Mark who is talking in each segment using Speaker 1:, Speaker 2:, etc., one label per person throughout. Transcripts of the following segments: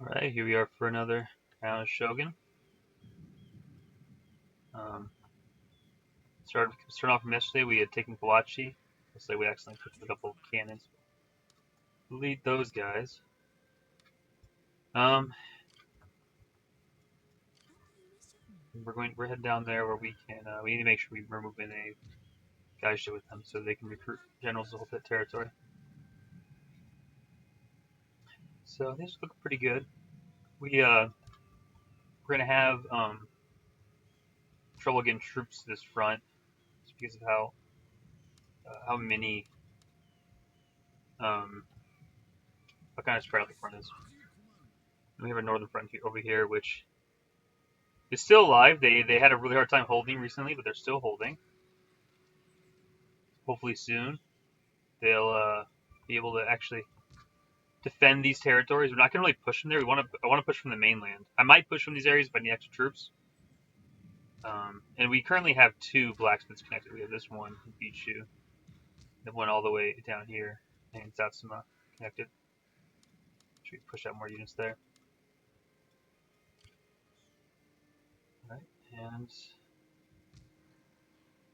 Speaker 1: Alright, here we are for another round of Shogun. Um, starting off from yesterday, we had taken Kawachi. Looks like we accidentally picked a couple of cannons. Delete those guys. Um, we're heading down there where we can. We need to make sure we remove any gaijin with them so they can recruit generals to hold that territory. So these look pretty good. We're gonna have trouble getting troops to this front just because of how many um how kind of spread out the front is. We have a northern front over here, which is still alive. They had a really hard time holding recently, but they're still holding. Hopefully soon they'll be able to actually defend these territories. We're not going to really push them there. I want to push from the mainland. I might push from these areas if I need extra troops. And we currently have two blacksmiths connected. We have this one in Etchu, the one all the way down here, and Satsuma connected. Should we push out more units there? All right, and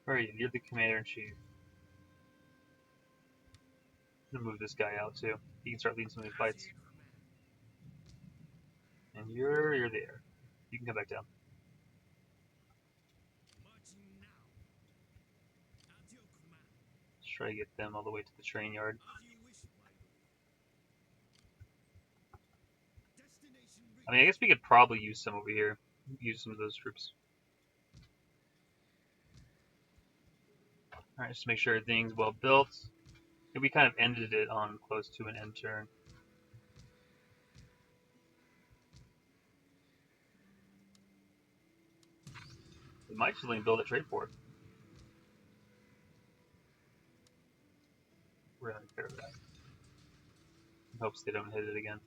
Speaker 1: where are you? You're the commander in chief. I'm gonna move this guy out too. He can start leading some of these fights. And you're there. You can come back down. Let's try to get them all the way to the train yard. I mean, I guess we could probably use some over here. Use some of those troops. Alright, just to make sure everything's well built. And we kind of ended it on close to an end turn. We might just let him build a trade port. We're gonna repair that. In hopes they don't hit it again.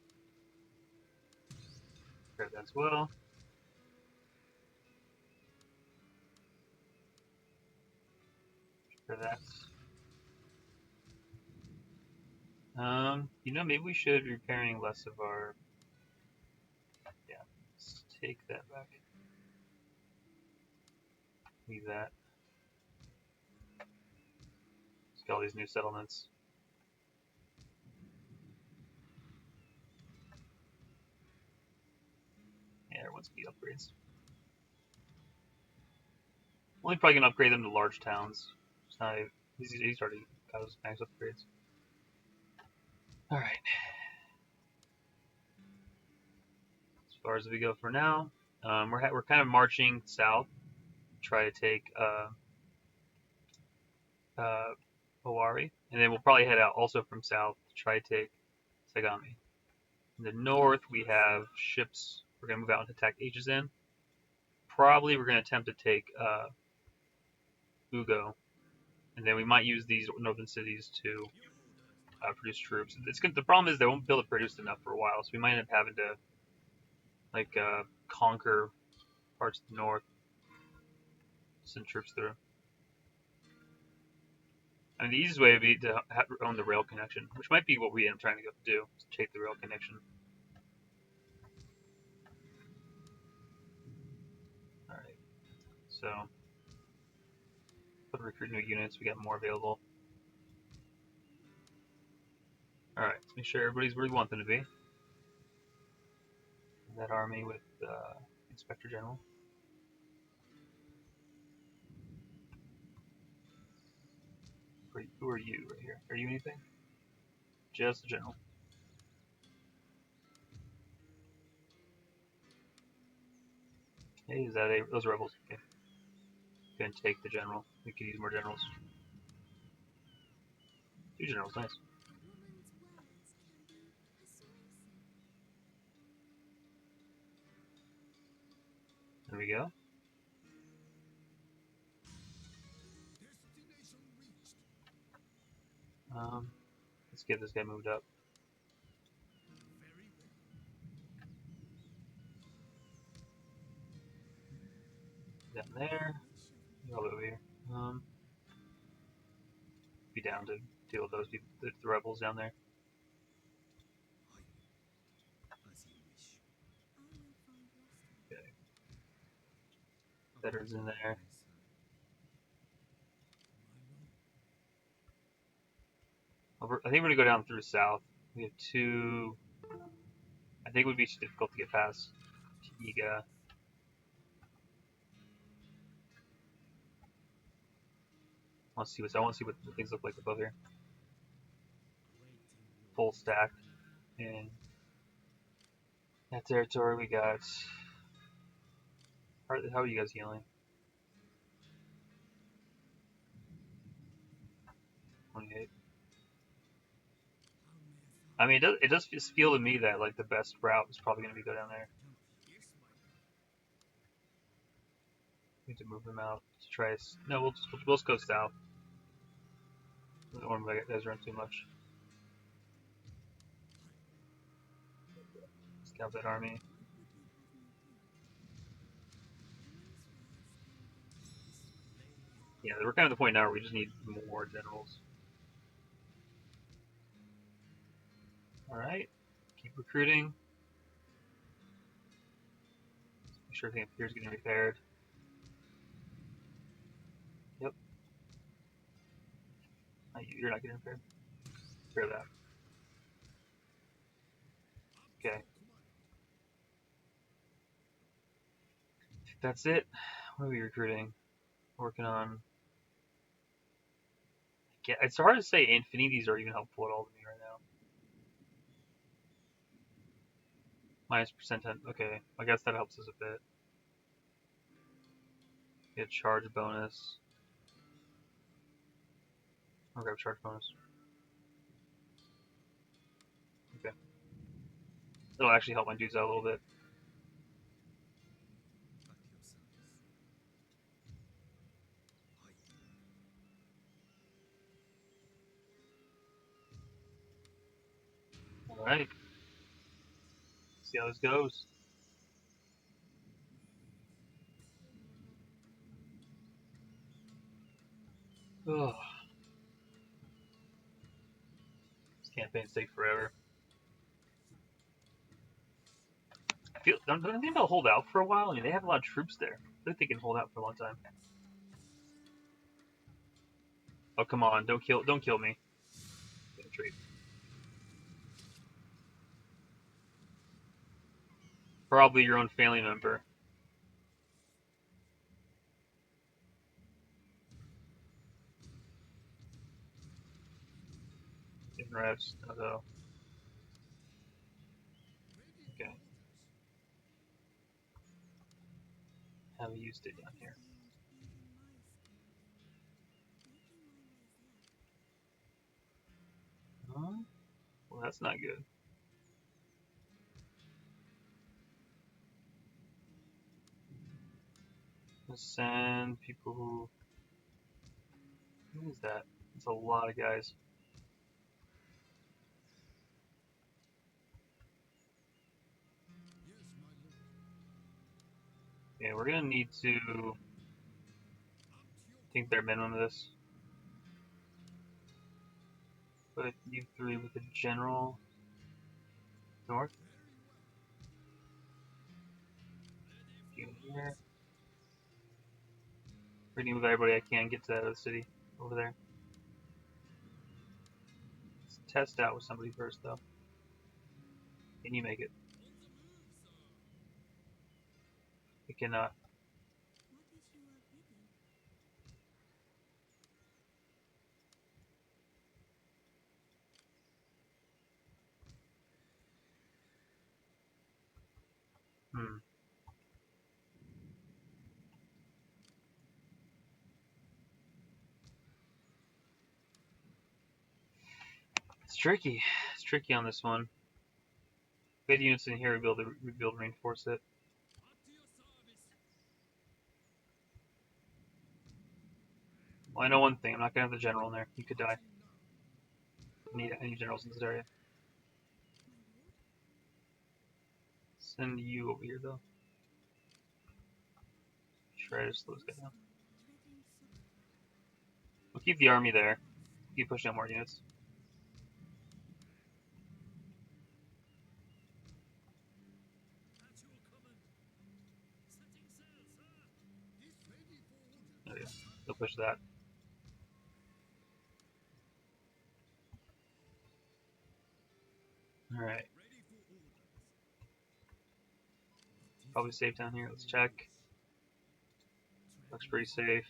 Speaker 1: Repair that as well. Repair that. Maybe we should be repairing less of our. Yeah, let's take that back. Leave that. Let's get all these new settlements. Yeah, everyone's speed upgrades. Only probably gonna upgrade them to large towns. It's not. He's already got his max upgrades. All right. As far as we go for now, we're kind of marching south, try to take Owari, and then we'll probably head out also from south to try to take Sagami. In the north, we have ships. We're gonna move out and attack Aegizen. Probably we're gonna attempt to take Ugo, and then we might use these northern cities to produce troops. The problem is they won't be able to produce enough for a while, so we might end up having to conquer parts of the north, send troops through. I mean, the easiest way would be to own the rail connection, which might be what we end up trying to do, is take the rail connection. Alright, so put recruit new units, we got more available. Alright, let's make sure everybody's where we want them to be. That army with Inspector General. Who are you right here? Are you anything? Just the general. Hey, is that those rebels? Okay. Gonna take the general. We could use more generals. Two generals, nice. There we go. Let's get this guy moved up. Down there. All over here. Be down to deal with those people, the rebels down there. Veterans in there. I think we're gonna go down through south. We have two. I think it would be too difficult to get past Tiga. I want to see what things look like above here. Full stack in that territory. We got. How are you guys healing? 28. I mean, it does feel to me that like the best route is probably going to be go down there. Need to move them out to try. No, we'll just go south. I don't want to guys run too much. Scout that army. Yeah, we're kind of at the point now where we just need more generals. All right, keep recruiting. Make sure everything up here is getting repaired. Yep. You're not getting repaired. Repair that. Okay. That's it. What are we recruiting? Working on. Yeah, it's hard to say infinities are even helpful at all to me right now. -10. Okay, I guess that helps us a bit. Get charge bonus. I'll grab charge bonus. Okay. It'll actually help my dudes out a little bit. Alright. See how this goes. Ugh. This campaign's take forever. Don't think they'll hold out for a while? I mean, they have a lot of troops there. I think they can hold out for a long time. Oh, come on. Don't kill me. Retreat. Probably your own family member. In rest, Noto. Okay. Have we used it down here? Huh? Well, that's not good. Let's send people who. Who is that? It's a lot of guys. Yeah, we're gonna need to think their minimum of this. Put you three with the general north. You here. We're gonna move everybody I can get to the city over there. Let's test out with somebody first, though. Can you make it? We cannot. Hmm. It's tricky. It's tricky on this one. Good units in here. Rebuild, reinforce it. Well, I know one thing. I'm not gonna have the general in there. You could die. I need generals in this area. Send you over here, though. Try to slow this guy down. We'll keep the army there. Keep pushing out more units. They'll push that. Alright. Probably safe down here. Let's check. Looks pretty safe.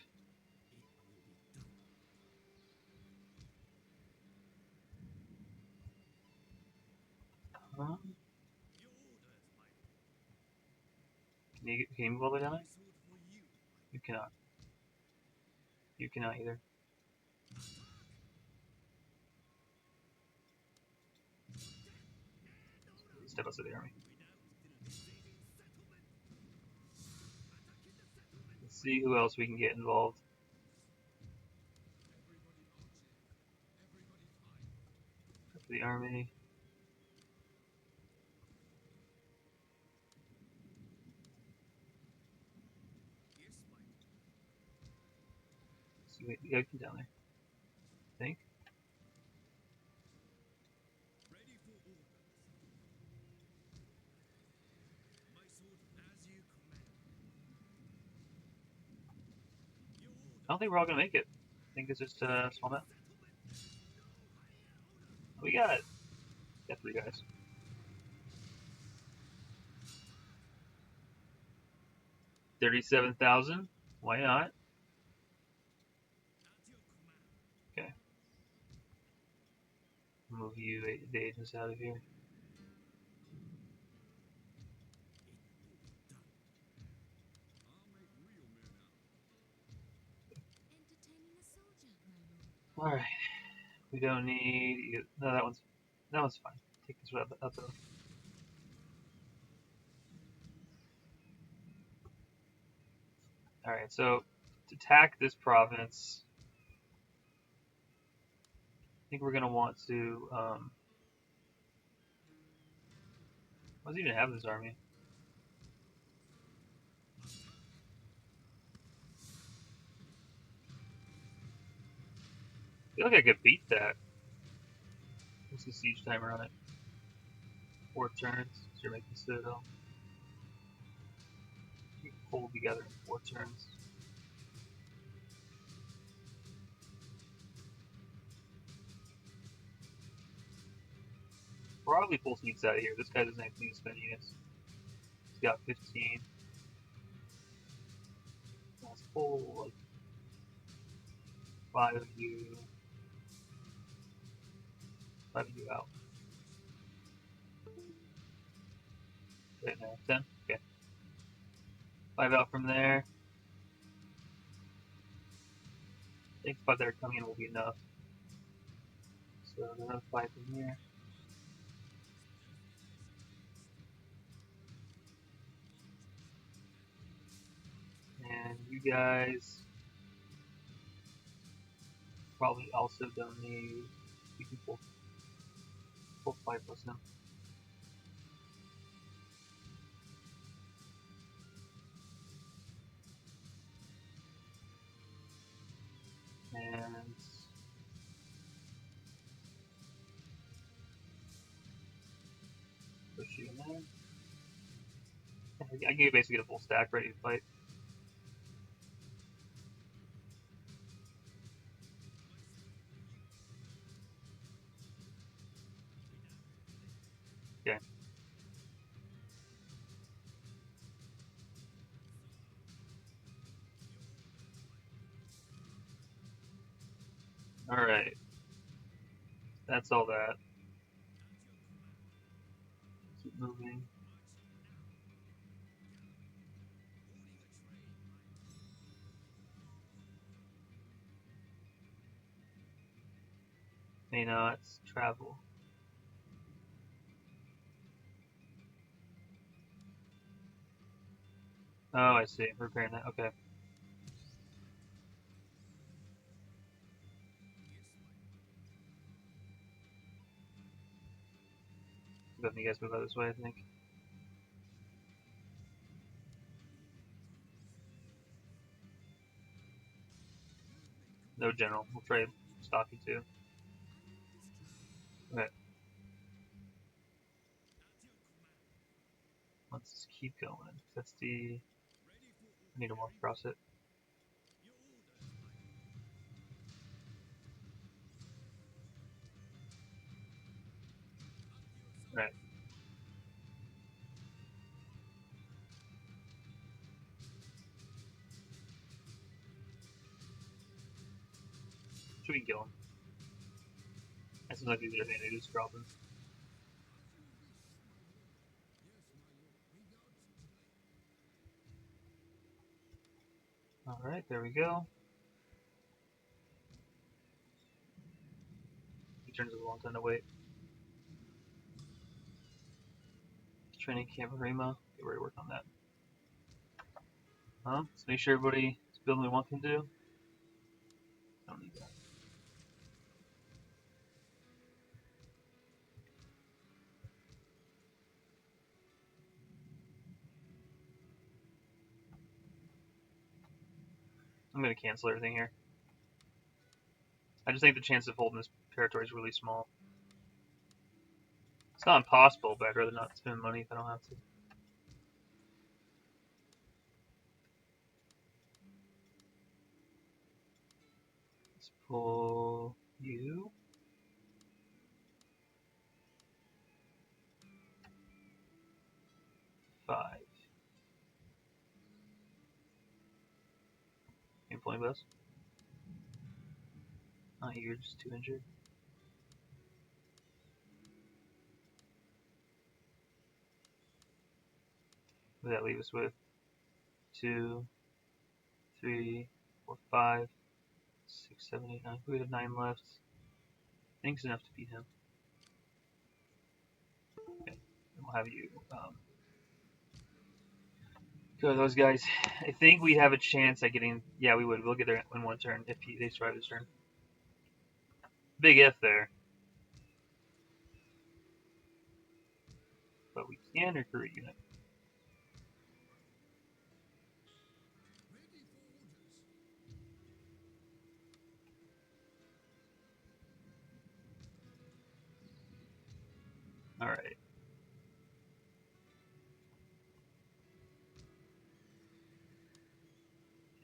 Speaker 1: Can you move all the way down there? You cannot. You cannot either. Step outside the army. Let's see who else we can get involved. The army. See, we gotta come down there. I think. I don't think we're all gonna make it. I think it's just a small map. We got 3 guys. 37,000. Why not? Okay. Move you, the agents, out of here. All right. We don't need. No, that one's fine. Take this out though. All right. So to attack this province, I think we're gonna want to. What does he even have this army? I feel like I could beat that. What's the siege timer on it? 4 turns. So you're making citadel. You can hold together in 4 turns. Probably pull units out of here. This guy doesn't actually need to spend units. He's got 15. Let's pull like 5 of you. 5 of you out. Right now, 10? Okay. 5 out from there. I think 5 that are coming in will be enough. So another 5 from here. And you guys probably also don't need. You can pull 5 plus them. And push you in there. I can basically get a full stack ready to fight. Okay. Alright. That's all that. Keep moving. May not travel. Oh, I see. Repairing that. Okay. Letting you guys move out this way, I think. No general. We'll trade Stocky too. Okay. Let's keep going. That's the. I need to walk across it. So we can kill him. That seems like the easier thing to do is drop him. Alright, there we go. He turns a long time to wait. Training camp Rima. Get ready to work on that. Let's make sure everybody is building what we want them to do. Don't need that. I'm going to cancel everything here. I just think the chance of holding this territory is really small. It's not impossible, but I'd rather not spend money if I don't have to. Let's pull you. Five. You pulling best? Oh, you're just too injured. What does that leave us with? 2, 3, 4, 5, 6, 7, 8, 9. We have 9 left. I think it's enough to beat him. Okay. And we'll have you kill those guys. I think we have a chance at getting. Yeah, we would. We'll get there in one turn if they survive this turn. Big if there. But we can recruit a unit. Alright.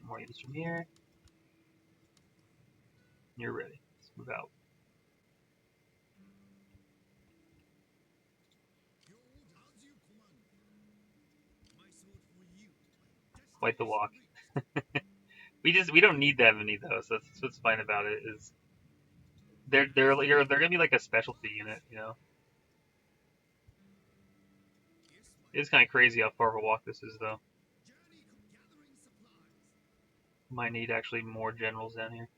Speaker 1: More units from here. You're ready. Let's move out. Quite the walk. we don't need that many though, so that's what's fine about it is they're gonna be like a specialty unit, you know. It's kind of crazy how far of a walk this is though. Might need actually more generals down here.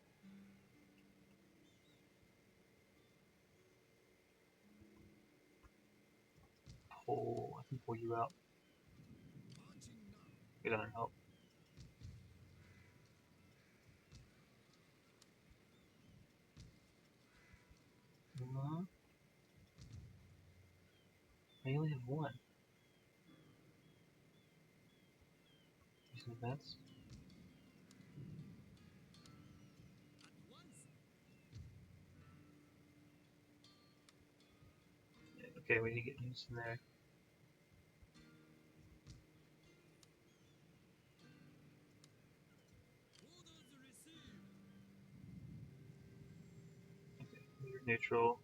Speaker 1: I can pull you out. Get down there and help. I only have one. Some events. Okay, we need to get units in there. Okay, you're neutral.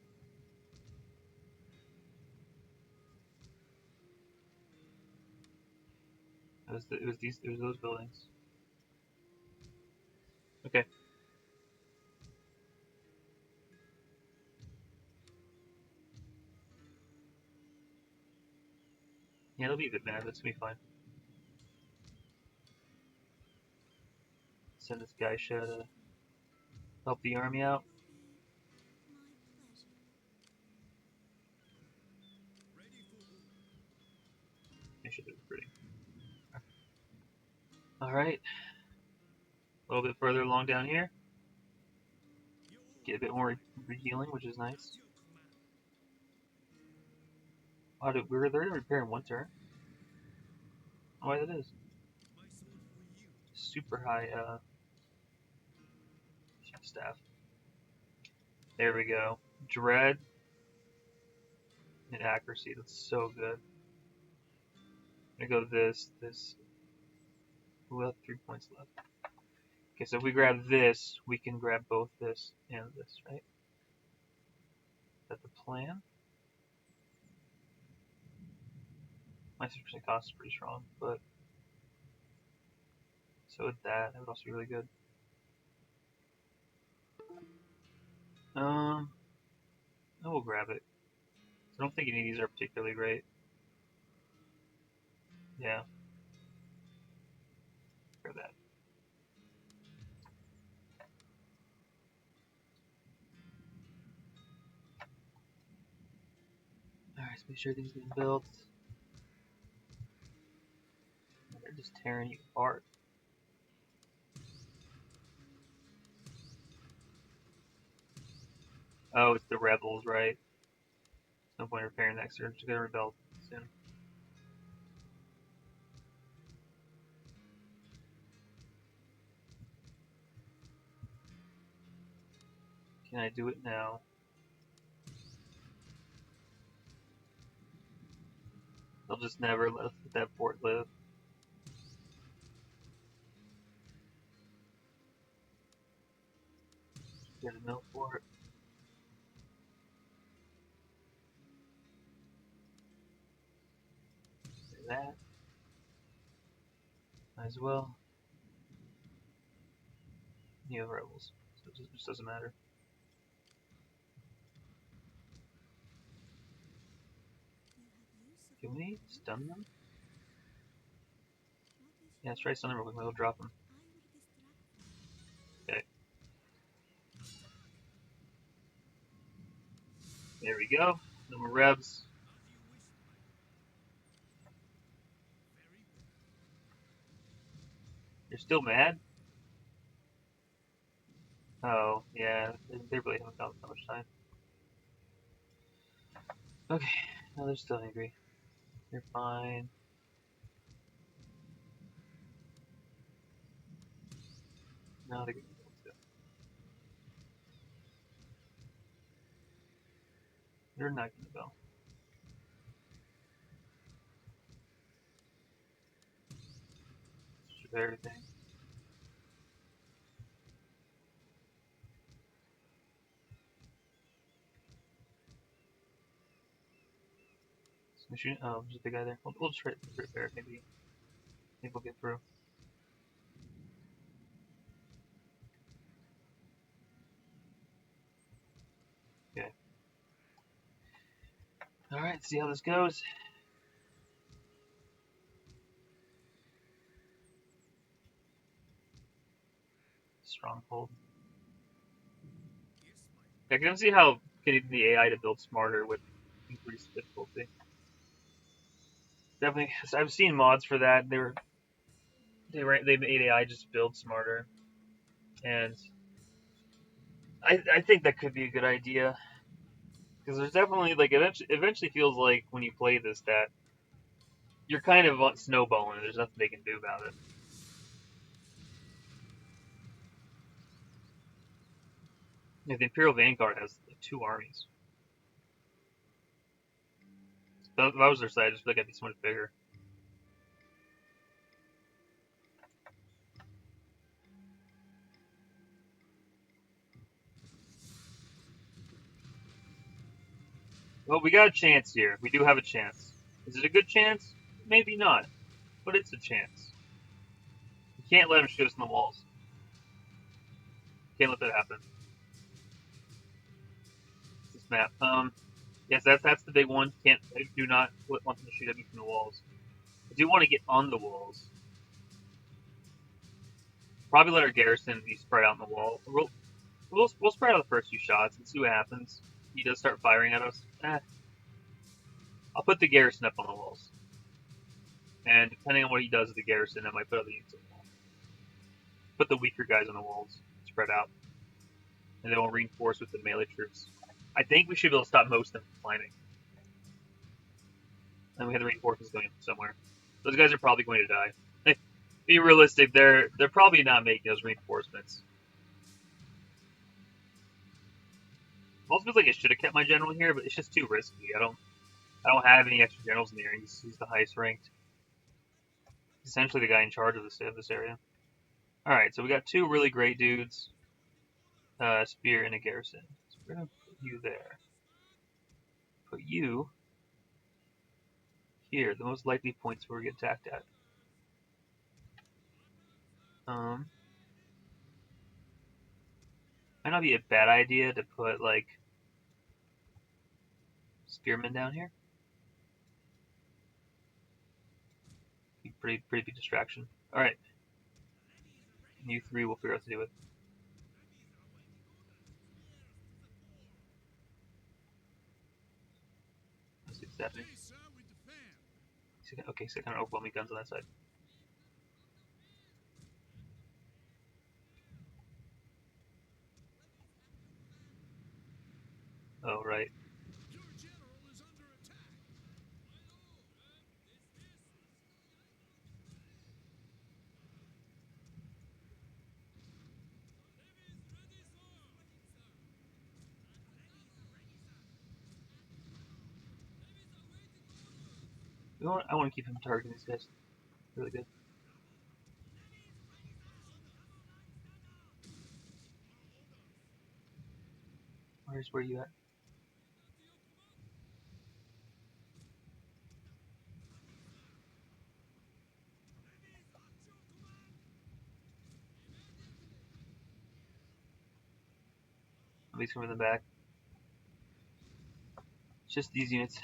Speaker 1: It was those buildings. Okay. Yeah, it'll be a bit mad, but it's gonna be fine. Send this guy to help the army out. I should be recruiting. Alright. A little bit further along down here. Get a bit more healing, which is nice. Wow, dude, we were there to repair in one turn. Oh, why that is. Super high staff. There we go. Dread and accuracy. That's so good. I'm gonna go this. We have 3 points left. Okay, so if we grab this, we can grab both this and this, right? Is that the plan? My 6% cost is pretty strong, but so with that would also be really good. I will grab it. I don't think any of these are particularly great. Yeah. Grab that. Alright, let's make sure things get built. They're just tearing you apart. Oh, it's the rebels, right? No point repairing that, because they're just gonna rebel soon. Can I do it now? They'll just never let that fort live. Get a mill for it. Do that. Might as well. You have rebels, so it just doesn't matter. Can we stun them? Yeah, let's try stun them real quick. Maybe we'll drop them. Okay. There we go. No more rebs. You're still mad? Oh, yeah. They really haven't got that much time. Okay. No, they're still angry. You're fine. Now they're gonna go. They're not gonna go. Should have everything. Machine. Oh, there's a big guy there. We'll just try to repair. Maybe we'll get through. Okay. All right. See how this goes. Stronghold. I can see how getting the AI to build smarter would increase difficulty. Definitely, I've seen mods for that. They made AI just build smarter, and I think that could be a good idea because there's definitely like eventually feels like when you play this that you're kind of snowballing. There's nothing they can do about it. Yeah, the Imperial Vanguard has like, 2 armies. If that was their side, I just feel like I'd be so much bigger. Well, we got a chance here. We do have a chance. Is it a good chance? Maybe not, but it's a chance. You can't let them shoot us in the walls. Can't let that happen. This map. Yes, that's the big one. Can't I do not want them to shoot at me from the walls. I do want to get on the walls. Probably let our garrison be spread out on the wall. We'll spread out the first few shots and see what happens. He does start firing at us. I'll put the garrison up on the walls. And depending on what he does with the garrison, I might put other units on the wall. Put the weaker guys on the walls, spread out. And then we'll reinforce with the melee troops. I think we should be able to stop most of them from climbing. And we have the reinforcements going from somewhere. Those guys are probably going to die. Be realistic, they're probably not making those reinforcements. Also feels like I should have kept my general here, but it's just too risky. I don't have any extra generals in the area. He's the highest ranked. He's essentially the guy in charge of this area. Alright, so we got 2 really great dudes. Spear and a garrison. So we're gonna put you there. Put you here, the most likely points where we get attacked at. Might not be a bad idea to put like Spearmen down here. Pretty big distraction. All right. You three will figure out what to do with. Let's see what's happening. Okay, so kind of overwhelming guns on that side. Oh, right. I want to keep him targeting these guys. Really good. Where you at? Levy's coming in the back. It's just these units.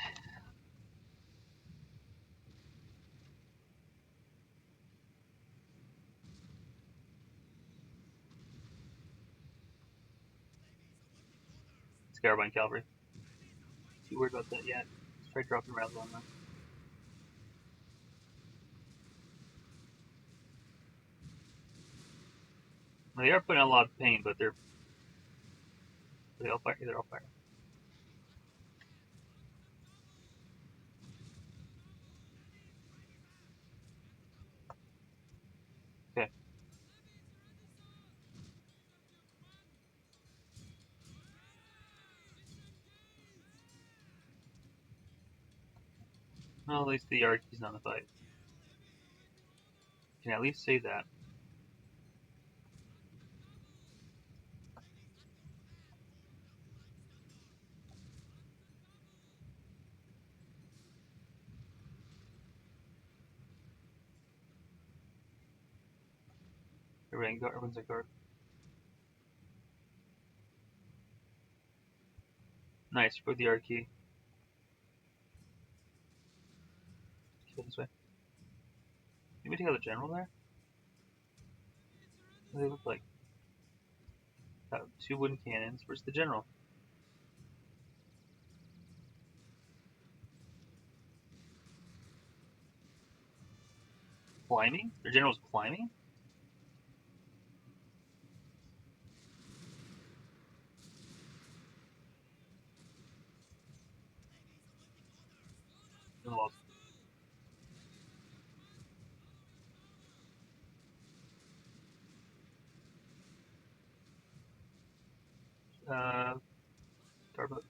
Speaker 1: Scarabine Cavalry. Too worried about that yet. Let's try dropping rounds on them. Well, they are putting out a lot of pain, but they're all firing. They're all firing. Okay. Well, at least the Yarki's not in the fight. Can at least say that. Everyone's at guard. Nice, put the Yarki. Go this way. Can we take out the general there? What do they look like? Two wooden cannons. Where's the general? Climbing? Their general's climbing? Oh, Starbuck.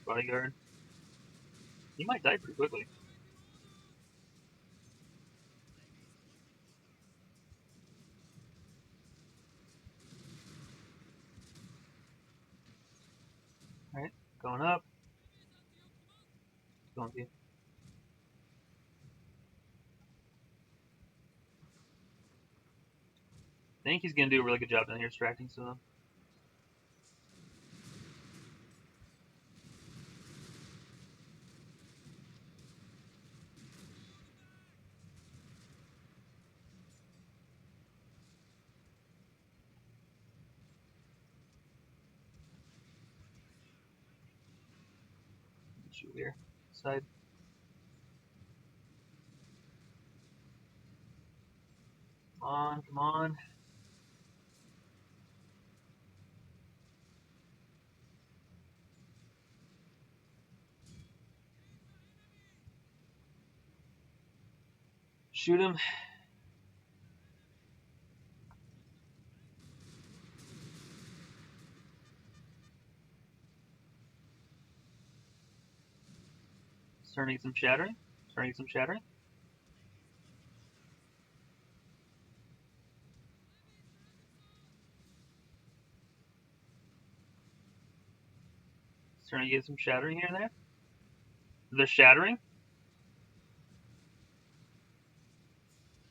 Speaker 1: Bodyguard. He might die pretty quickly. Alright, going up. Going to you. I think he's going to do a really good job down here distracting some of them. Shoot here. Side. Come on, come on. Shoot him. Starting some shattering. Starting some shattering. Trying to get some shattering here and there. They're shattering.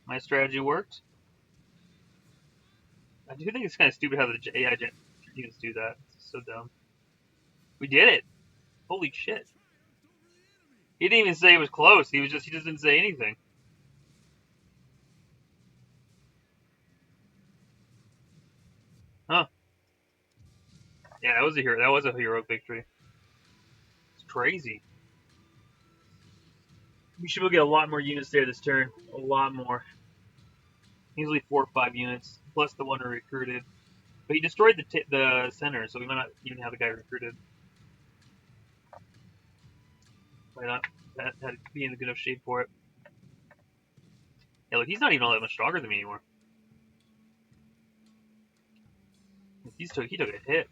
Speaker 1: My strategy worked. I do think it's kind of stupid how the AI units do that. It's so dumb. We did it! Holy shit. He didn't even say it was close. He just didn't say anything. Huh. Yeah, that was a hero. That was a heroic victory. It's crazy. We should get a lot more units there this turn. A lot more. Easily 4 or 5 units, plus the one we recruited. But he destroyed the center, so we might not even have the guy recruited. Might not be in a good enough shape for it. Yeah, look, he's not even all that much stronger than me anymore. He took a hit.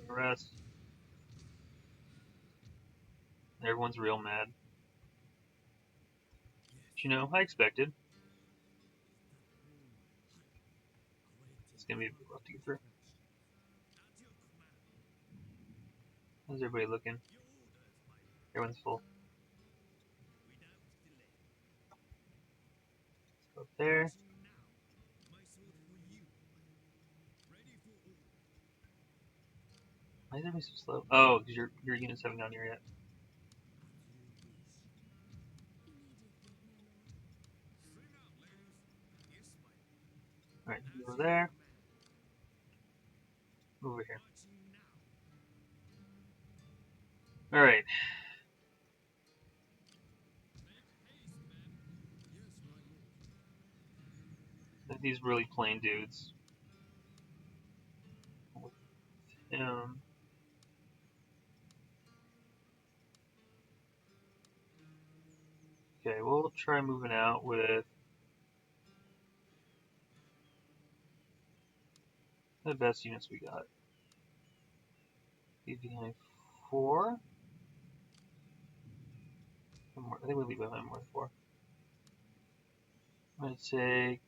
Speaker 1: The rest. Everyone's real mad. But, you know, I expected. It's gonna be rough to get through. How's everybody looking? Everyone's full. Let's go up there. Why is everybody so slow? Oh, because your units haven't gone here yet. Alright, over there. Over here. Alright. These really plain dudes. Okay, we'll try moving out with the best units we got. Leave behind 4. I think we leave behind more than 4. I'm gonna take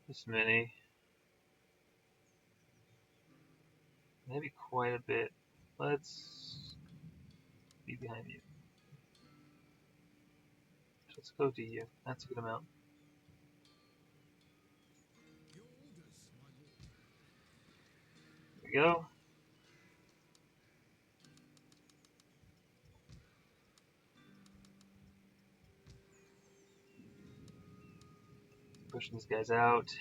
Speaker 1: this many. Maybe quite a bit. Let's be behind you. Let's go to you. That's a good amount. There we go. Pushing these guys out.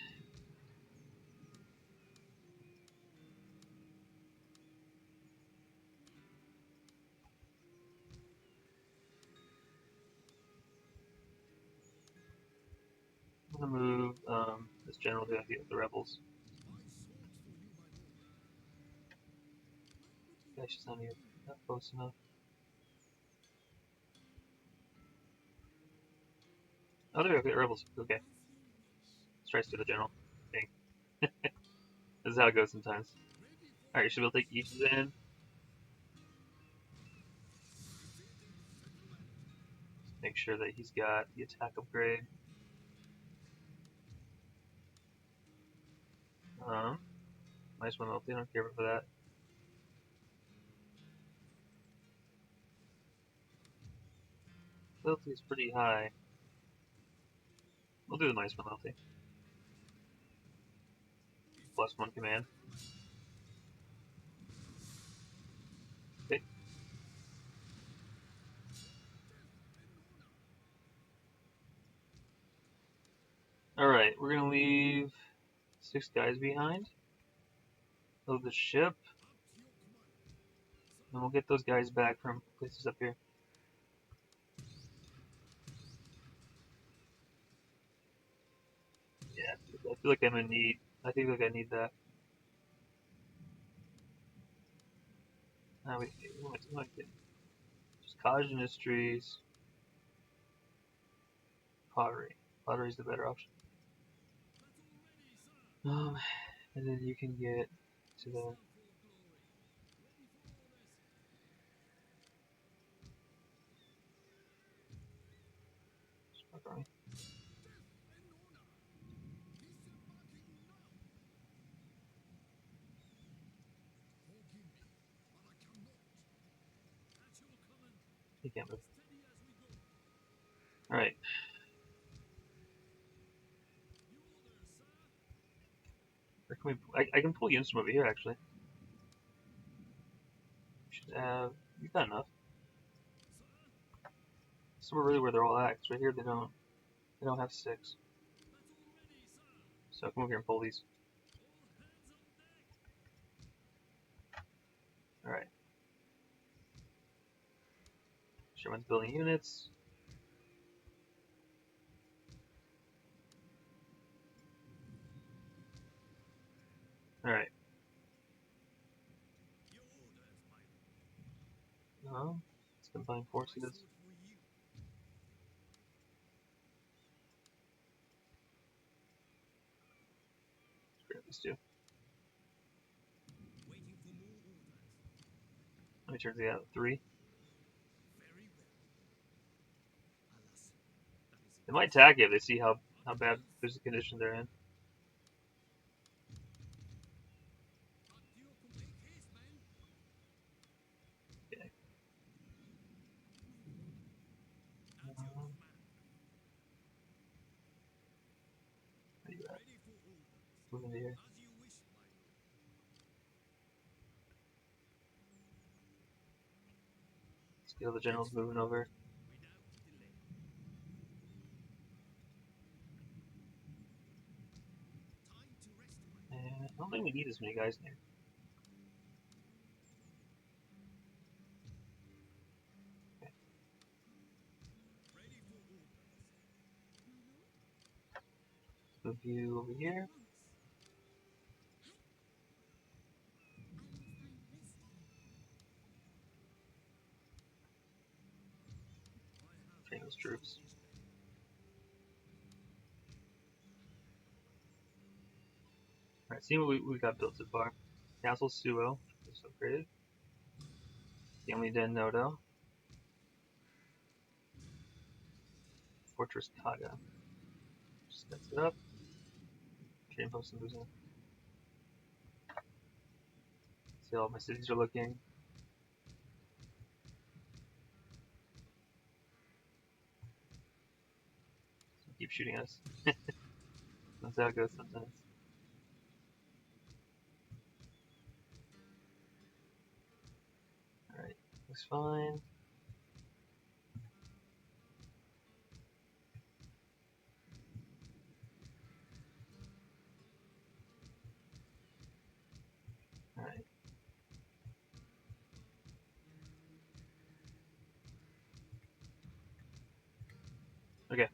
Speaker 1: I'm gonna move this general to the rebels. That's just not even close enough. Oh, there we go. The rebels. Okay. Let's try to steal the general. Dang. This is how it goes sometimes. Alright, should we take each then? Make sure that he's got the attack upgrade. Nice one, they don't care for that. Loyalty is pretty high. We'll do the nice one, loyalty. +1 command. Okay. Alright, we're gonna leave 6 guys behind. Load the ship. And we'll get those guys back from places up here. Yeah, I feel like I'm gonna need. I think like I need that. Wait, just cottage industries, pottery. Pottery is the better option. And then you can get to the. Okay. He can't move. Alright. I can pull units from over here, actually. Should have... We've got enough. Somewhere really where they're all at, 'cause right here they don't have 6. So come over here and pull these. Alright. Sherman's building units. Alright. No. Let's combine forces. Let's grab these two. Let me turn the out 3. They might attack you if they see how bad physical condition they're in. Okay. Where you at? Move into here. Let's get all the generals moving over. And I don't think we need as many guys in here. Okay. Move you over here. Train those troops. Alright, see what we got built so far. Castle Suo, just upgraded. Family Den Noto. Fortress Kaga. Just sets it up. Train post moves in. See how all my cities are looking. So keep shooting us. That's how it goes sometimes. Alright, looks fine. Alright. Okay.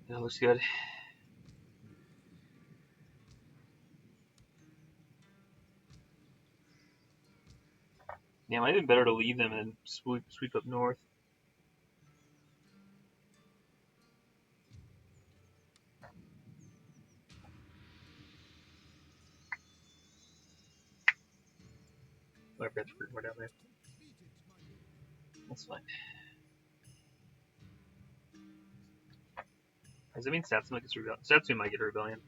Speaker 1: That looks good. Yeah, it might have been better to leave them and sweep up north. Oh, I forgot to put more down there. That's fine. Does that mean Satsuma gets rebellion? Satsuma might get a rebellion.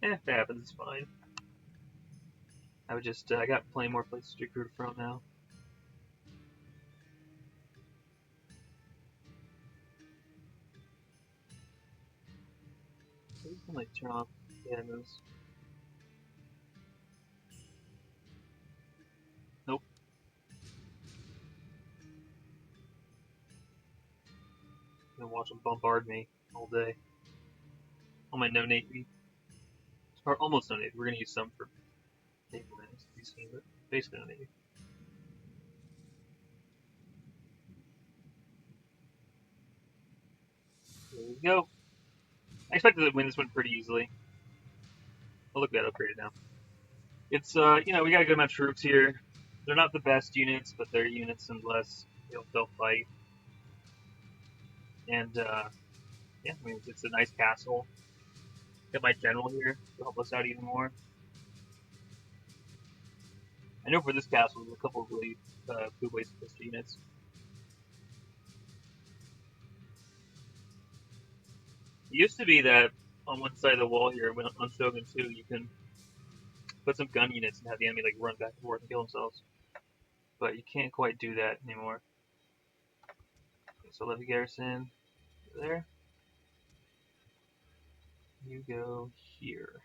Speaker 1: If that happens, it's fine. I would just, I got plenty more places to recruit from now. So we can, like, turn off the moves. Nope. I'm gonna watch them bombard me all day. All my no navy. Or almost no navy. We're gonna use some for navy lands, but basically no navy. There we go. I expected to win this one pretty easily. Oh, look at that upgraded now. It's, you know, we got a good amount of troops here. They're not the best units, but they're units nonetheless. They'll fight. And, yeah, I mean, it's a nice castle. Got my general here to help us out even more. I know for this castle, there's a couple of really good ways to push the units. It used to be that on one side of the wall here, on Shogun 2, you can put some gun units and have the enemy like run back and forth and kill themselves. But you can't quite do that anymore. Okay, so Levy garrison there. You go here.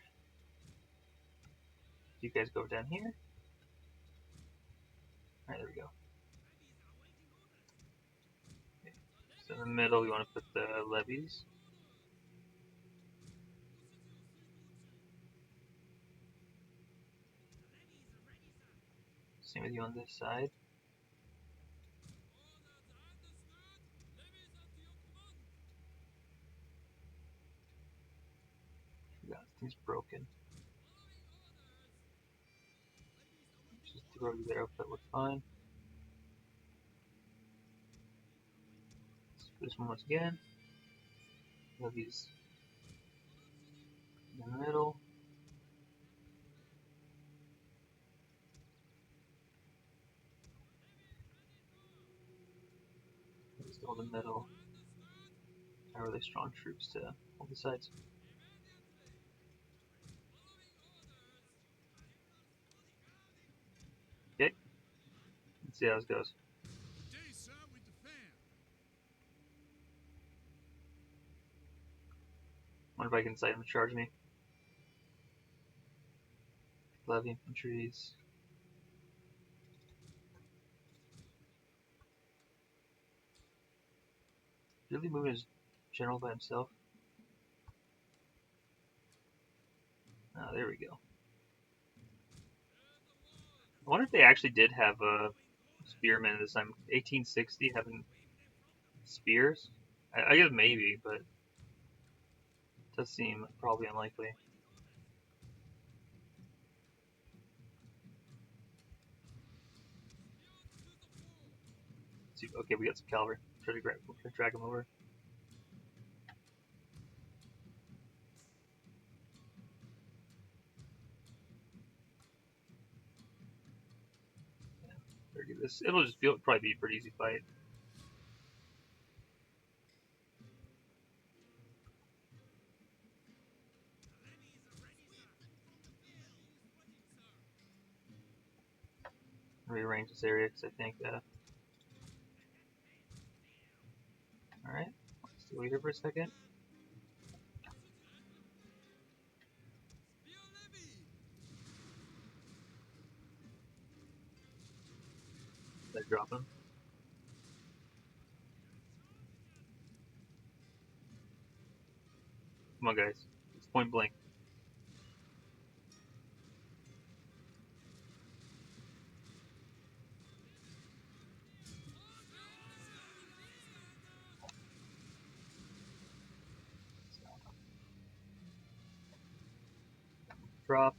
Speaker 1: You guys go down here. Alright, there we go. Okay. So in the middle, we want to put the levies. Same with you on this side. Yeah, this thing's broken. Just throw you there, but we're fine. Let's do this one once again. Levies in the middle. Still in the middle. Not really strong troops to hold the sides. Okay. Let's see how this goes. Wonder if I can incite him to charge me. Levy infantries. Really moving his general by himself. Oh, there we go. I wonder if they actually did have spearmen at this time. 1860 having spears? I guess maybe, but it does seem probably unlikely. Okay, we got some cavalry. Try to drag them over. Yeah, this. It'll probably be a pretty easy fight. Rearrange this area because I think. All right, let's wait here for a second. They're dropping. Come on, guys. It's point blank. Drop.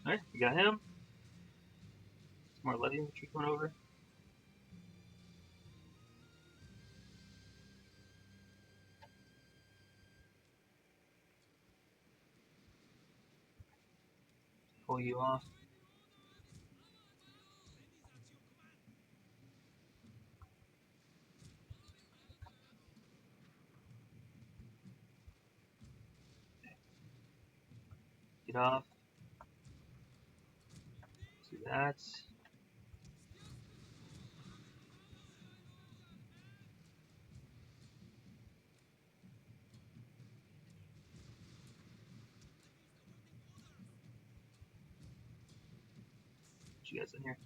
Speaker 1: All right, we got him. Some more Levy infantry coming over. Pull you off. Get off. Do that. Put you guys in here.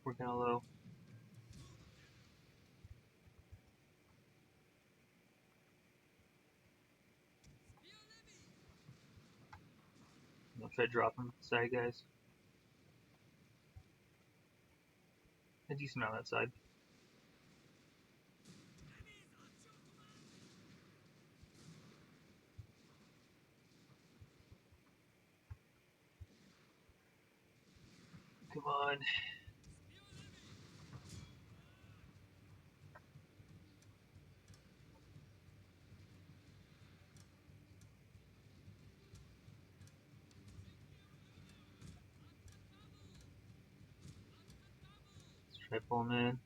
Speaker 1: We're kind of low. I'll try dropping. Sorry, guys. A decent amount on that side. on. Let's try pulling in.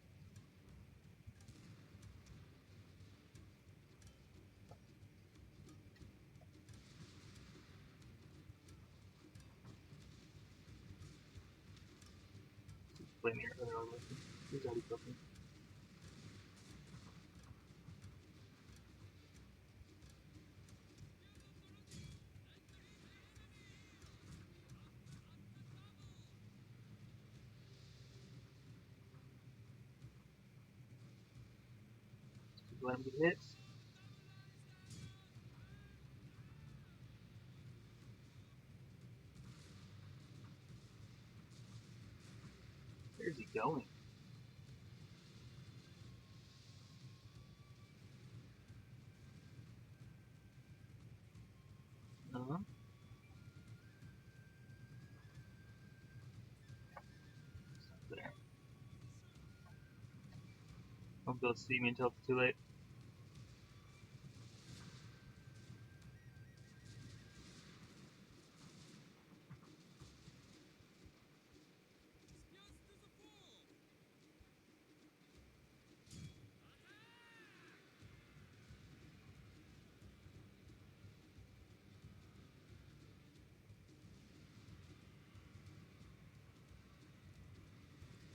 Speaker 1: Linear. He's already broken. Let him get hits. Where's he going? Uh-huh. There. Won't be able to see me until it's too late.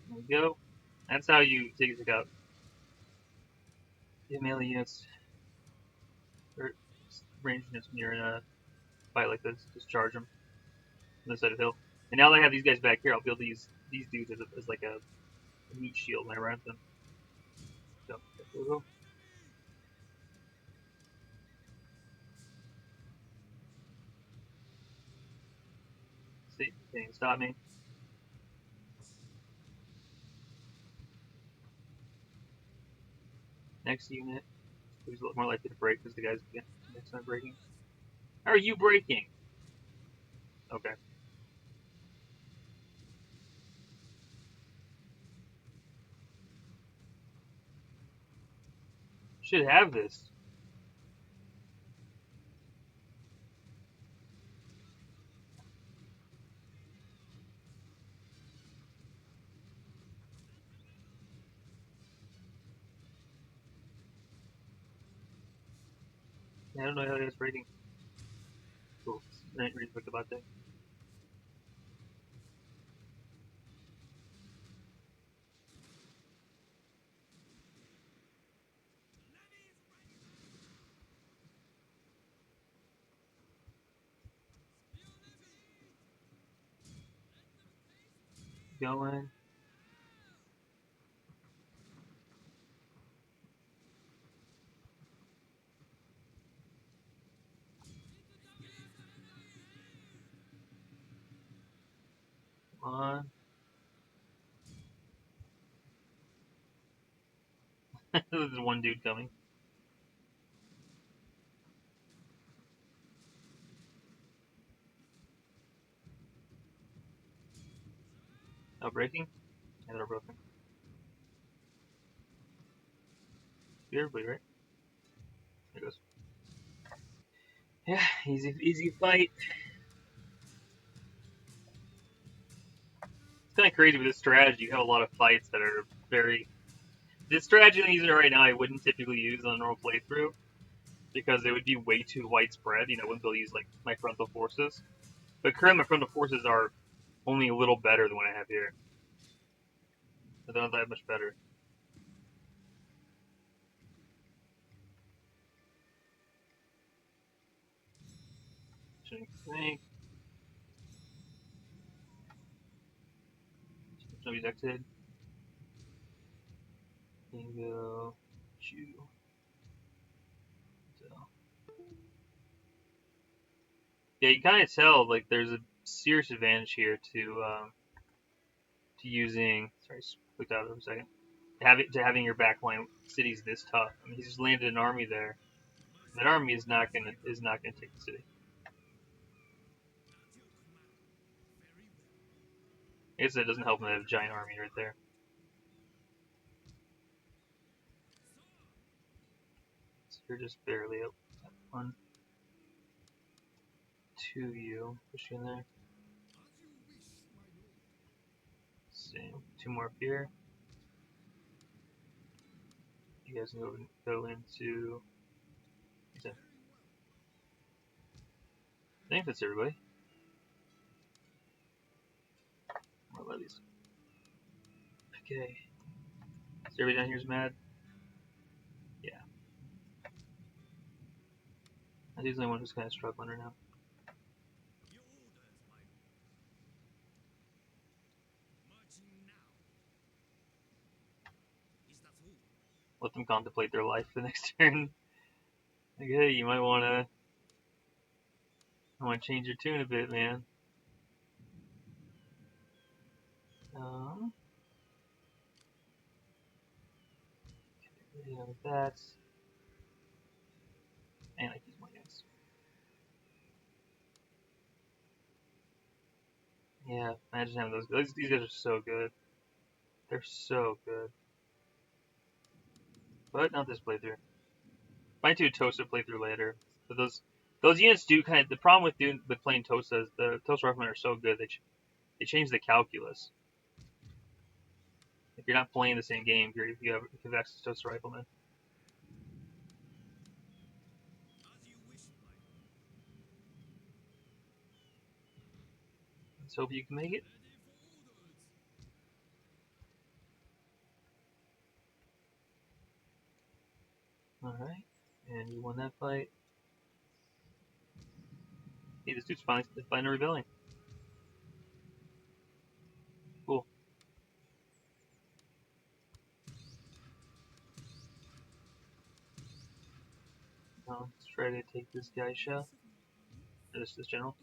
Speaker 1: There we go. That's how you take out the melee units or range units when you're in a fight like this. Just charge them on the side of the hill. And now that I have these guys back here, I'll be able to use these dudes as like a meat shield when I run them. So, there we go. See, they can stop me. Next unit is a little more likely to break because the guy's next time breaking. How are you breaking? Okay. Should have this. Yeah, I don't know how it's breaking. Cool. I didn't read the book about that. Going. Come on. There's one dude coming. Oh, breaking? Yeah, they're broken. Everybody, right? There it goes. Yeah, easy fight. It's kind of crazy with this strategy. You have a lot of fights that are very. This strategy I'm using right now, I wouldn't typically use on a normal playthrough because it would be way too widespread. You know, I wouldn't be able to use like my frontal forces. But currently, my frontal forces are only a little better than what I have here. But they're not that much better. Think. Nobody's exited. Bingo. Chew. So. Yeah, you kind of tell like there's a serious advantage here to using. Sorry, clicked out for a second. Having your backline cities this tough. I mean, he's just landed an army there. That army is not gonna take the city. I guess it doesn't help him have a giant army right there. So you're just barely up. 1, 2 you. Push you in there. Same. 2 more up here. You guys can go into. I think that's everybody. More levies. Okay. Is everybody down here is mad? Yeah. I think he's the only one who's kind of struggling right now. Let them contemplate their life for the next turn. Okay, you might want to change your tune a bit, man. Like that. And I use my guns. Yeah, imagine having those. These guys are so good. They're so good. But not this playthrough. Might do a Tosa playthrough later. But those units do kind of the problem with playing Tosa is the Tosa riflemen are so good they change the calculus. If you're not playing the same game, if you have access to Tosa riflemen. Let's hope you can make it. Alright. And you won that fight. Hey, this dude's finally fighting a rebellion. Cool. Now let's try to take this guy's shot. This general.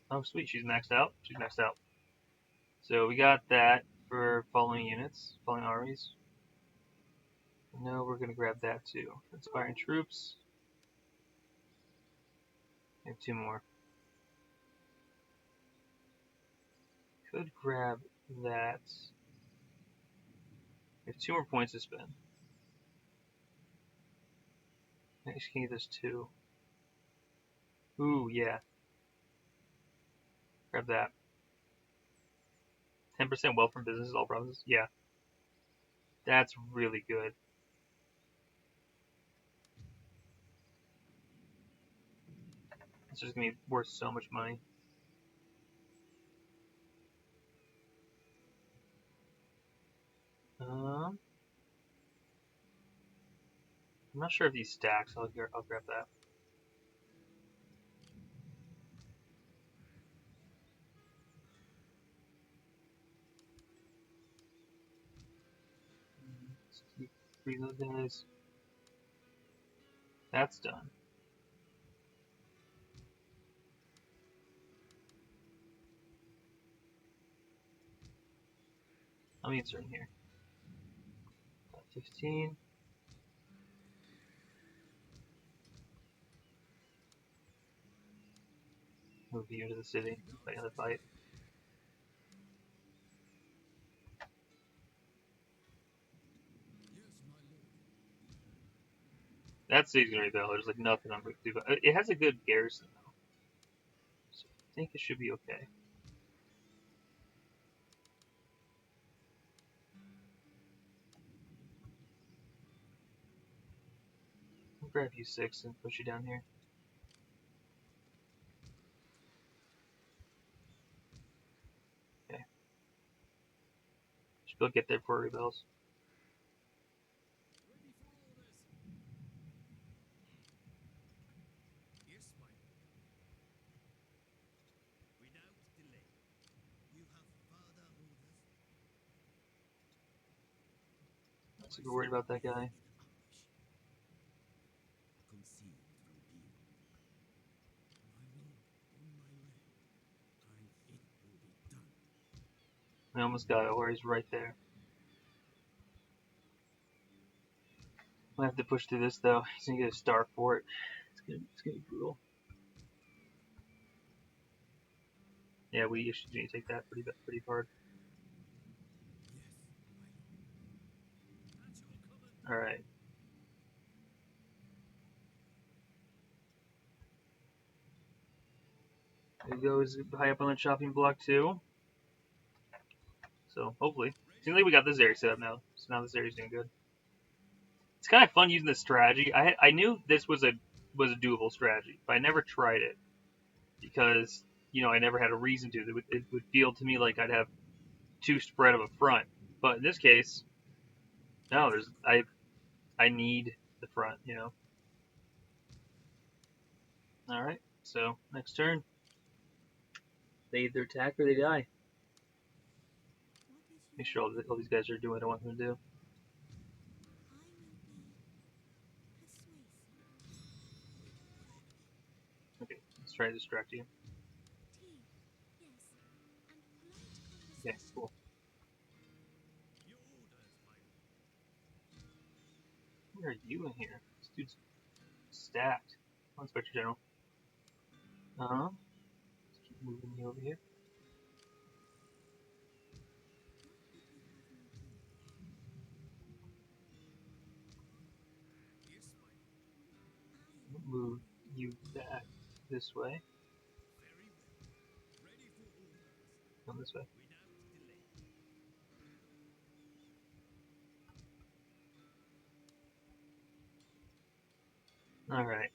Speaker 1: Oh, sweet. She's maxed out. She's maxed out. So we got that for following units, following armies. Now we're going to grab that too. Inspiring troops. We have 2 more. Could grab that. We have 2 more points to spend. Next, can get this 2. Ooh, yeah. Grab that. 10% wealth from businesses, all provinces. Yeah. That's really good. It's just going to be worth so much money. I'm not sure if these stacks. I'll grab that. Let's keep 3 of those guys. That's done. Let me insert in here. 15. Move you into the city. Fight another fight. That city's gonna rebel. There's like nothing I'm gonna do. But it has a good garrison though, so I think it should be okay. I'll grab you 6 and push you down here. Okay. Should be able to get there before it rebels. Not super worried about that guy. I almost got it where he's right there. I have to push through this though. He's gonna get a star for it. It's gonna be brutal. Yeah, we need to take that pretty hard. All right. There goes high up on the chopping block too. So hopefully, seems like we got this area set up now. So now this area's doing good. It's kind of fun using this strategy. I knew this was a doable strategy, but I never tried it because I never had a reason to. It would feel to me like I'd have too spread of a front. But in this case, no. I need the front. All right. So next turn, they either attack or they die. Make sure all these guys are doing what I want them to do. Okay, let's try to distract you. Okay, cool. Where are you in here? This dude's stacked. Oh, Inspector General. Uh-huh. Let's keep moving you over here. Move you back this way. Come this way. Alright.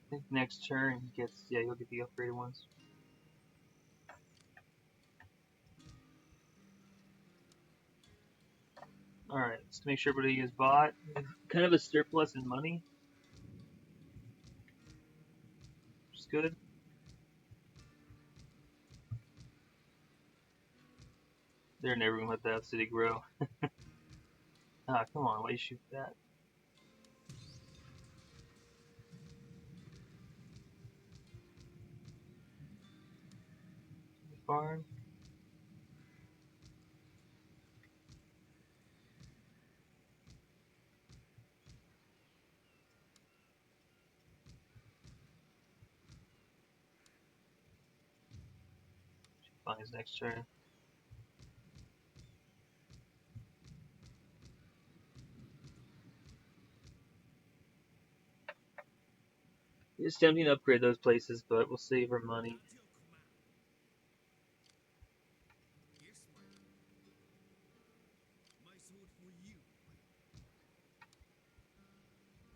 Speaker 1: I think next turn he gets, yeah, you'll get the upgraded ones. Alright, let's make sure everybody is bought. Kind of a surplus in money. Which is good. They're never gonna let that city grow. Ah, come on, why you shoot that? Farm. On his next turn. It's tempting to upgrade those places, but we'll save our money.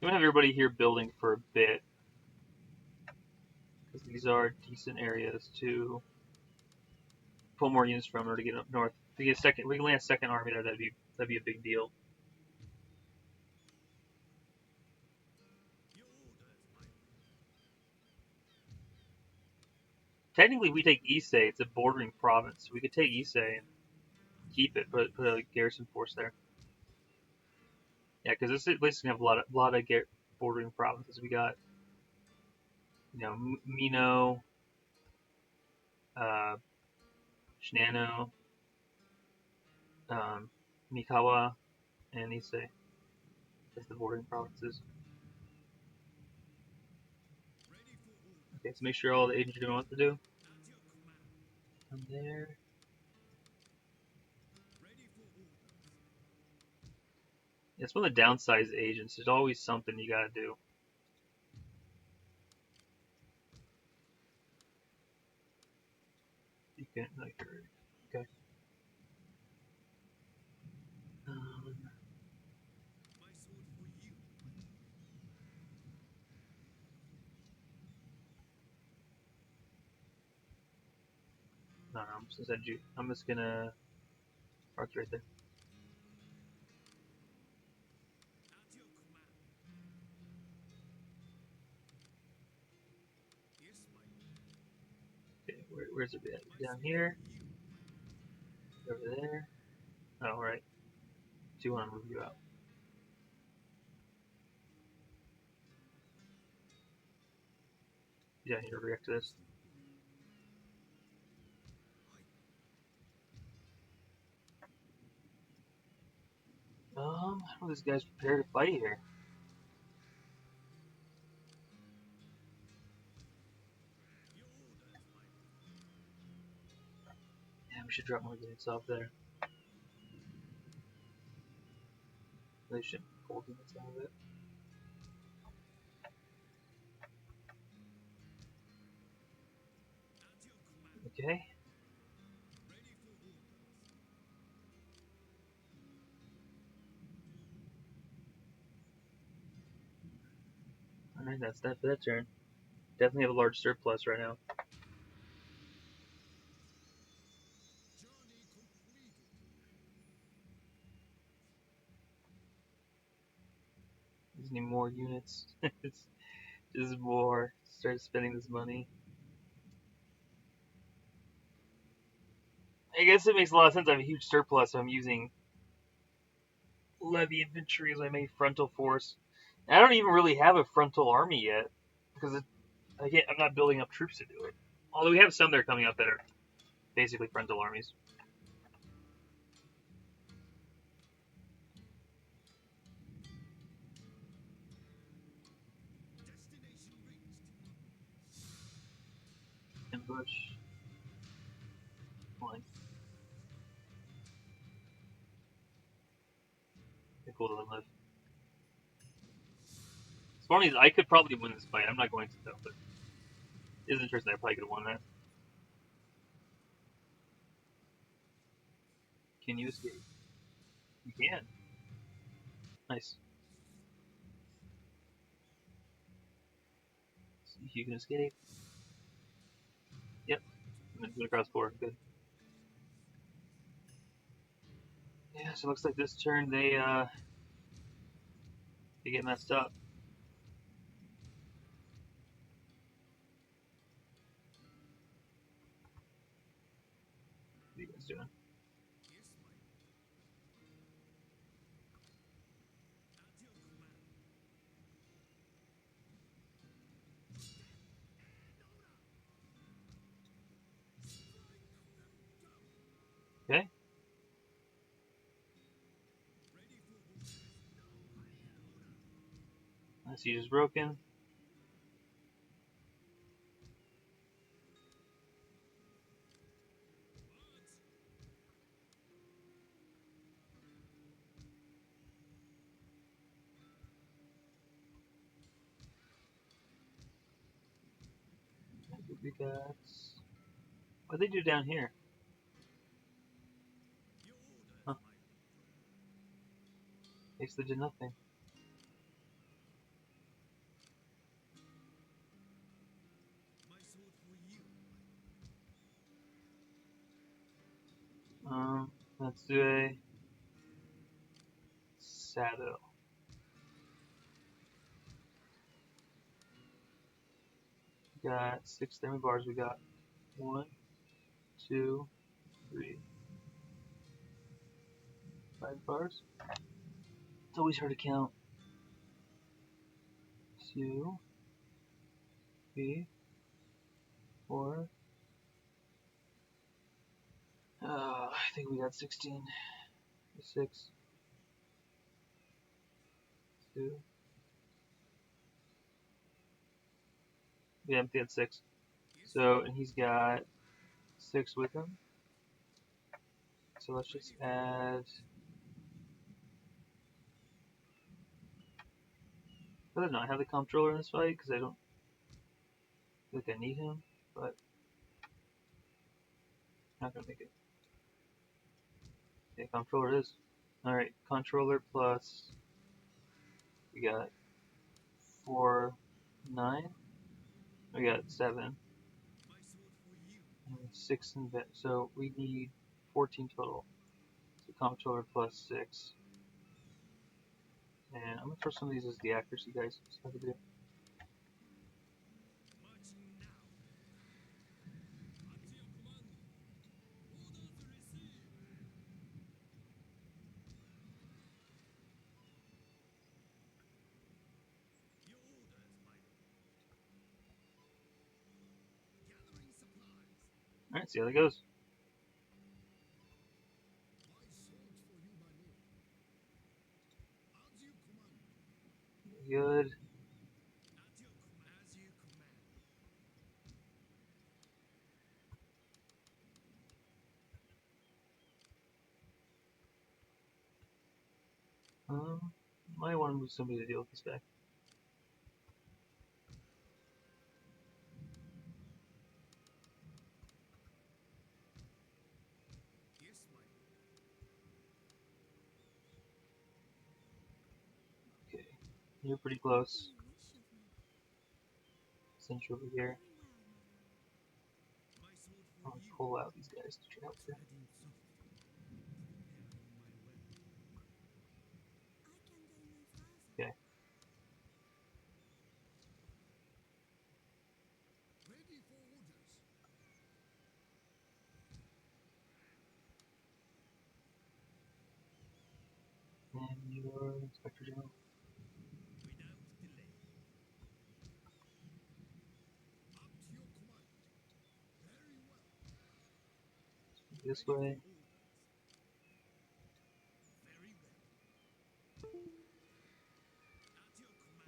Speaker 1: I'm gonna have everybody here building for a bit, because these are decent areas to pull more units from in order to get up north. If we get a second, we can land a second army there. That'd be a big deal. Technically, if we take Issei, it's a bordering province. We could take Issei and keep it, put a garrison force there. Yeah, because this place is gonna have a lot of bordering provinces. We got, Mino, uh, Shinano, Mikawa, and Issei. That's the bordering provinces. Okay, so make sure all the agents are doing what to do. Come there. It's one of the downsized agents. There's always something you gotta do. You can okay. No, I'm just gonna park you right there. Okay, where's it at? Down here? Over there? Oh, right. Do you want to move you out? Yeah, you react to this. How are these guys prepared to fight here? Yeah, we should drop more units off there. They should pull units out of it. Okay. Alright, that's that for that turn. Definitely have a large surplus right now. Just need more units. It's just more. Start spending this money. I guess it makes a lot of sense. I have a huge surplus, so I'm using Levy infantry as my main frontal force. And I don't even really have a frontal army yet because I'm not building up troops to do it. Although we have some that are coming up that are basically frontal armies. Ambush. Flank. They're cool to live. It's funny, I could probably win this fight. I'm not going to though, but it is interesting. I probably could have won that. Can you escape? You can. Nice. See if you can escape. Yep. And then across 4. Good. Yeah, so it looks like this turn they get messed up. What are you guys doing? Okay. My siege is broken. We got. What do they do down here? Huh. Basically did nothing. Let's do a Sato. We got 6 thermal bars. We got 1, 2, 3, 5 bars. It's always hard to count. 2, 3, 4. I think we got 16. 6, 2. Yeah, he had 6. So, and he's got 6 with him. So let's just add. I don't know. I have the comptroller in this fight because I don't feel like I need him, but I'm not gonna make it. Okay, comptroller it is. All right, controller plus. We got 4, 9. We got 7, and 6 in bed. So we need 14 total. So comptroller plus 6. And I'm gonna throw some of these as the accuracy guys. See how they do. All right, see how that goes. Might want to move somebody to deal with this guy. Okay, you're pretty close. Send you over here. I'll pull out these guys to try out here. Okay. And you're Inspector General. This way.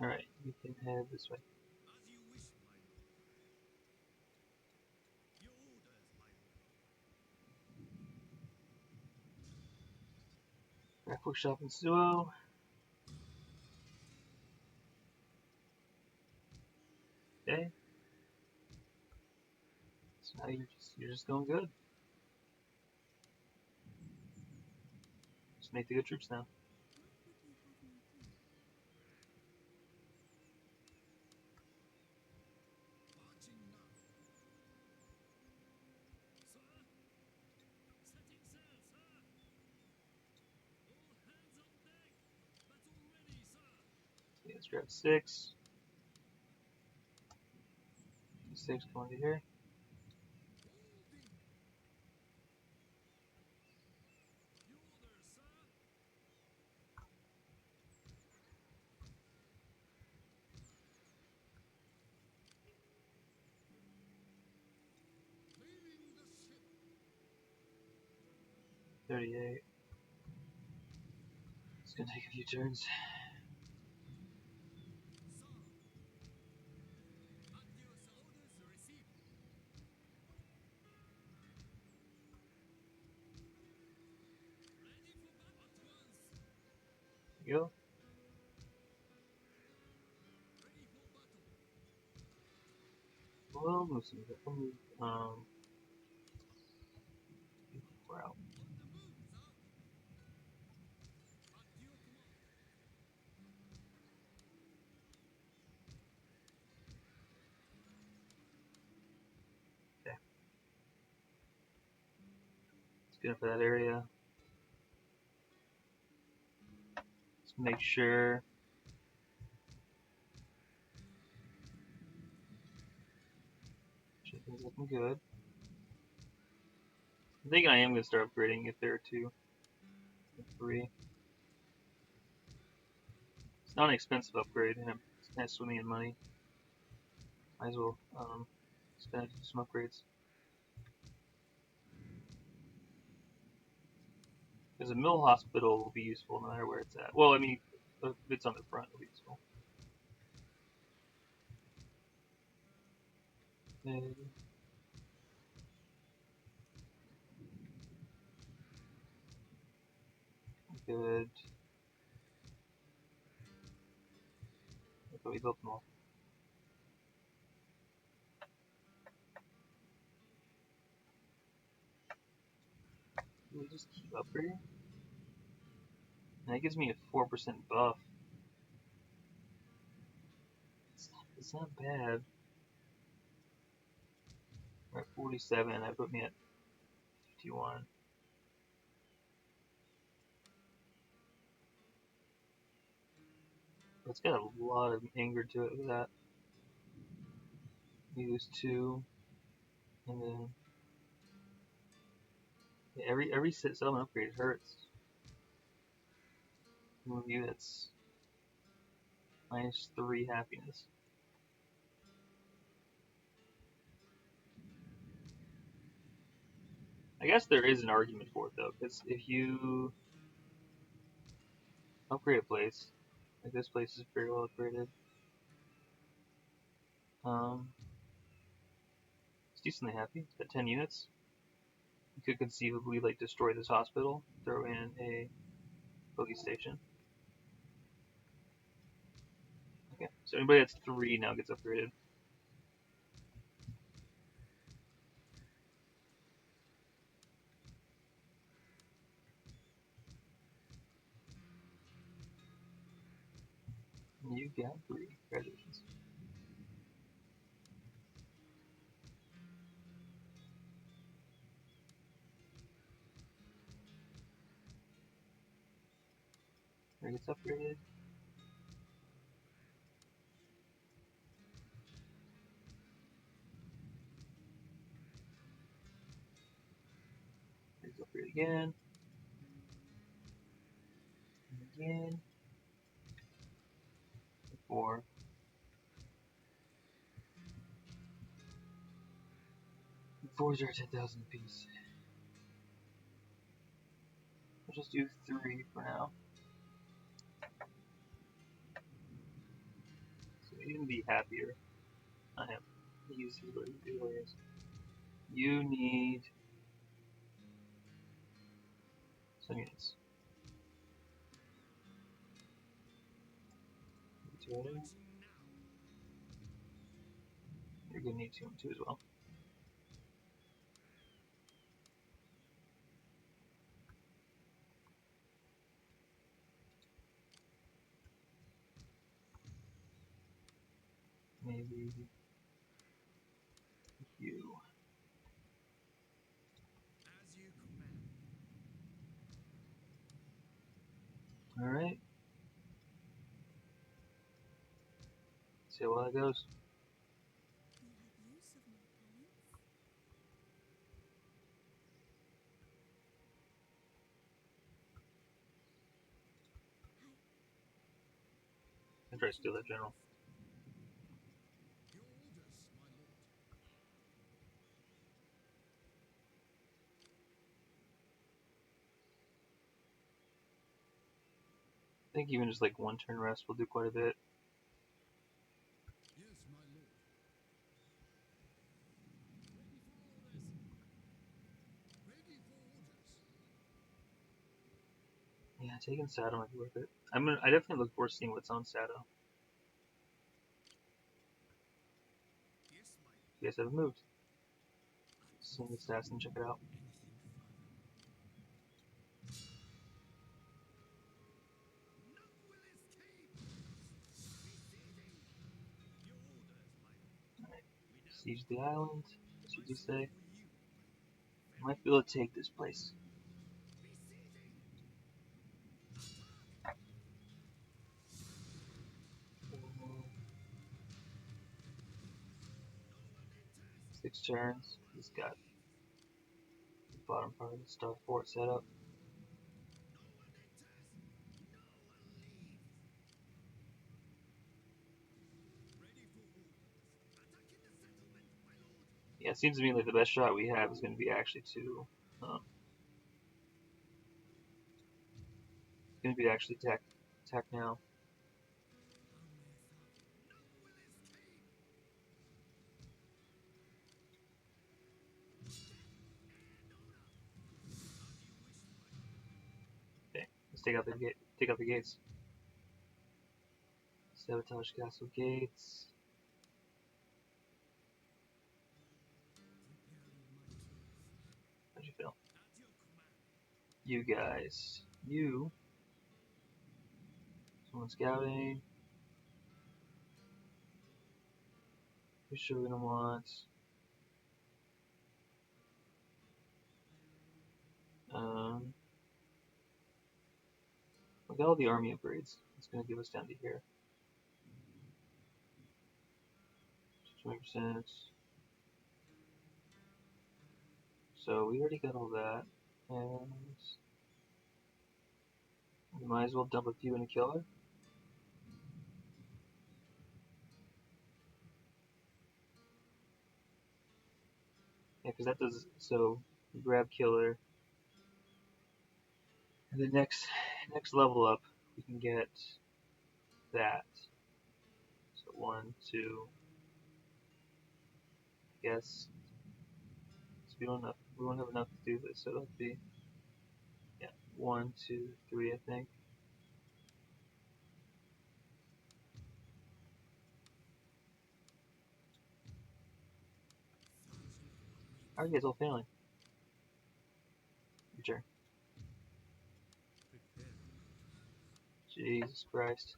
Speaker 1: Alright, you can head this way. Rifle shop in Suo. Okay. So now you're just going good. Just make the good troops now. Okay, let's grab 6. 6 going to here. $38. It's gonna take a few turns. There you go. Well, move some of it. We'll move, we're out. Okay. Let's get up for that area. Let's make sure. Everything's looking good. I'm thinking I am going to start upgrading if there are 2 or 3. It's not an expensive upgrade, and it's kind of swimming in money. Might as well spend it to do some upgrades. Because a mill hospital will be useful no matter where it's at. Well, I mean, if it's on the front, it'll be useful. Okay. Good. Okay, we built them all. Do we just keep upgrading? And that gives me a 4% buff. It's not bad. We're at 47, that put me at 51. But it's got a lot of anger to it with that. Use 2. And then yeah, every settlement upgrade hurts. Move units. -3 happiness. I guess there is an argument for it though, because if you upgrade a place, like this place is very well upgraded. It's decently happy. It's got 10 units. You could conceivably like destroy this hospital, throw in a bogey station. So anybody that's 3 now gets upgraded. You got 3. Congratulations. Where gets upgraded? Where gets upgraded again? And again. 4. 4s are 10,000 apiece. We'll just do 3 for now. So you can be happier. I am. Use these areas. You need some units. 2 You're gonna need 2 and 2 as well. Maybe you. Alright. See how well that goes. I try to steal that general. I think even just like 1 turn rest will do quite a bit. Yeah, taking Sato might be worth it. I definitely look forward to seeing what's on Sato. You guys haven't moved. Send the stats and check it out. Alright. Siege the island. What should you say? I might be able to take this place. Six turns. He's got the bottom part of the star fort set up. Yeah, it seems to me like the best shot we have is going to be actually to attack now. Okay, let's take out the gate. Take out the gates. Sabotage castle gates. How'd you feel? You guys. You. Someone scouting. Who's Shogun wants? We got all the army upgrades. It's gonna give us down to here. 20%. So we already got all that. And we might as well dump a few in a killer. Yeah, because that does. So we grab killer. And the next level up, we can get that. So 1, 2. I guess. So we won't have enough to do this. So that'll be 1, 2, 3, I think. How are you guys all failing? Your turn. Jesus Christ.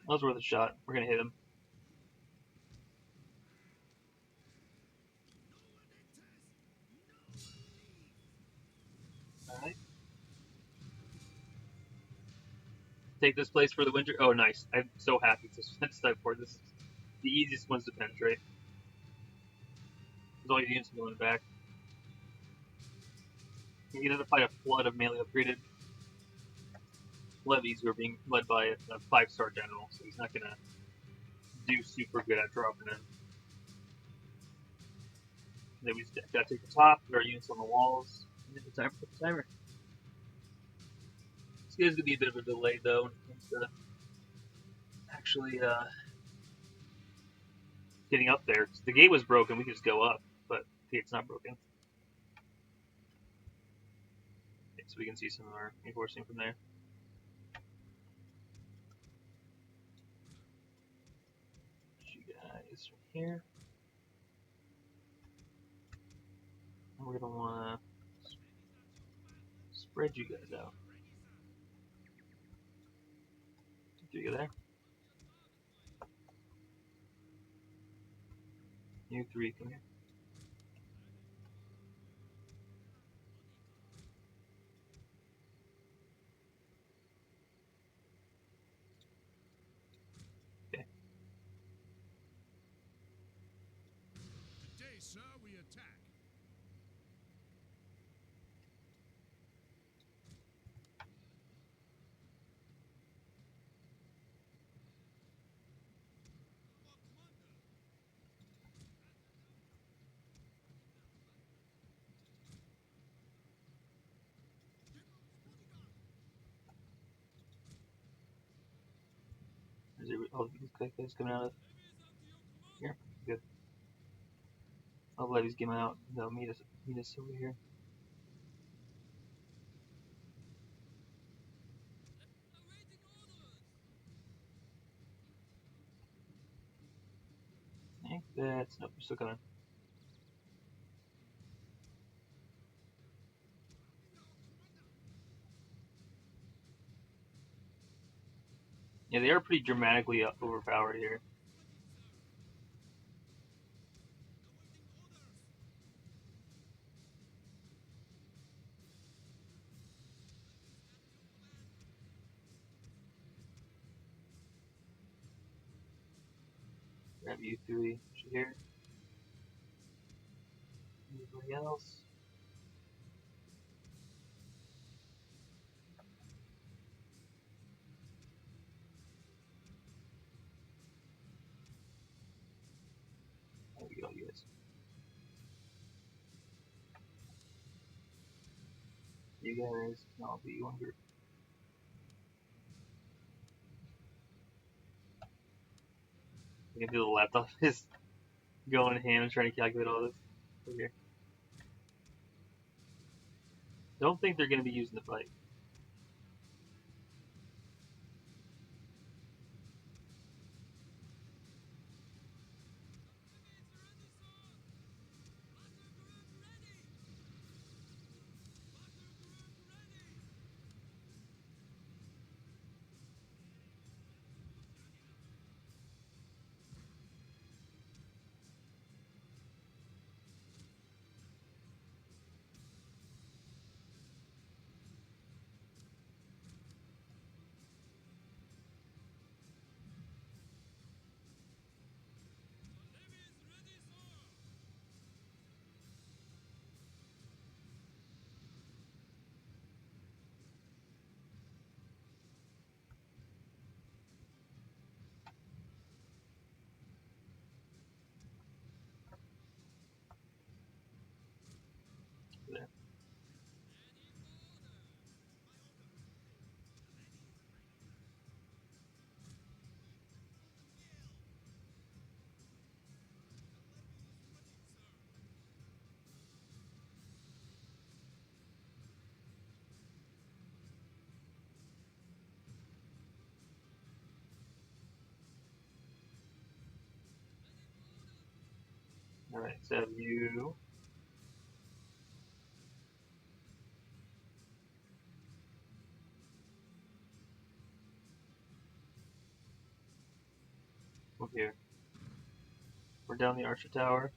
Speaker 1: That was worth a shot. We're gonna hit him. Alright. Take this place for the winter. Oh, nice. I'm so happy to start for this. Is the easiest ones to penetrate. There's all your units going back. You're gonna fight a flood of melee upgraded levies who are being led by a 5-star general, so he's not gonna do super good at dropping in. Then we gotta take the top, put our units on the walls, and then it's time for the timer. This guy's gonna be a bit of a delay though when it comes to actually getting up there. The gate was broken, we could just go up, but the gate's not broken. Okay, so we can see some of our reinforcing from there. You guys from here. And we're gonna wanna spread you guys out. Do you go there? You three, come here. Okay.
Speaker 2: Today, sir, we attack.
Speaker 1: Is it, oh, these guys coming out of here? Good. Oh, Levy's coming out. They'll meet us over here. I think that's nope, we're still coming. Yeah, they are pretty dramatically overpowered here. Grab you three here. Anybody else? There we go, you guys. You guys can all be one group. You can do the laptop is going ham and trying to calculate all this over here. Don't think they're going to be using the fight. Alright, so have you. Move here. We're down the Archer Tower.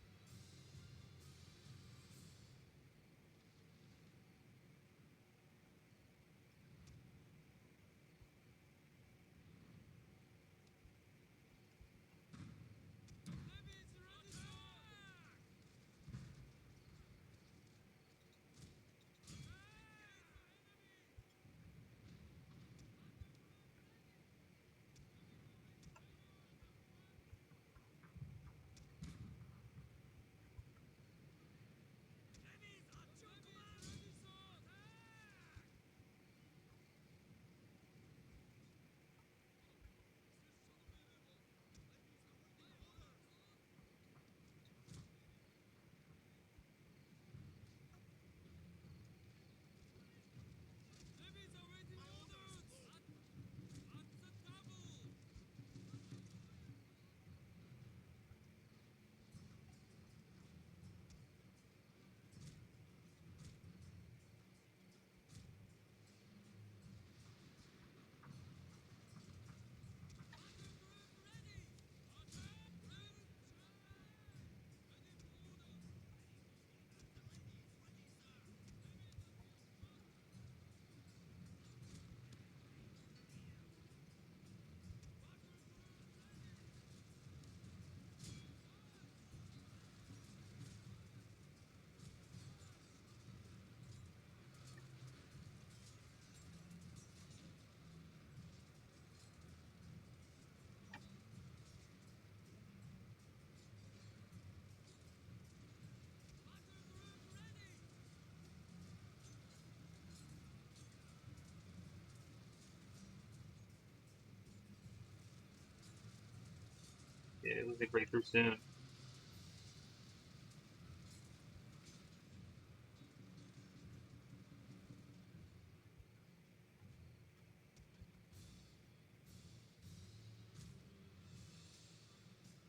Speaker 1: Yeah, it looks like breakthrough soon.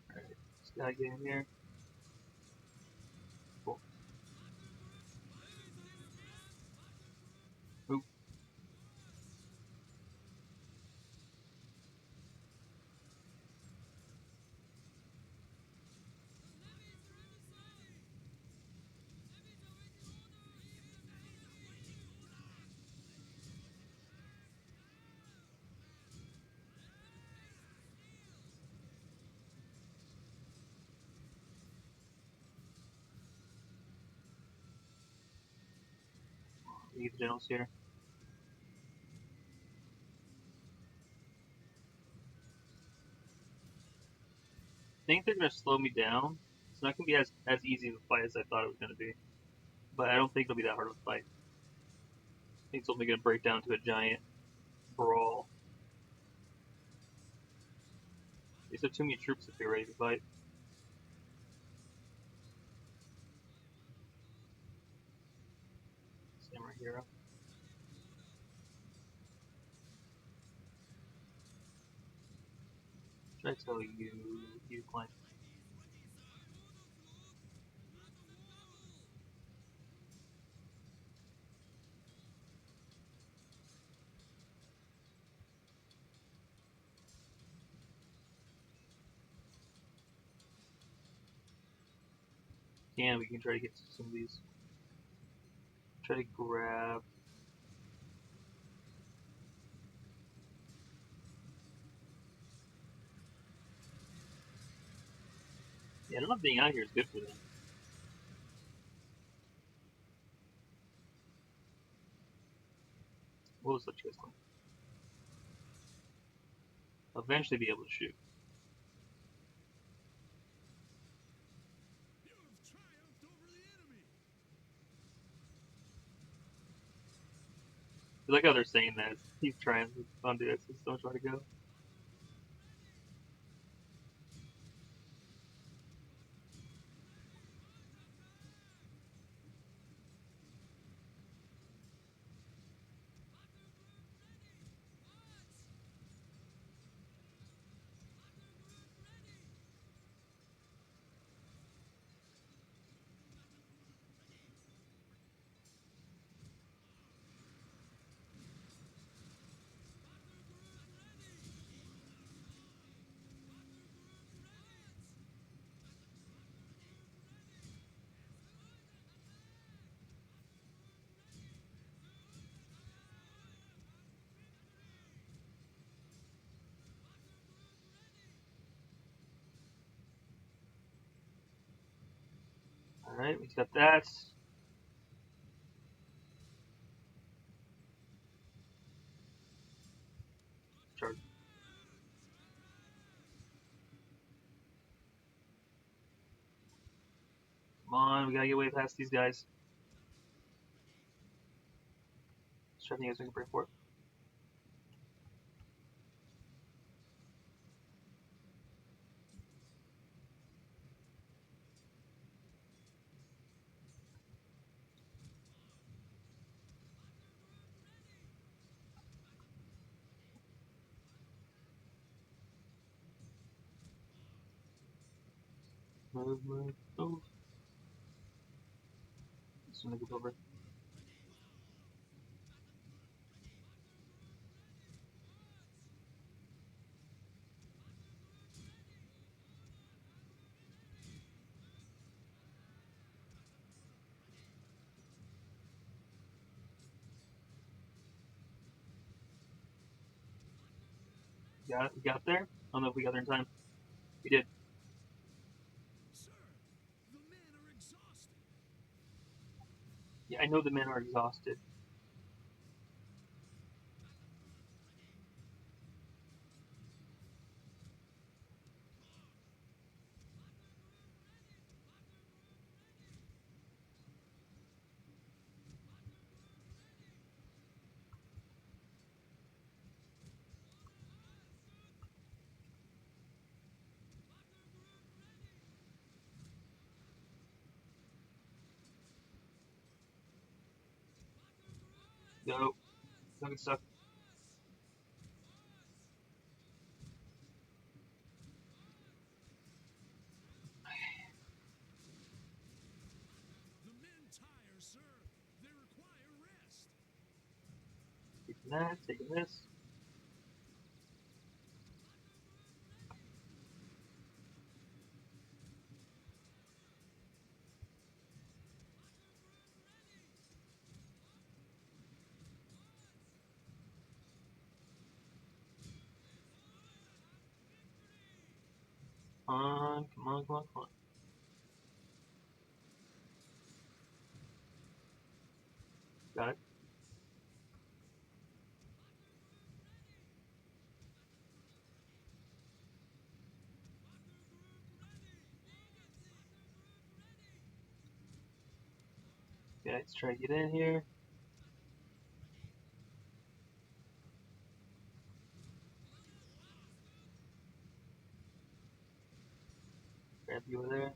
Speaker 1: Alright, just gotta get in here. Cool. Oop. Get the generals here. I think they're gonna slow me down. It's not gonna be as easy of a fight as I thought it was gonna be. But I don't think it'll be that hard of a fight. I think it's only gonna break down to a giant brawl. These have too many troops if you're ready to fight. Samurai hero. Should I tell you climb? Yeah, we can try to get to some of these. Try to grab. Yeah, I don't know if being out here is good for them. We'll just let you guys climb. I'll eventually be able to shoot. I like how they're saying that. He's trying to undo this. There's so much more to go. Alright, we've got that. Charge. Come on, we gotta get way past these guys. Sure, I think we can break for it. Move, move, move. This one goes over. Got it? We got there? I don't know if we got there in time. We did.
Speaker 2: Sir, the men are exhausted.
Speaker 1: Yeah, I know the men are exhausted. Go. No good stuff.
Speaker 2: The men tire, sir. They require rest.
Speaker 1: Taking that, taking this. Come on, come on, come on, come on. Got it. Okay, let's try to get in here. Grab you over there.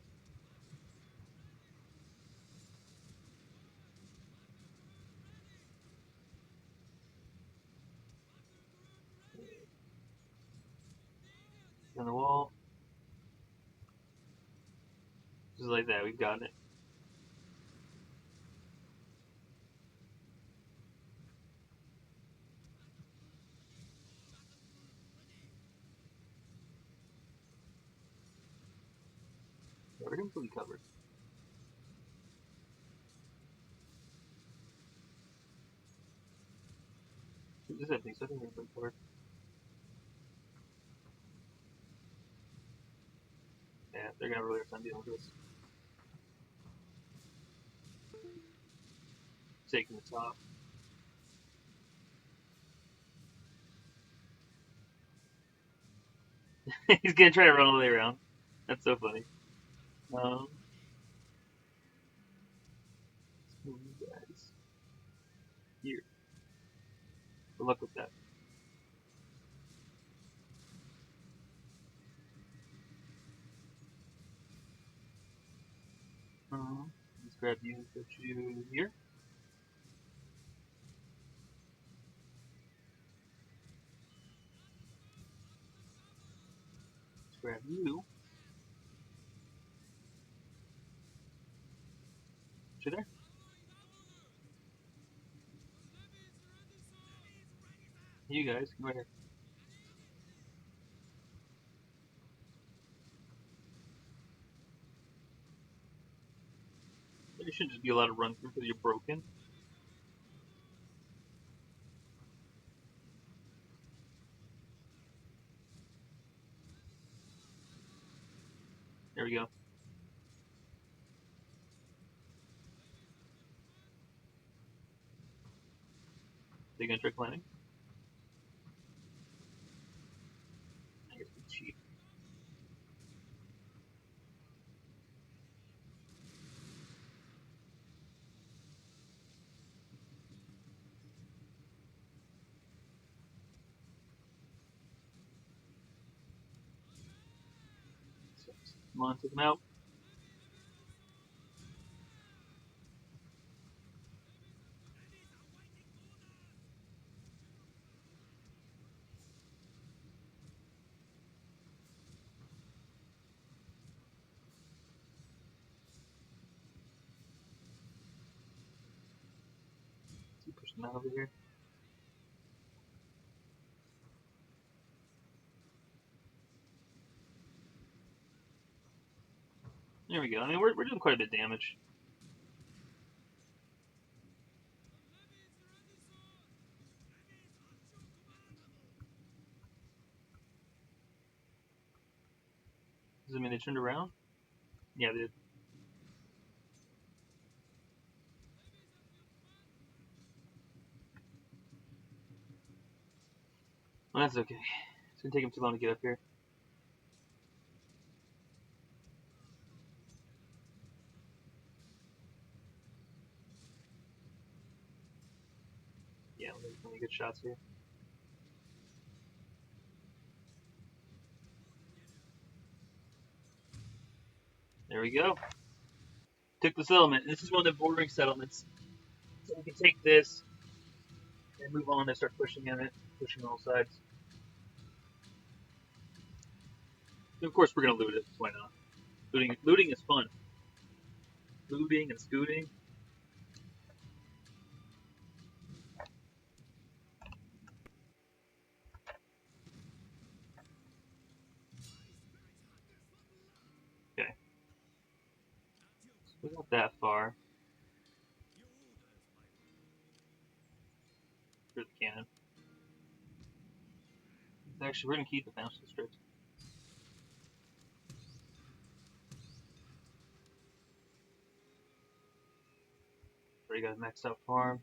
Speaker 1: On the wall. Just like that, we've got it. Yeah, we're completely covered. This is empty, so I think we're completely covered. Yeah, they're gonna have a really hard time dealing with this. Taking the top. He's gonna try to run all the way around. That's so funny. Um, let's move you guys here. Good luck with that. Let's grab you, put you here. Let's grab you. Put you there. You guys, come right here. There should just be a lot of run through because you're broken. There we go. They gonna trick landing? I guess it's cheap. Come on, take them out. Push them out over here. There we go. I mean, we're doing quite a bit of damage. Does it mean they turned around? Yeah, they did. Well, that's okay. It's gonna take them too long to get up here. Yeah, there's plenty of good shots here. There we go. Took the settlement. This is one of the bordering settlements. So we can take this and move on and start pushing in it, pushing all sides. And of course, we're gonna loot it. Why not? Looting is fun. Looting and scooting. Okay. So we got that far. For the cannon. Actually, we're gonna keep the bounce district. Already got a maxed out farm.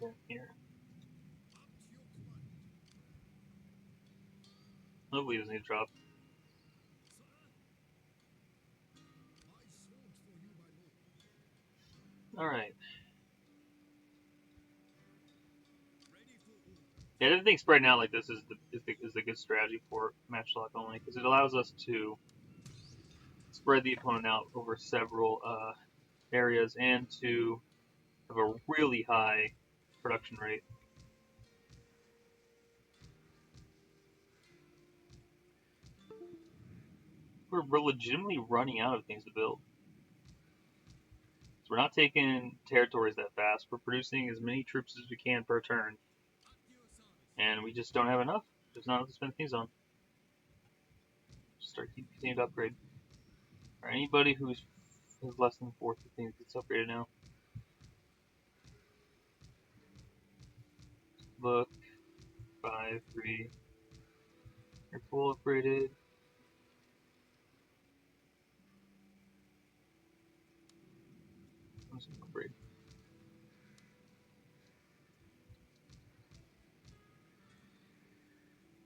Speaker 1: Then here. Hopefully, he doesn't need to drop. All right. Yeah, I didn't think spreading out like this is the good strategy for matchlock only, because it allows us to spread the opponent out over several areas and to have a really high production rate. We're legitimately running out of things to build. So we're not taking territories that fast. We're producing as many troops as we can per turn. And we just don't have enough. There's not enough to spend things on. Just start continuing to upgrade. Or anybody who's less than 415 gets upgraded now. Look, 5, 3. You're full upgraded. I'm just gonna upgrade.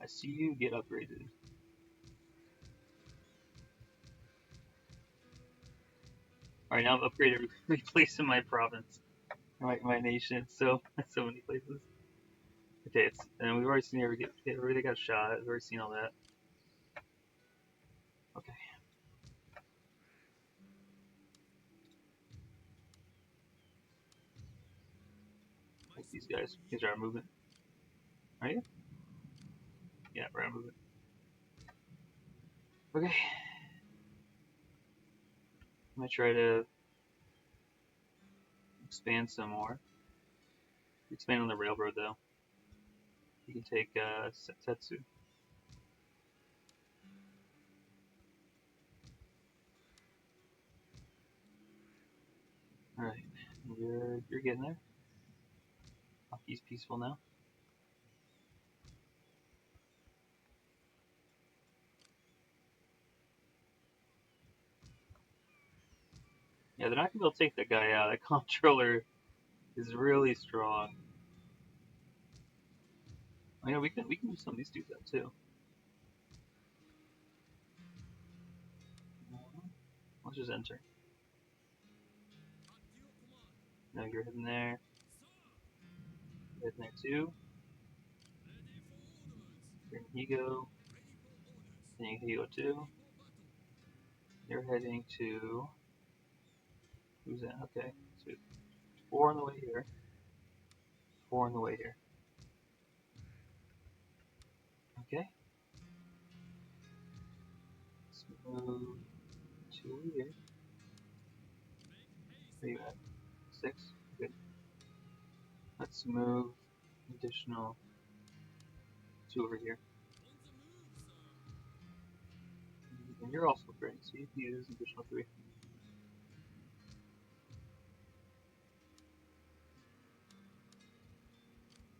Speaker 1: I see you get upgraded. Alright, now I've upgraded every place in my province. My nation. So many places. Okay, and we've already seen everybody got shot. We've already seen all that. Okay. Like these guys. These are our movement. Are you? Yeah, we're our movement. Okay. I'm gonna try to expand some more. Expand on the railroad though. You can take Setsu. Alright, you're getting there. Hockey's peaceful now. Yeah, they're not gonna be able to take that guy out. That controller is really strong. Oh, yeah, we can do some of these dudes out too. Let's just enter. Now you're hitting there. You're hitting there too. Here you go. And you go too. You're heading to. Who's that? Okay. So 4 on the way here. 4 on the way here. Okay. Let's move 2 over here. Where you at? 6? Good. Let's move additional 2 over here. And you're also great, so you can use additional 3.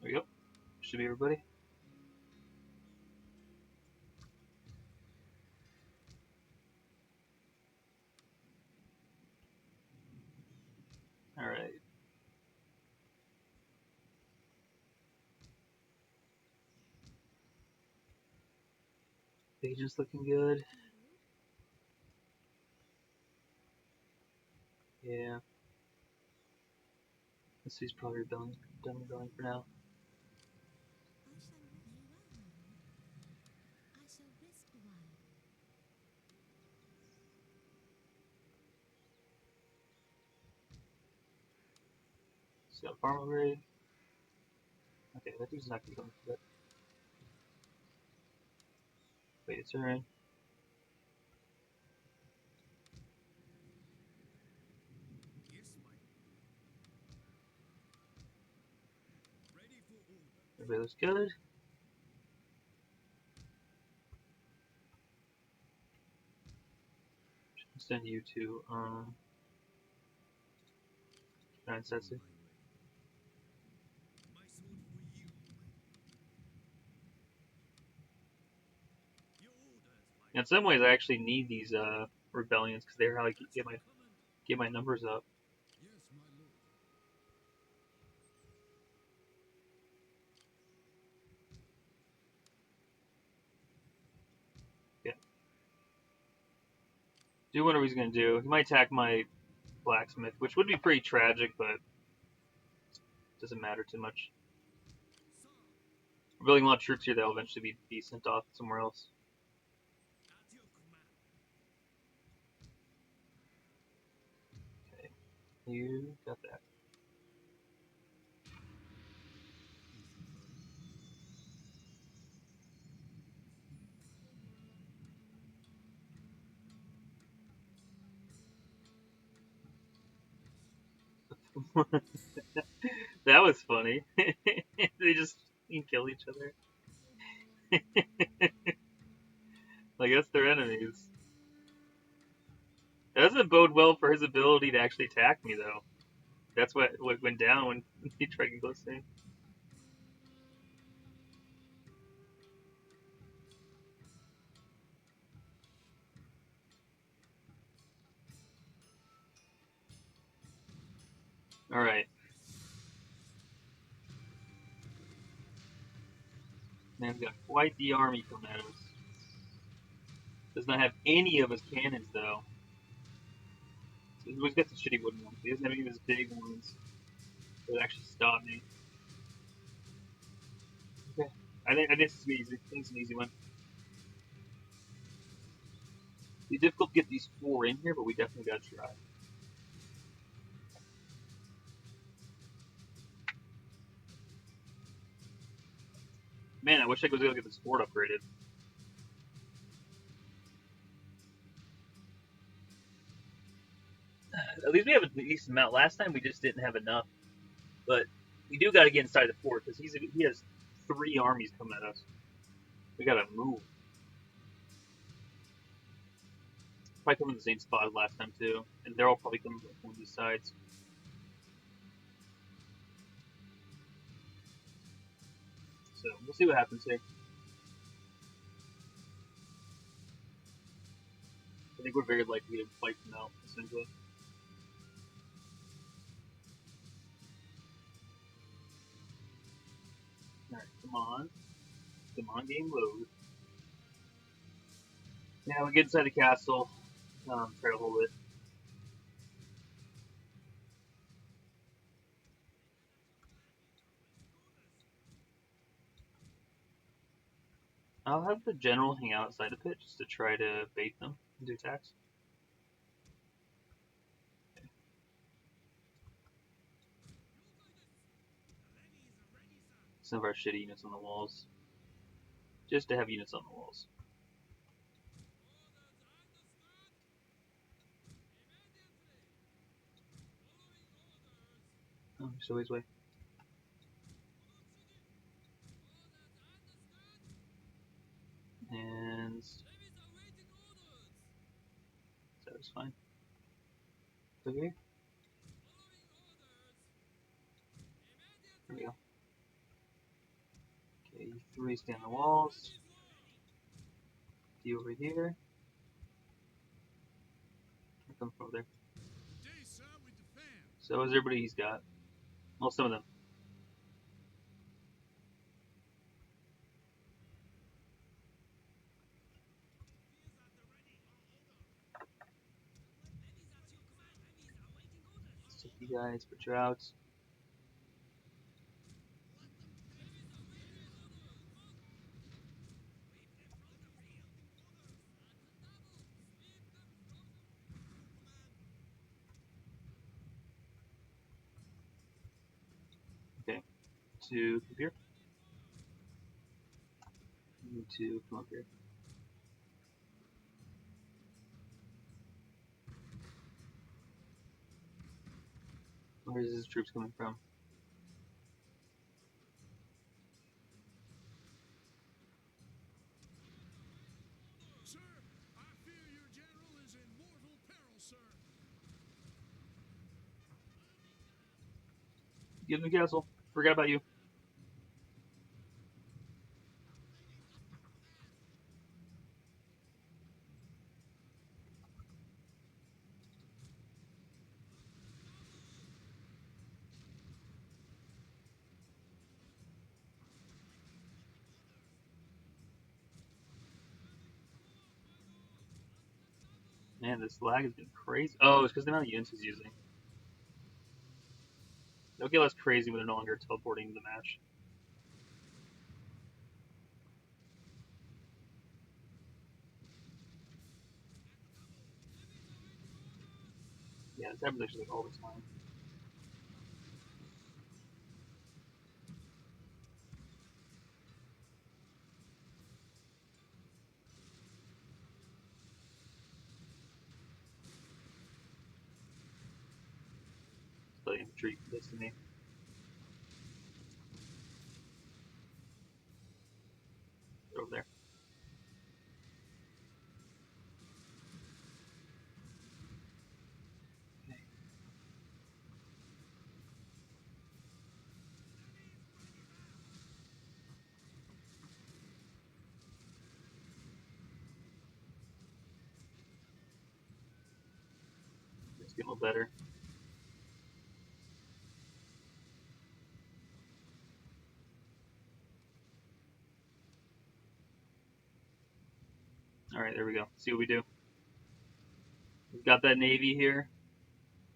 Speaker 1: There we go. Should be everybody. Alright. Agent's looking good. Yeah. This is probably done rebelling for now. So farm upgrade. Okay, that dude's not gonna go into that. Wait a turn. Everybody looks good. Send you to Setsu. In some ways, I actually need these rebellions because they're how I get my numbers up. Yeah. Do whatever he's gonna do. He might attack my blacksmith, which would be pretty tragic, but doesn't matter too much. We're building a lot of troops here that'll eventually be sent off somewhere else. Okay, you got that. That was funny. They just kill each other. I guess they're enemies. That doesn't bode well for his ability to actually attack me, though. That's what went down when he tried to go see. All right. Man's got quite the army coming at us. Does not have any of his cannons, though. So he's got the shitty wooden ones. He doesn't have any of his big ones that would actually stop me. Okay. I think this is easy. I think it's an easy one. It'd be difficult to get these 4 in here, but we definitely gotta try. Man, I wish I was able to get this fort upgraded. At least we have a decent amount. Last time we just didn't have enough. But we do got to get inside the fort because he has 3 armies coming at us. We got to move. Probably come in the same spot as last time too, and they're all probably coming from one of these sides. So we'll see what happens here. I think we're very likely to fight them out, essentially. Alright, come on. Come on, game load. Now we get inside the castle. Try to hold it. I'll have the general hang out outside the pit just to try to bait them into attacks. Some of our shitty units on the walls. Just to have units on the walls. Oh, so his way. And that was fine. Okay. There we go. Okay, you three stay on the walls. You over here. Here come from over there. So is everybody he's got. Well, some of them. Let's take you guys, put your outs. Okay. To come here. You two come up here. Where is his troops coming from?
Speaker 2: Sir, I fear your general is in mortal peril, sir.
Speaker 1: Get in the castle. Forgot about you. Man, this lag has been crazy. Oh, it's because the amount of units he's using. They'll get less crazy when they're no longer teleporting the match. Yeah, this happens actually like all the time. So the infantry this to me. They're over there. Okay. It's getting a little better. Alright, there we go. See what we do. We've got that navy here.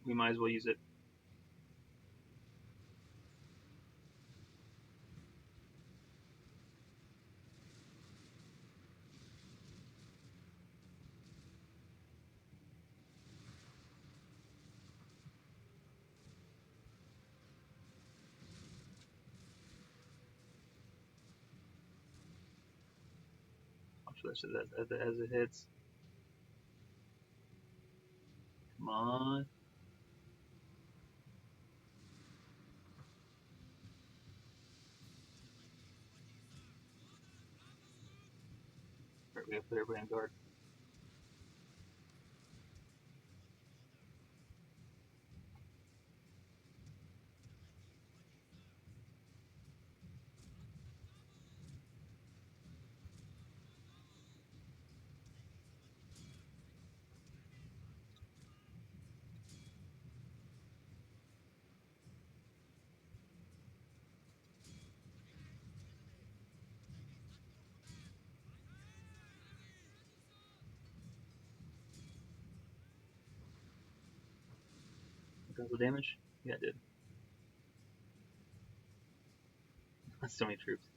Speaker 1: We might as well use it. Watch this as it hits. Come on. Alright, we gotta put everybody on guard. Does the damage? Yeah, it did. That's so many troops.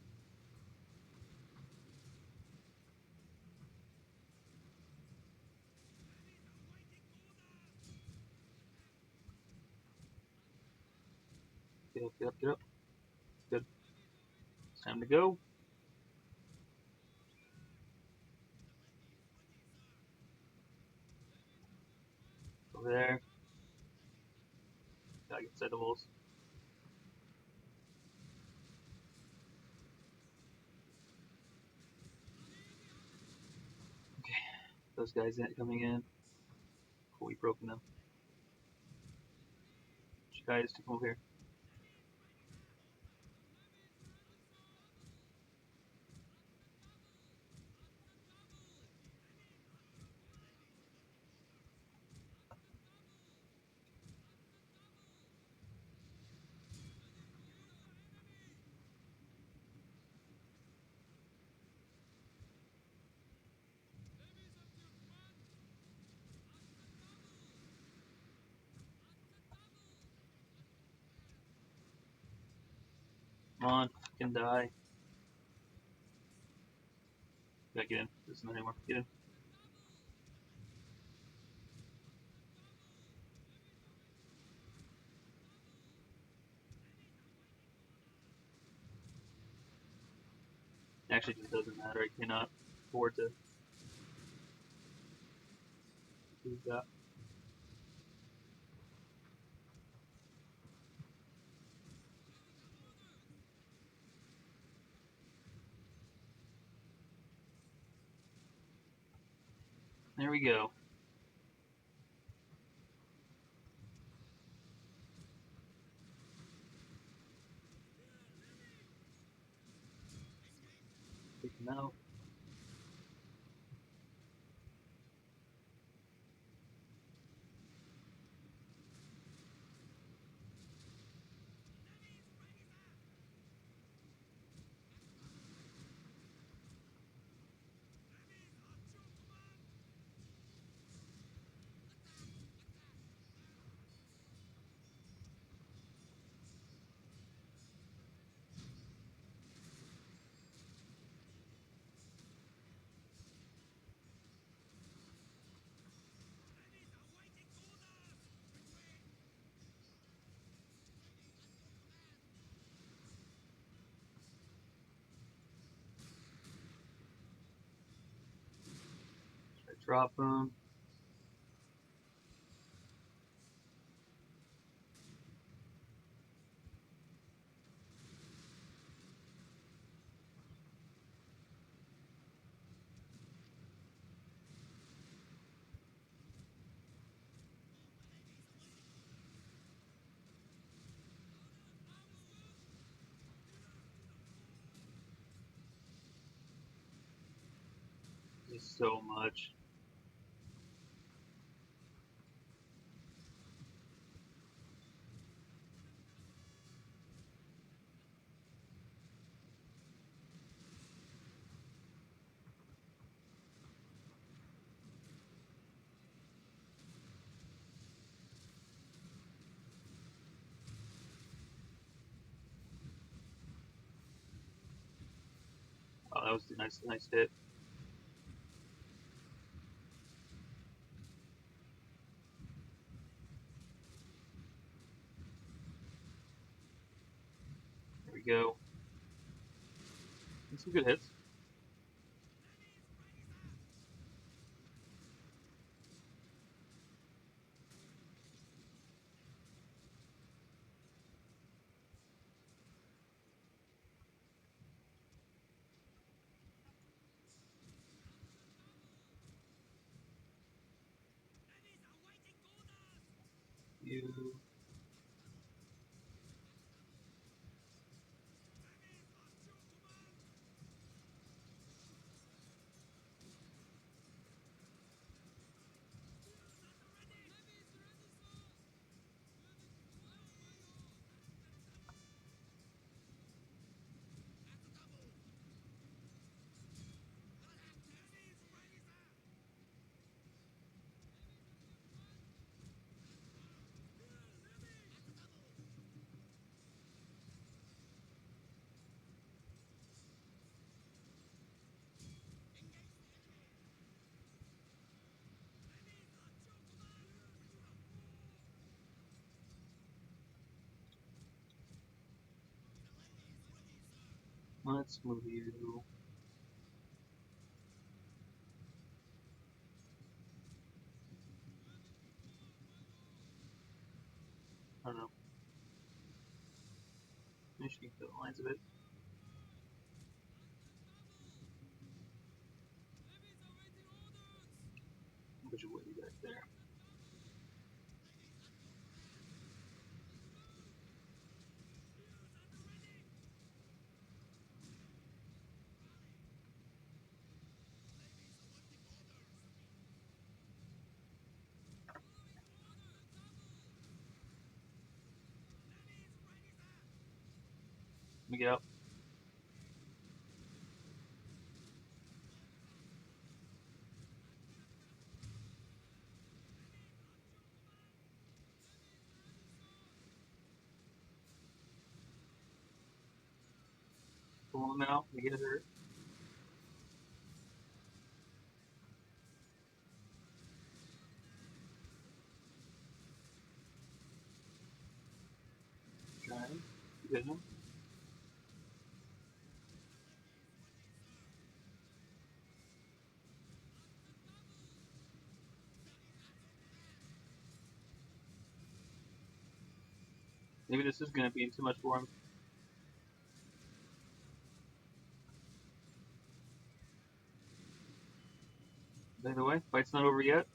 Speaker 1: Get up, get up, get up. Good. It's time to go. Over there. Gotta get inside the walls. Okay. Those guys coming in. Cool, we've broken them. You guys to come over here. Come on, fucking die. Gotta get in. This isn't anymore. Get in. Actually, it doesn't matter. I cannot afford to do that. There we go. Take him out. Try to drop him. This is so much. Oh, that was a nice hit. There we go. Some good hits. You. Let's move you. I don't know. Maybe she can fill the lines a bit. Put your way back there. Let me get up. Pull him out. We get hurt. Trying. Get him. Maybe this is going to be too much for him. By the way, fight's not over yet.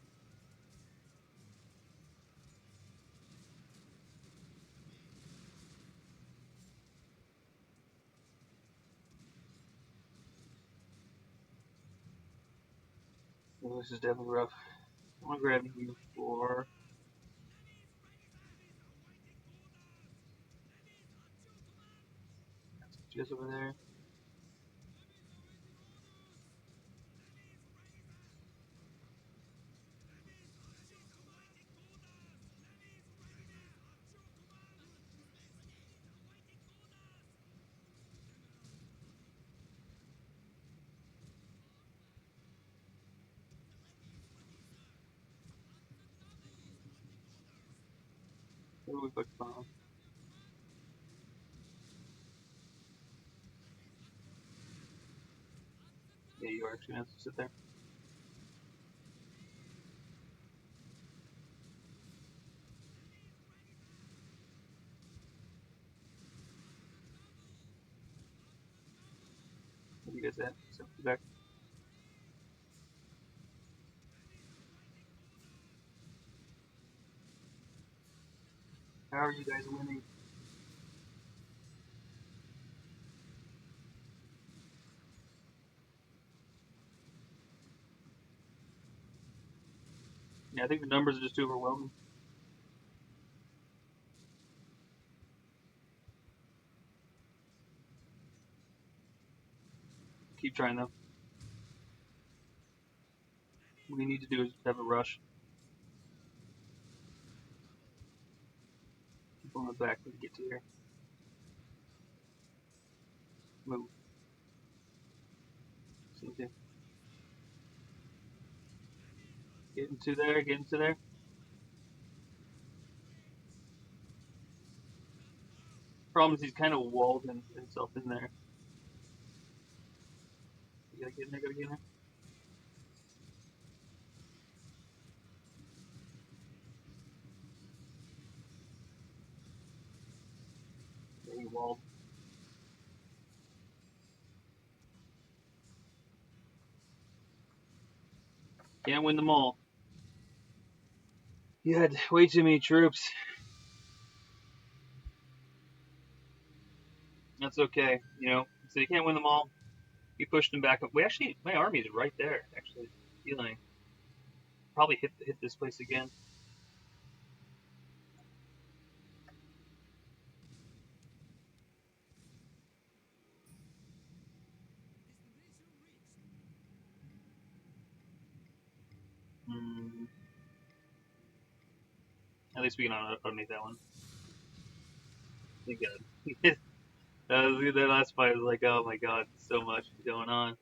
Speaker 1: Oh, this is definitely rough. I want to grab you for just over there. Where do we put bomb? Yeah, you are actually going to have to sit there. Where you guys at? So, back. How are you guys winning? Yeah, I think the numbers are just too overwhelming. Keep trying though. What we need to do is have a rush. Keep on the back when you get to here. Move. Same thing. Get into there, get into there. Problem is he's kind of walled himself in there. You gotta get in there, gotta get in there. Yeah, he walled. Can't win them all. You had way too many troops. That's okay, you know. So you can't win them all. You pushed them back up. We actually, my army is right there. Actually, healing. Probably hit this place again. Mm, at least we can automate that one. Thank God. That last fight was like, oh my god, so much is going on.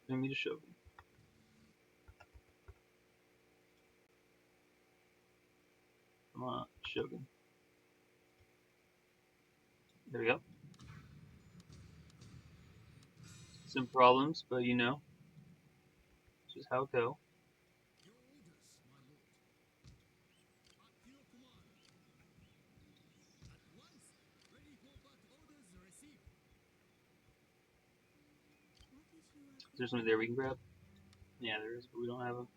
Speaker 1: Let me just Shogun. Come on, Shogun. There we go. Some problems, but you know, it's just how it go.
Speaker 2: Your orders, my lord. At your command. At once, ready for but orders received.
Speaker 1: Is there something there we can grab? Yeah, there is, but we don't have them.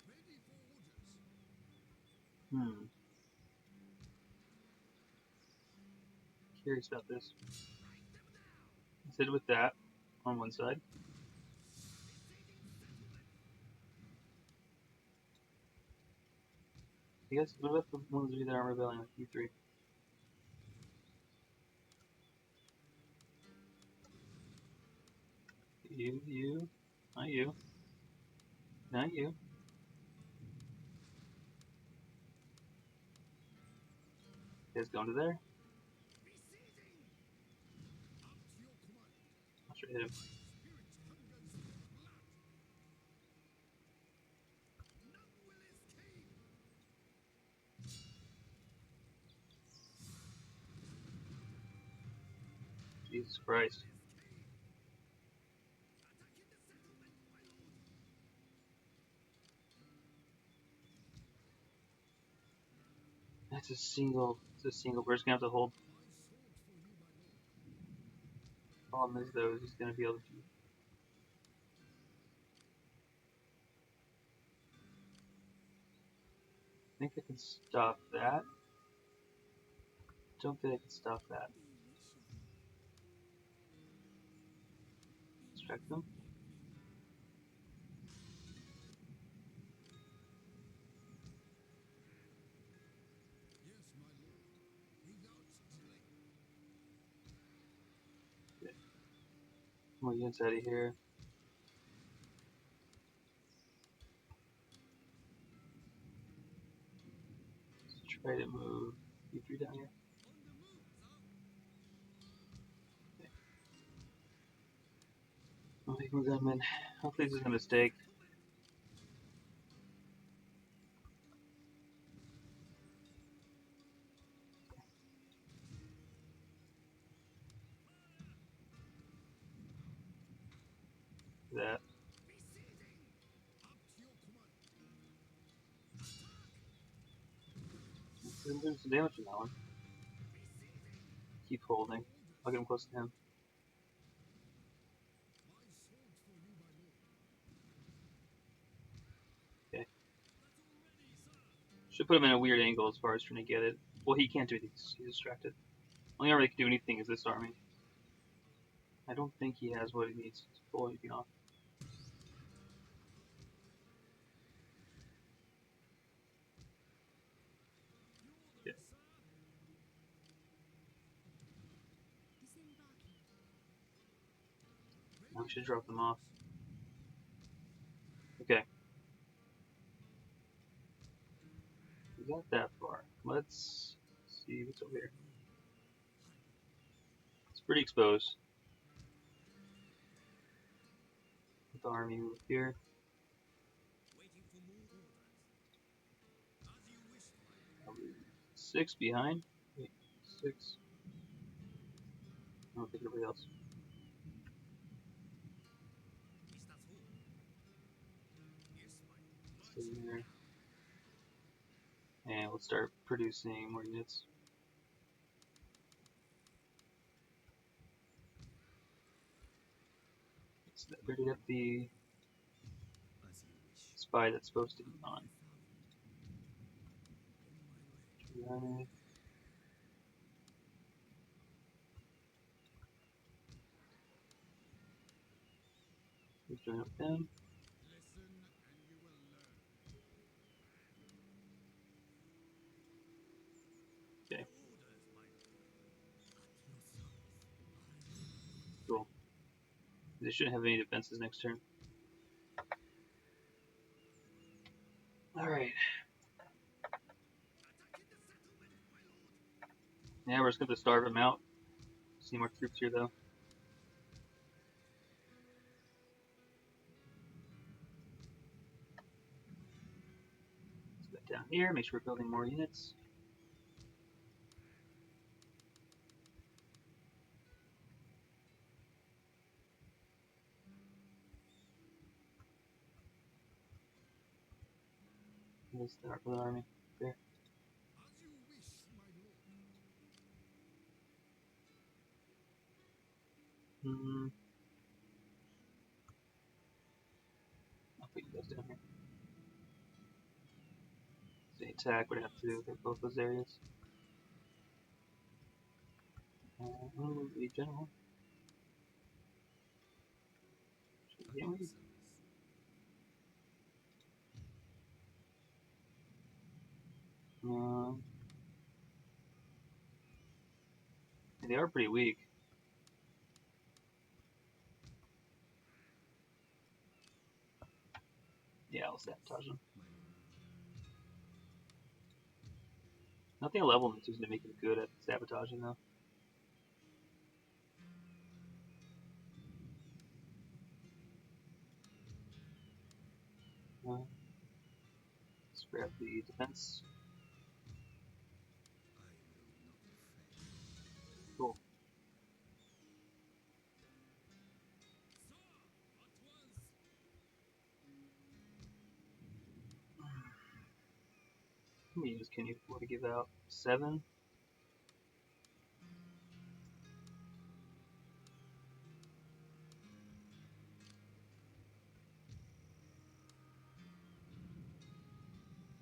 Speaker 2: Ready for orders.
Speaker 1: Curious about this.
Speaker 2: Write them down.
Speaker 1: Let's hit it with that on one side.
Speaker 2: Besieging settlement.
Speaker 1: I guess, what about the ones of you that aren't rebelling, like you three? You, not you, not you. You guys going to there?
Speaker 2: Besieging. At your command.
Speaker 1: I'll try to hit him.
Speaker 2: Spirit hungers for blood. None will escape.
Speaker 1: Jesus Christ.
Speaker 2: Escape. Attacking the settlement, my lord.
Speaker 1: That's a single. It's a single. We're just gonna have to hold.
Speaker 2: My sword for you, my lord.
Speaker 1: Problem is though, he's gonna be able to. I think I can stop that. Don't think I can stop that. Distract them.
Speaker 2: Yes, my lord. Without delay.
Speaker 1: Okay. More units out of here. Let's try to move you three down here.
Speaker 2: On the move, sir.
Speaker 1: Okay. I'll make my gunman. Hopefully this isn't a mistake. That.
Speaker 2: Besieging. At your command.
Speaker 1: Doing some damage on that one.
Speaker 2: Besieging.
Speaker 1: Keep holding. I'll get him close to him.
Speaker 2: My sword for you, my lord.
Speaker 1: Okay.
Speaker 2: Battle ready, sir.
Speaker 1: Should put him in a weird angle as far as trying to get it. Well, he can't do anything. He's distracted. Only army that can do anything is this army. I don't think he has what he needs to pull anything off.
Speaker 2: Your
Speaker 1: Yeah.
Speaker 2: orders, sir.
Speaker 3: Disembarking.
Speaker 1: Now we should drop them off. Okay. We got that far. Let's see what's over here. It's pretty exposed. With the army move here.
Speaker 2: Waiting for more orders. As you wish, my lord.
Speaker 1: Probably 6 behind. Wait, 6. I don't think everybody else.
Speaker 2: Is that all? Yes, my lord.
Speaker 1: Stay there. And we'll start producing more units. Let's ready up the
Speaker 2: As you wish.
Speaker 1: spy that's supposed to be on.
Speaker 2: On my way.
Speaker 1: Let's join up with them.
Speaker 2: Listen and you will learn.
Speaker 1: Okay,
Speaker 2: Orders, my lord. At your service.
Speaker 1: cool. They shouldn't have any defenses next turn. Alright.
Speaker 2: Attacking the settlement, my lord.
Speaker 1: Yeah, we're just going to starve them out. See more troops here, though. down here, make sure we're building more units. This is the army there.
Speaker 2: As you wish, my lord.
Speaker 1: I'll put you guys down here. So the attack would have to hit both those areas. The general. Yeah, they are pretty weak. Yeah, I'll sabotage them. Nothing a level is to make him good at sabotaging though. Let's grab the defense. Cool. How many units can you afford to give out? 7?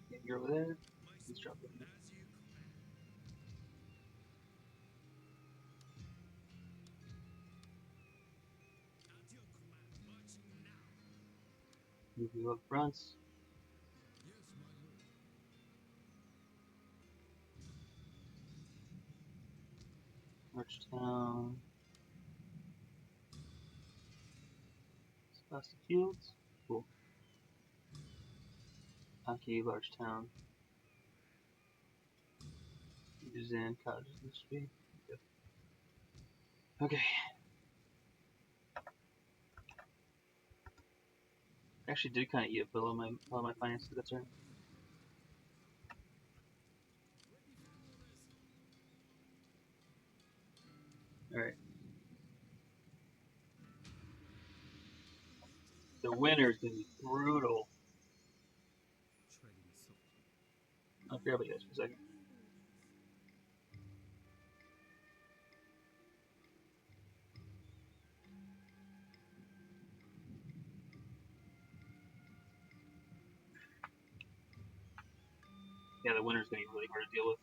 Speaker 1: Yeah, you're over there. Let's drop it.
Speaker 2: As you command. At your command, marching now.
Speaker 1: Move you up front.
Speaker 2: Yes, my lord.
Speaker 1: March town. Past the fields. Cool. Aki, large town. Yuzan, cottage industry. Good. Okay. Actually did kind of eat up below my finances that turn. Alright. The winter is gonna be brutal.
Speaker 2: Treading softly.
Speaker 1: I'll grab you guys for a second. Yeah, the winter's gonna be really hard to deal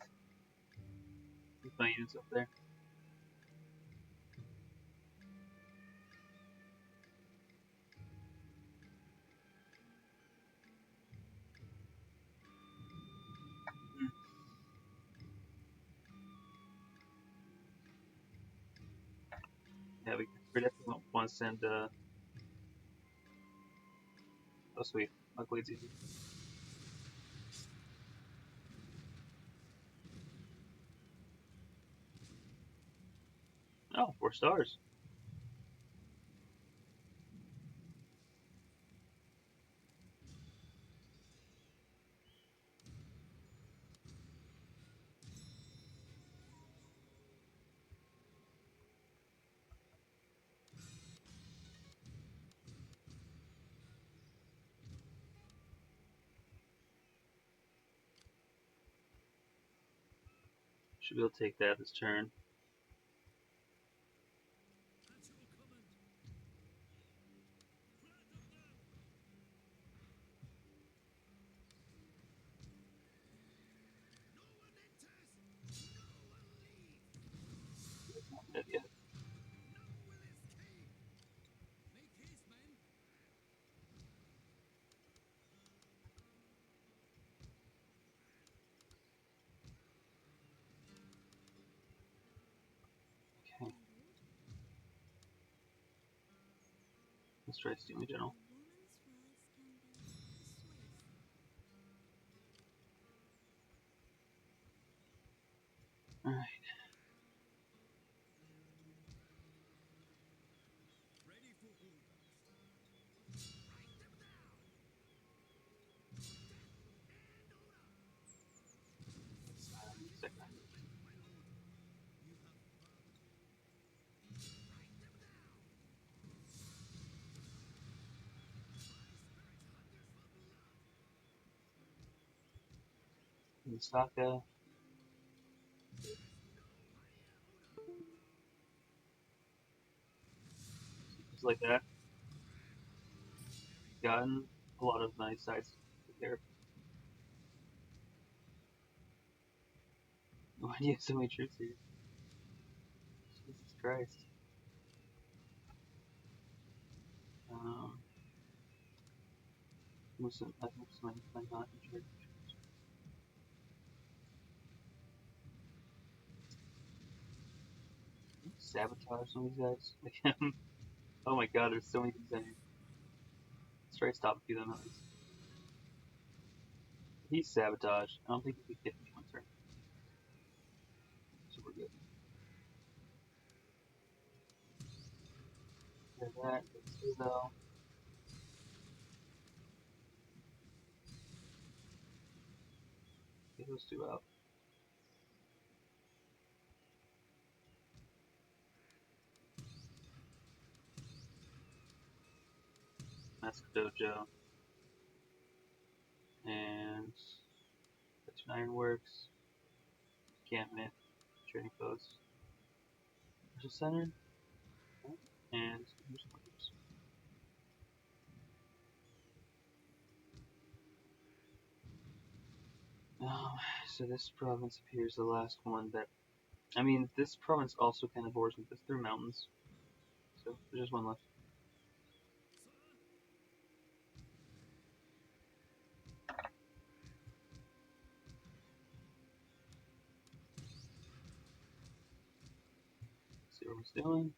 Speaker 1: with my units up there. Yeah, we definitely won't want to send. Oh, sweet. Luckily, it's easy. Oh, 4 stars. Should be able to take that this turn.
Speaker 2: At your command. Plant of them. No one enters. No one leaves.
Speaker 1: It's not dead yet.
Speaker 2: None will escape. Make haste, men.
Speaker 1: Okay. Let's try stealing general. Alright.
Speaker 2: Ready for orders. Write them down. Death and order.
Speaker 1: Misaka. Just like that. Gotten a lot of nice sides there. Why do you have so many troops here? Jesus Christ. Muslim, I think Muslim, I'm not in church. Sabotage some of these guys. Like, oh my god, there's so many things I need. Let's try to stop a few of them at least. He's sabotage. I don't think he could get me one turn. So we're good. There's that. Let's do though. Get those two out. Mask Dojo. And that's an Ironworks. Encampment. Training post. There's a center. And here's quarters. So this province appears the last one that. I mean, this province also kind of borders with this. They're mountains. So there's just one left. See what we're doing.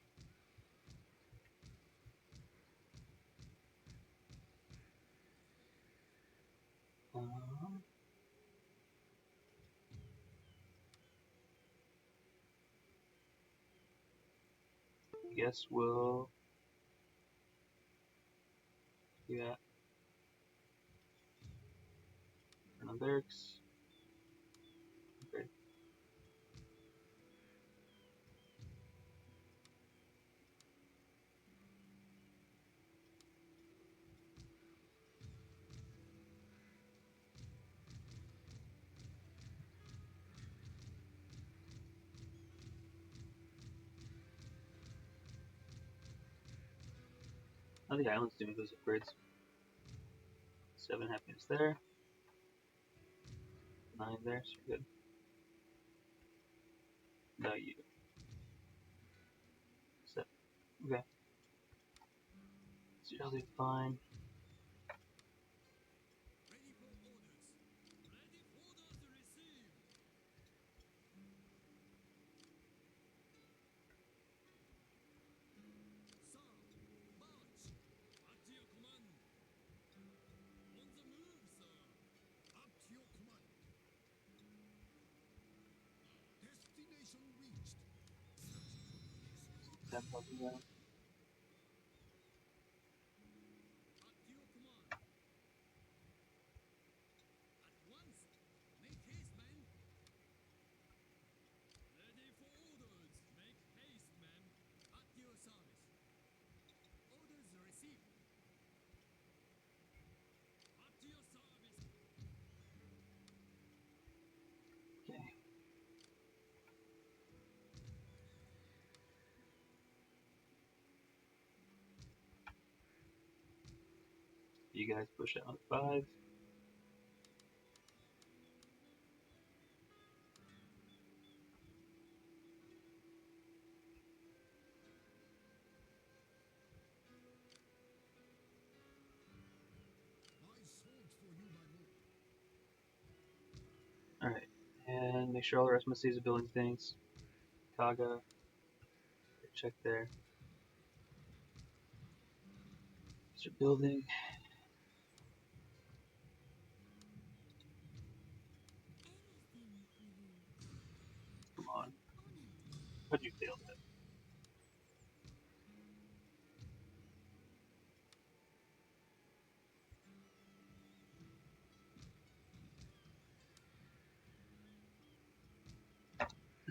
Speaker 1: I guess we'll do that. Turn on barracks. Okay. How the island's doing those upgrades. 7 happiness there. 9 there, so you're good. No, you. 7. Okay. So you're doing fine.
Speaker 2: Ready for orders. Ready orders received. Sir, march. At your command. On the move, sir. Up to your command. Destination reached.
Speaker 1: 10,000 down.
Speaker 2: At your command. At once. Make haste, man. Ready for orders. Make haste, man. At your service. Orders received. At your service.
Speaker 1: Okay. You guys push out 5.
Speaker 2: Nice sword for you, my lord.
Speaker 1: Alright. And make sure all the rest of my cities are building things. Kaga. Check there. Start building. Come on. How'd you fail that?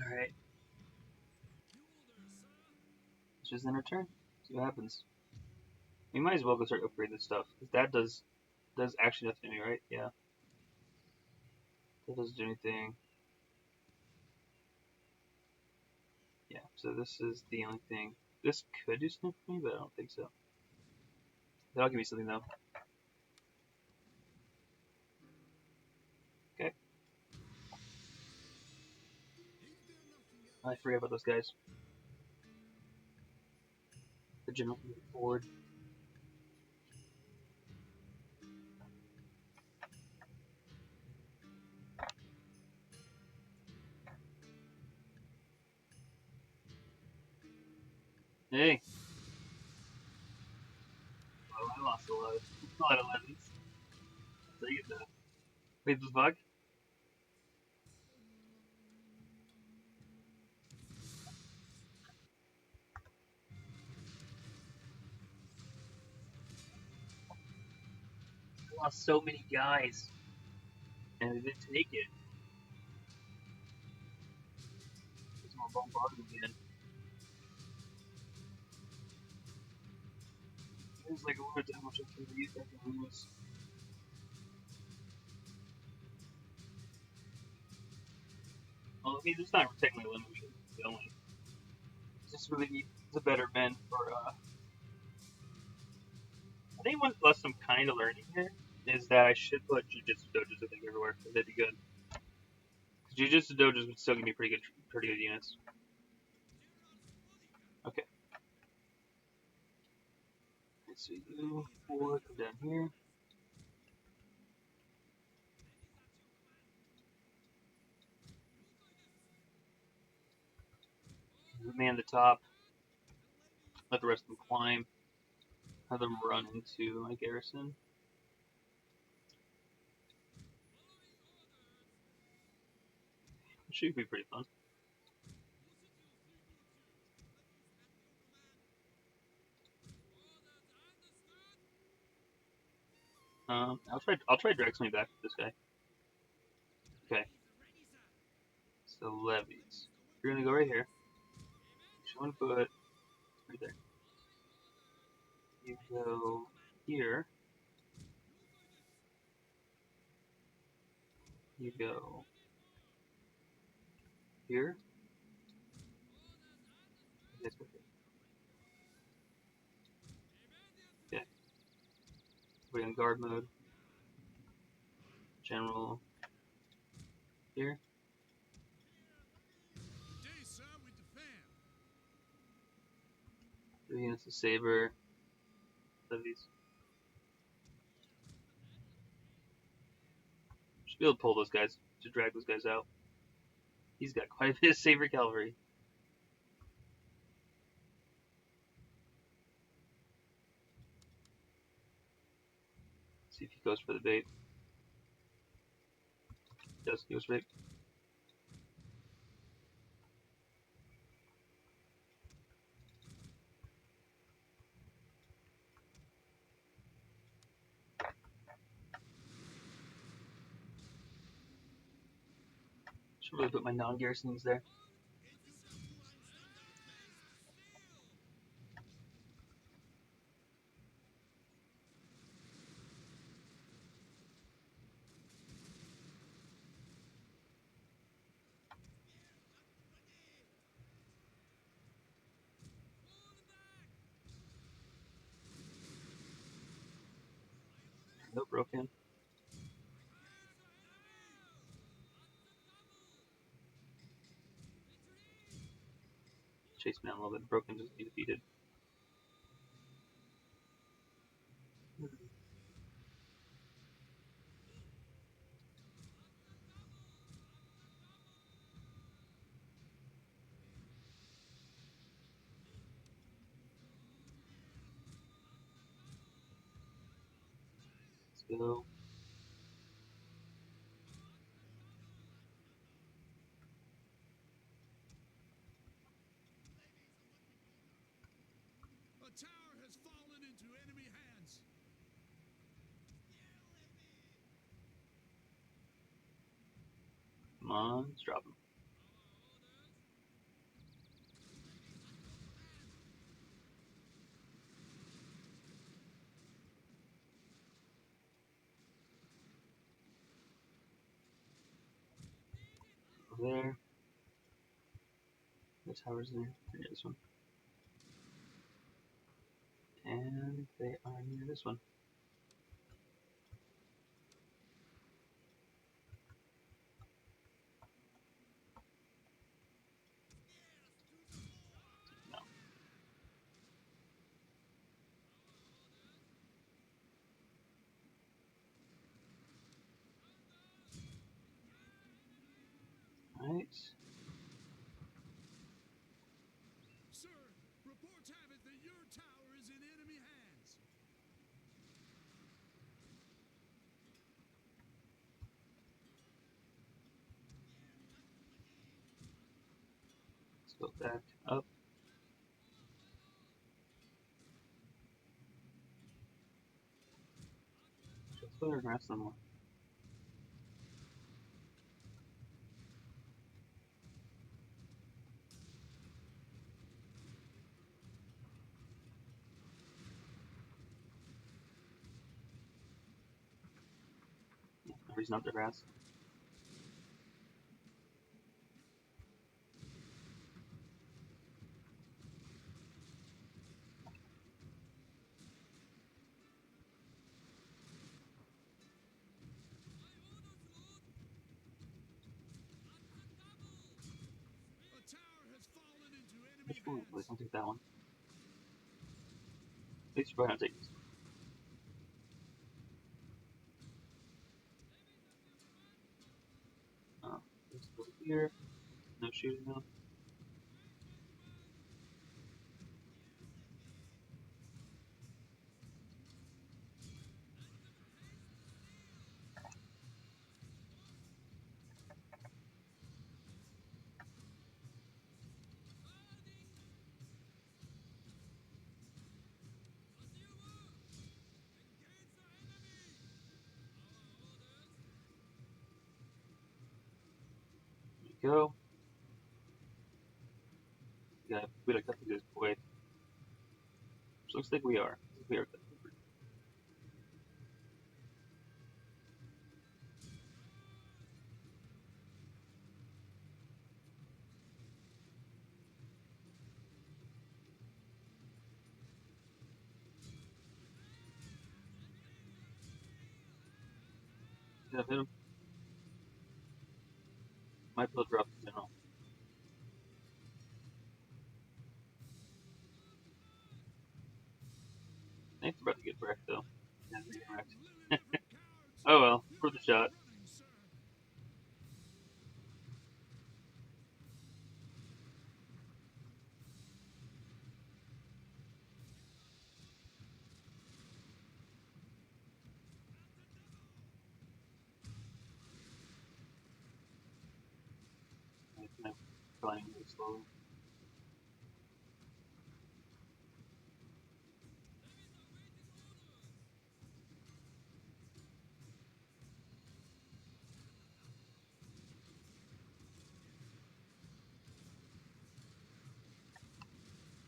Speaker 1: Alright. Let's just end our turn. See what happens. We might as well go start upgrading this stuff. Because that does actually nothing to me, right? Yeah. That doesn't do anything. Yeah, so this is the only thing. This could do something for me, but I don't think so. That'll give me something though. Okay. I forget about those guys. The general board. Hey! Oh, I lost a lot of levies. So you get that. Wait, the fuck? I lost so many guys. And they didn't take it. It's more bombarded again. It's like a word how much I can use that can lose. Well, I mean, it's not technically limited. It's only. It's just really needs a better men for, I think one lesson I'm kind of learning here is that I should put Jujutsu dojos, I think, everywhere. That'd be good. Jujutsu dojos would still give me pretty good units. Okay. So you four come down here. Man the top. Let the rest of them climb. Have them run into my garrison. It should be pretty fun. I'll try drag something back with this guy. Okay. So levies. You're gonna go right here. One foot right there. You go here. You go here. Yes, okay. Okay. We're in guard mode. General here. Three units of saber. Levies. Should be able to pull those guys to drag those guys out. He's got quite a bit of saber cavalry. See if he goes for the bait. Does he goes for it? Should really put my non-garrisons there. Nope, broken. Chase me down a little bit. Broken doesn't be defeated. Let's go.
Speaker 2: A tower has fallen into enemy hands.
Speaker 1: Come on, let's drop him. Over there. The tower's there. They're near this one. And they are near this one. No. Alright.
Speaker 2: Sir, reports have it that your tower is in enemy hands.
Speaker 1: Let's go back up. Let's go there and harass them more. Yeah, no reason not to harass.
Speaker 2: A tower has fallen into enemy
Speaker 1: Which one? Wait,
Speaker 2: hands.
Speaker 1: I'll take that one. At least you're probably not taking this one. Let's go here. No shooting though. There you go. We gotta cut through this quick. Which looks like we are. We are cutting through. Yeah, hit him. Might be able to drop the general. I think it's about to get wrecked though. Yeah, it's getting wrecked. Oh well, worth a shot.
Speaker 2: Running, sir.
Speaker 1: It's kind of flying really slowly.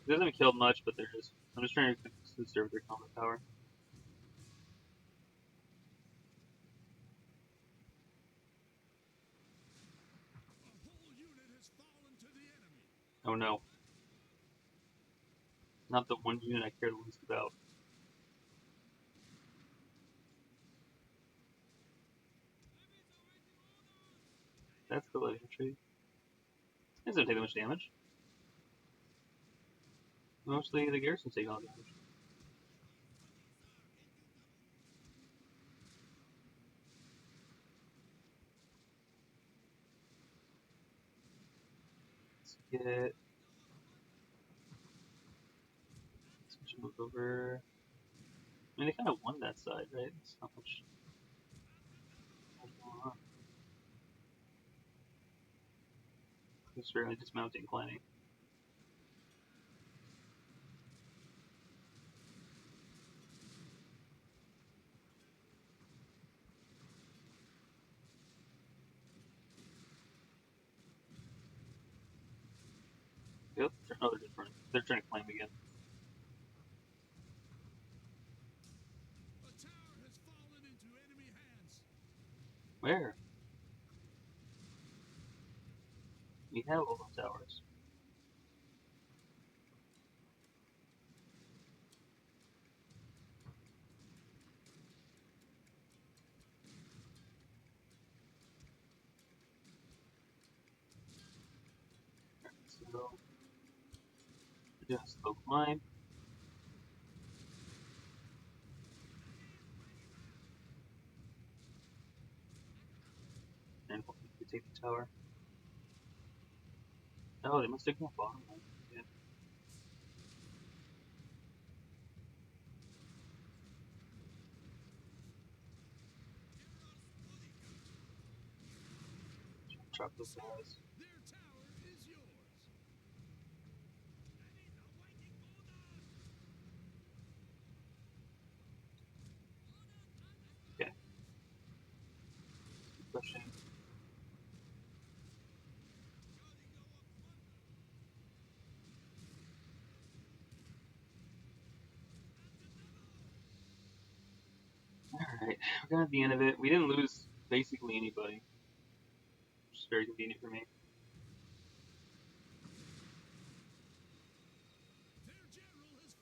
Speaker 1: It doesn't kill much, but I'm just trying to conserve their combat power.
Speaker 2: A whole unit has fallen to the enemy.
Speaker 1: Oh no. Not the one unit I care the least about. That's the Levy infantry. It doesn't take that much damage. Mostly the garrison's taking all the damage. Let's get. Let's move over. I mean, they kind of won that side, right? It's not much going on. It's really dismounting planning. Yep. Oh, they're different. They're trying to claim again.
Speaker 2: A tower has fallen into enemy hands.
Speaker 1: Where? We have all the towers. So, just local mine. And hopefully we take the tower. Oh, they must have gone bottom line. Yeah. Chop those guys.
Speaker 2: Their tower is yours.
Speaker 1: Okay. Keep pushing. Alright, we're gonna at the end of it. We didn't lose basically anybody, which is very convenient for me.
Speaker 2: Their general has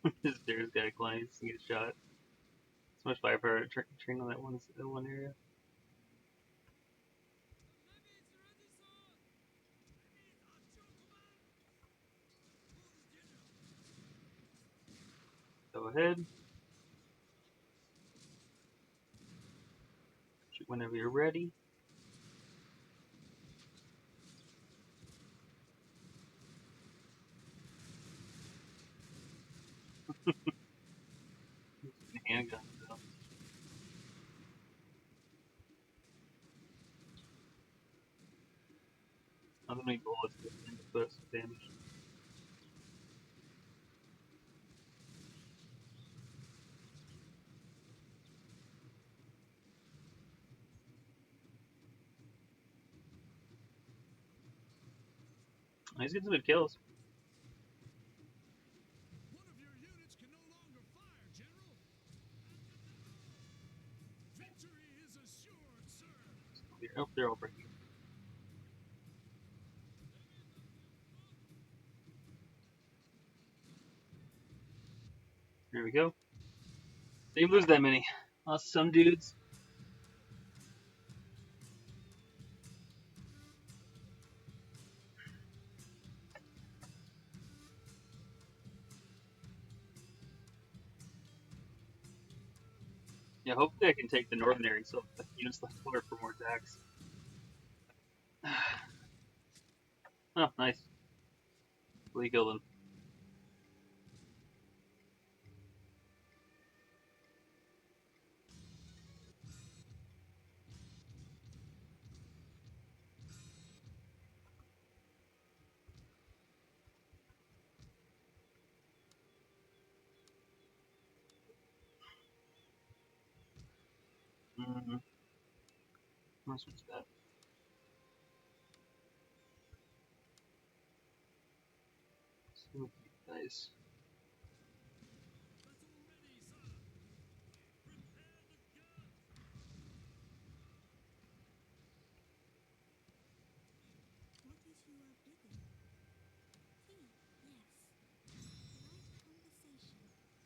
Speaker 2: fallen.
Speaker 1: This Dare's got a client to get a shot. So much firepower to train on that one area. Go ahead. Shoot whenever you're ready. Handgun though. Not many bullets to put us some damage. He's getting some good kills.
Speaker 2: One of your units can no longer fire, General. Victory is assured, sir.
Speaker 1: Oh, they're all breaking. There we go. Didn't lose that many. Lost some dudes. Yeah, hopefully I can take the northern area so the units left over for more attacks. Oh, nice. We killed him. Mm-hmm. Let's switch that. See what you guys.
Speaker 2: Battle ready, sir. Prepare the gun.
Speaker 3: What is your bidding? Tea, yes. Polite conversation.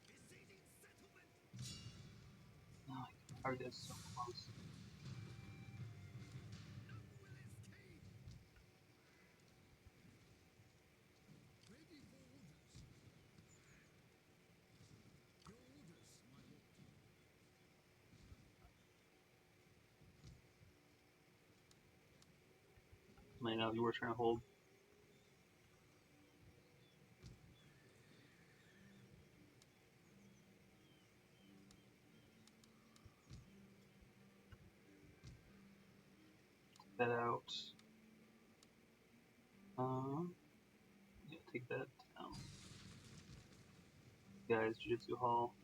Speaker 2: Besieging settlement.
Speaker 1: Oh, my target is so close.
Speaker 2: None will escape. Ready for orders. Your orders, my lord.
Speaker 1: Might not be worth trying to hold. Take that out. Yeah, take that down. Guys, Jiu-Jitsu Hall.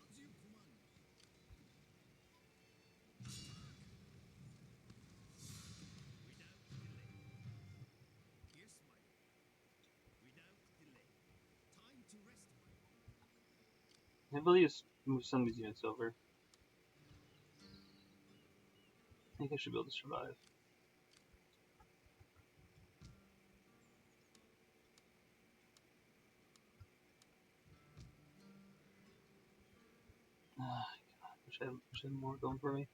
Speaker 2: As you command.
Speaker 1: I believe just move some of these units over. I think I should be able to survive. God, wish I had more going for me.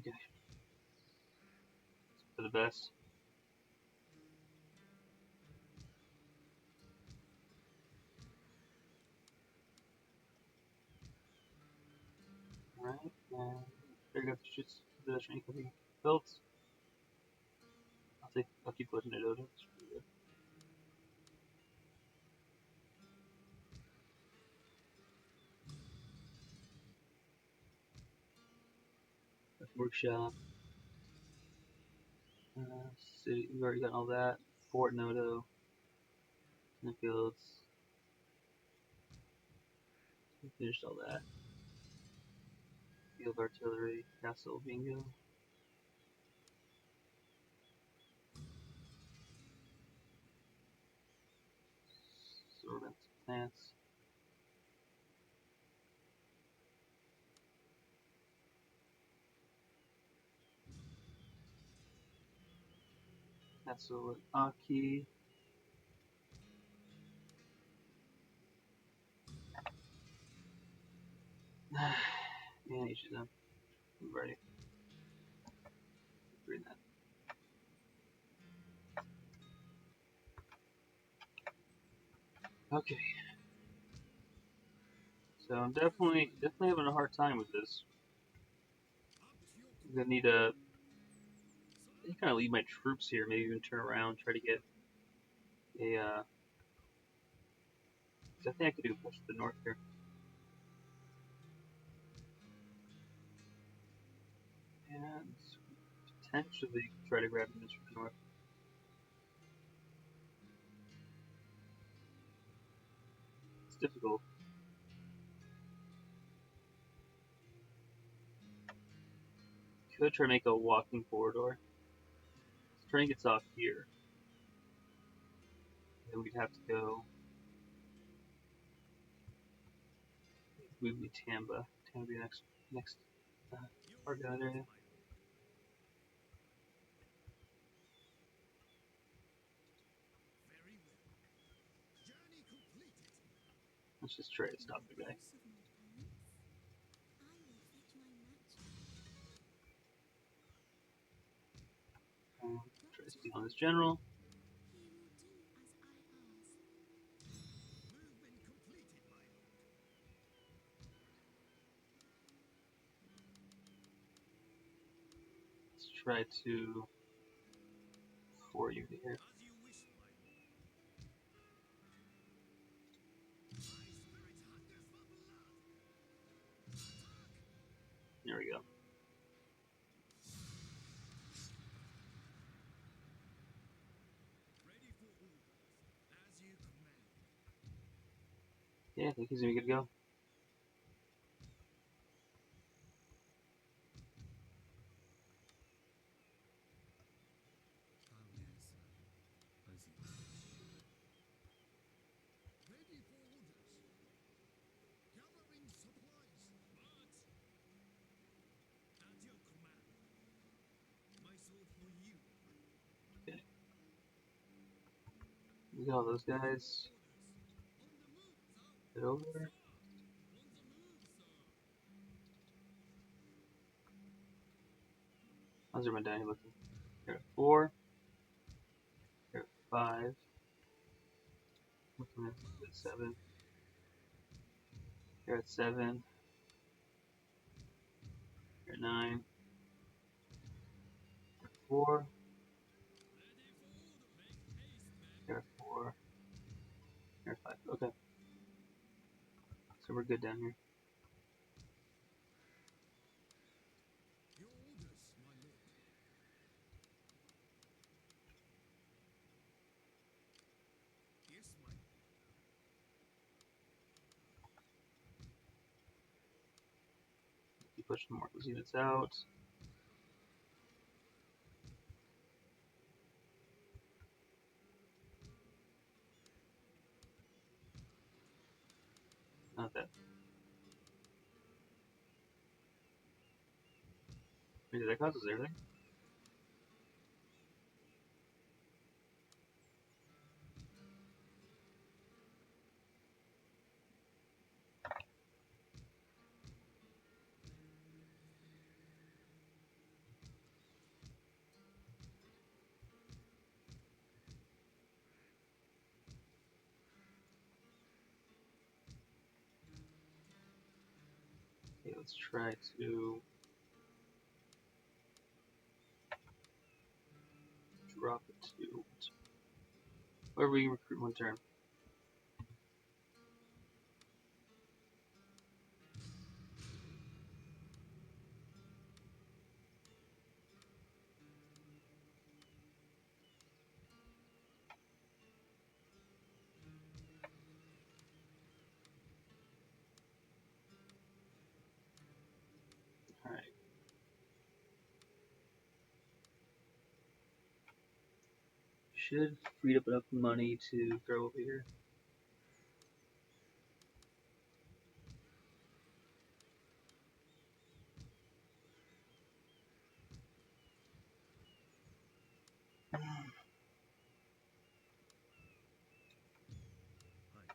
Speaker 1: Okay. For the best. Alright, and there you go. Shoots the training company built. I'll keep Legendary Tosa. It's pretty good. Workshop. City, we've already gotten all that. Fort Noto. In the fields. We finished all that. Field artillery. Castle bingo. Servant plants. Castle at Aki. And each of them. I'm ready. Read that. Okay. So I'm definitely having a hard time with this. I'm gonna need to kind of leave my troops here, maybe even turn around, try to get a. 'Cause I think I could do push to the north here. And potentially try to grab units from the north. It's difficult. Could try to make a walking corridor. This train gets off here. Then we'd have to go. Move me Tamba. Tamba would be the next part of that area.
Speaker 2: Very well. Journey completed.
Speaker 1: Let's just try to stop the guy.
Speaker 3: Use of my talents, I will fetch my match.
Speaker 1: Try to steal on this general.
Speaker 3: He will do as I ask.
Speaker 2: Movement completed, my lord.
Speaker 1: Let's try to 4 unit here.
Speaker 2: As you wish, my lord. My spirit hungers for blood. Attack!
Speaker 1: There we go.
Speaker 2: Ready for orders. As you command.
Speaker 1: Yeah, I think he's gonna be good to go.
Speaker 2: Ready for orders. Gathering supplies. March. At your command. My sword for you.
Speaker 1: Okay. We got all those guys. Get over there. How's everyone down here looking? Here at 4. Here at 5. Looking at 7. Here at 7. Here at 9. Here at 4. Here at 4. Here at 5. Okay. So we're good down here.
Speaker 2: Your orders, my lord. Yes, my lord.
Speaker 1: Keep pushing more of those units out. not that. Wait, that causes everything? Okay, let's try to drop it to wherever we can recruit one turn. Alright. Should free up enough money to throw over here.
Speaker 2: Yes, my lord.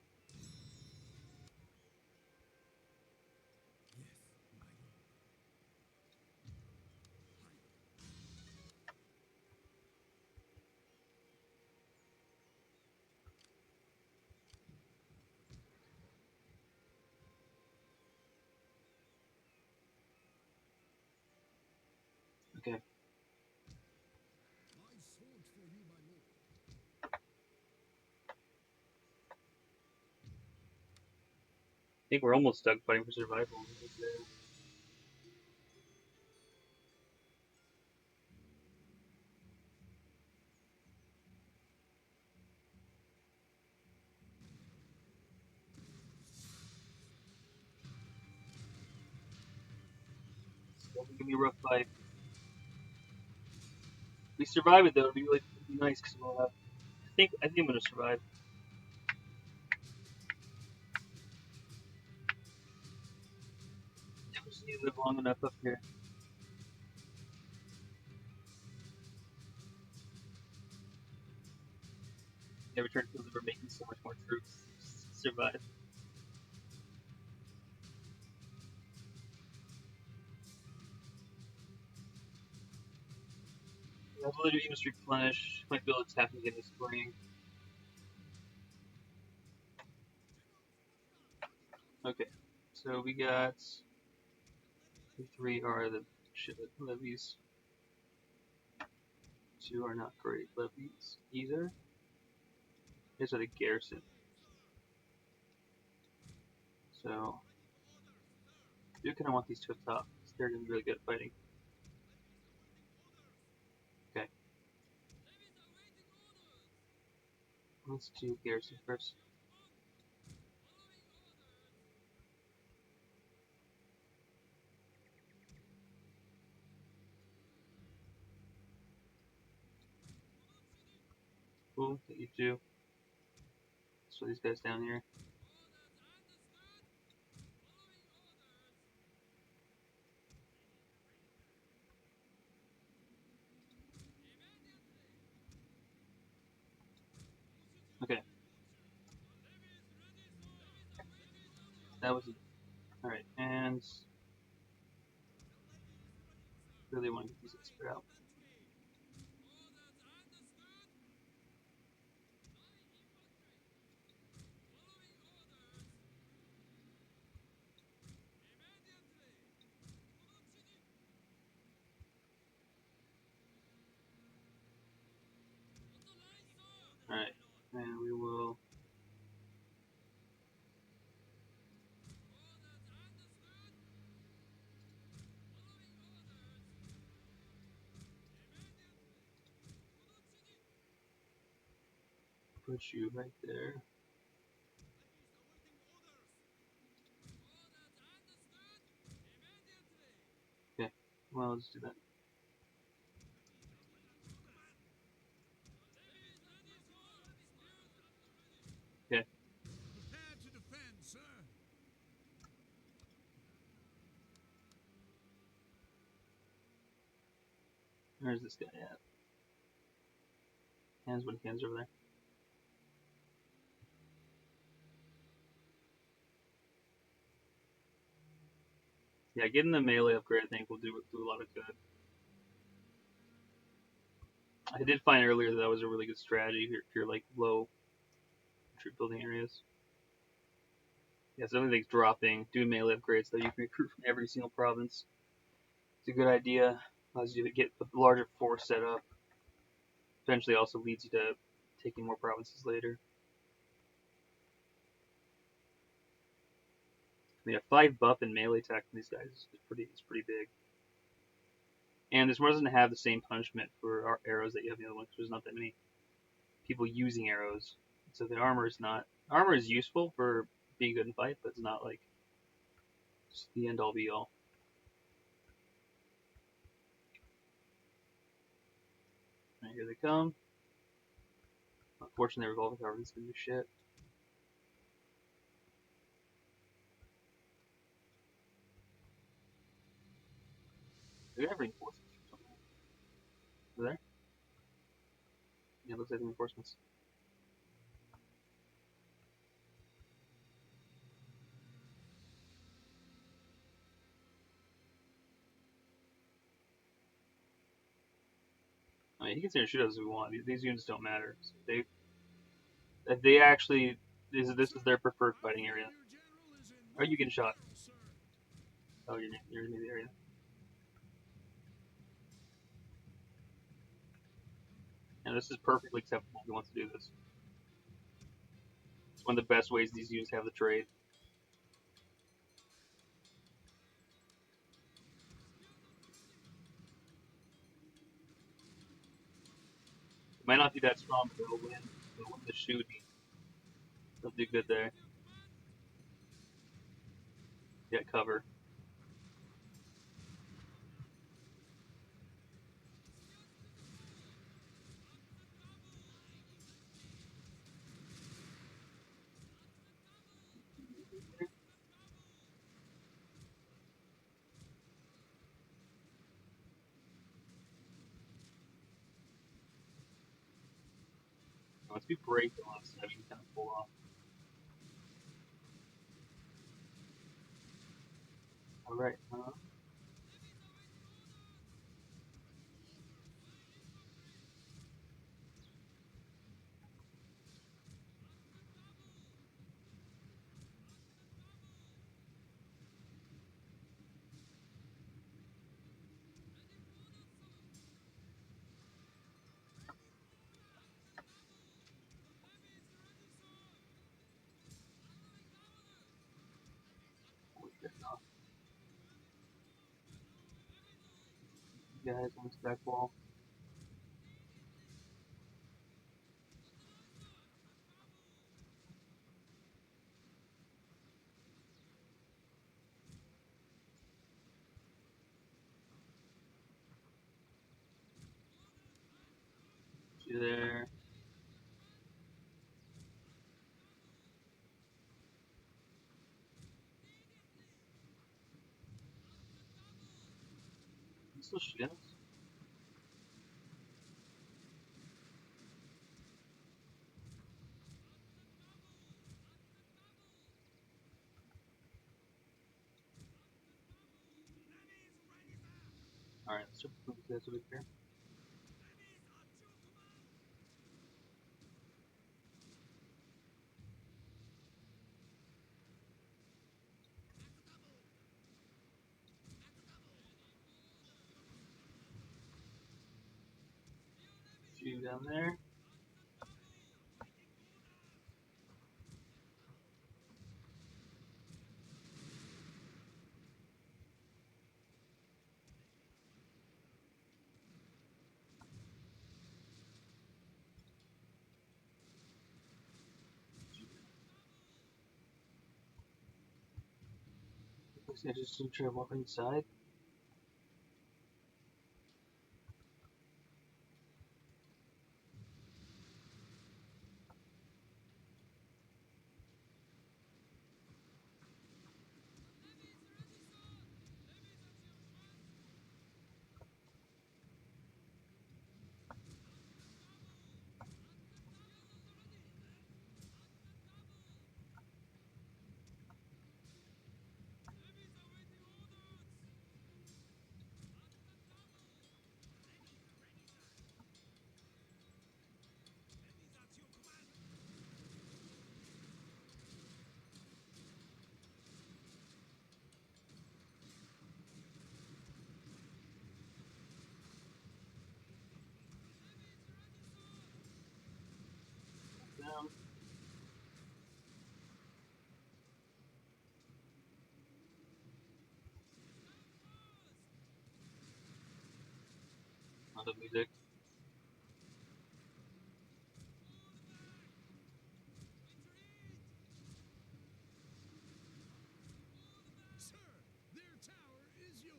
Speaker 1: Okay.
Speaker 2: My sword for you, my lord.
Speaker 1: I think we're almost stuck fighting for survival. It's gonna be a rough fight. If we survive it though, it'd be really nice because we'll have. I think I'm gonna survive. I just need to live long enough up here. Every turn feels like we're making so much more troops to survive. The ability to even replenish. Might be able to tap again this spring. Okay, so we got the 3 are the shit levies. 2 are not great levies either. These are the garrison. So I do kind of want these 2 up top because they're gonna be really good at fighting. Okay, let's do garrison first. Cool, get you 2. So these guys down here. Okay, that was it. Alright, and really want to get these guys spread out. Alright, and we will put you right there. Okay, well, let's do that. Okay,
Speaker 2: Prepare to defend, sir.
Speaker 1: Where's this guy at? Hands when hands over there. Yeah, getting the melee upgrade I think will do a lot of good. I did find earlier that was a really good strategy if you're like low troop building areas. Yeah, some of the things dropping, doing melee upgrades that you can recruit from every single province. It's a good idea. Allows you to get a larger force set up. Eventually also leads you to taking more provinces later. I mean, a 5 buff in melee attack from these guys is pretty big. And this one doesn't have the same punishment for arrows that you have in the other one, because there's not that many people using arrows. So the armor is not... Armor is useful for being good in fight, but it's not like just the end all be all. Alright, here they come. Unfortunately, revolving tower is gonna do shit. Do they have reinforcements or something? Over there? Yeah, it looks like reinforcements. I mean, he can sit and shoot us if we want. These units don't matter. So if they actually, this is their preferred fighting area. Are you getting shot? Oh, you're in the area. And this is perfectly acceptable if he wants to do this. It's one of the best ways these units have the trade. It might not be that strong, but they'll win. They'll win the shooting. They'll do good there. Get cover. Once we break the last 7, we can kind of pull off. Alright, guys on this back wall. See there. He's still shooting us. Alright, let's jump these guys over here. Shoot down there. Looks like I just try to walk inside. Lot of music.
Speaker 2: Sir, their tower is yours.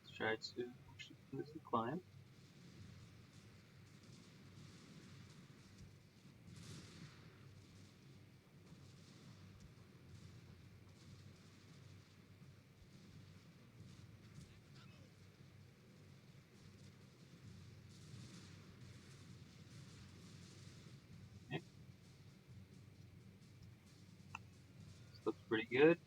Speaker 1: Let's try to actually do this climb. Okay. This looks pretty good.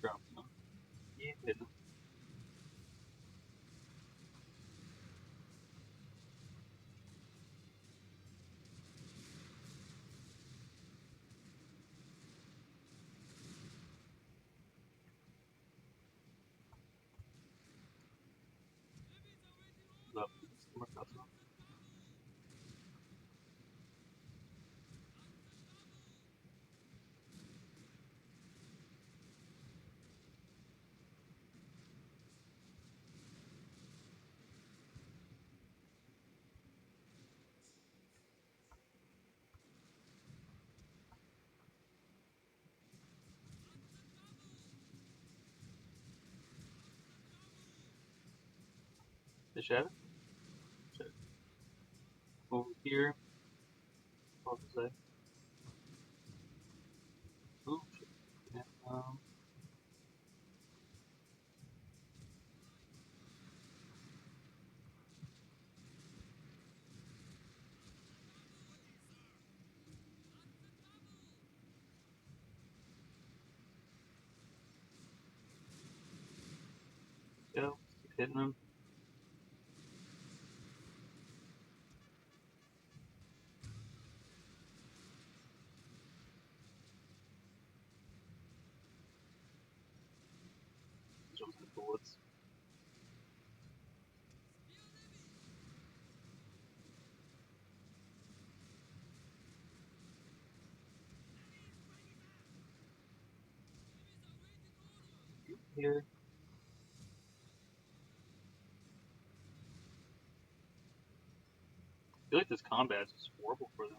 Speaker 1: Drop them. Yeah, hit them. Up. More custom. Fish at it. Check. Over here. What was that? Ooh, shit. Yeah, go. Keep hitting them. Jumps in bullets. Here. I feel like this combat is just horrible for them.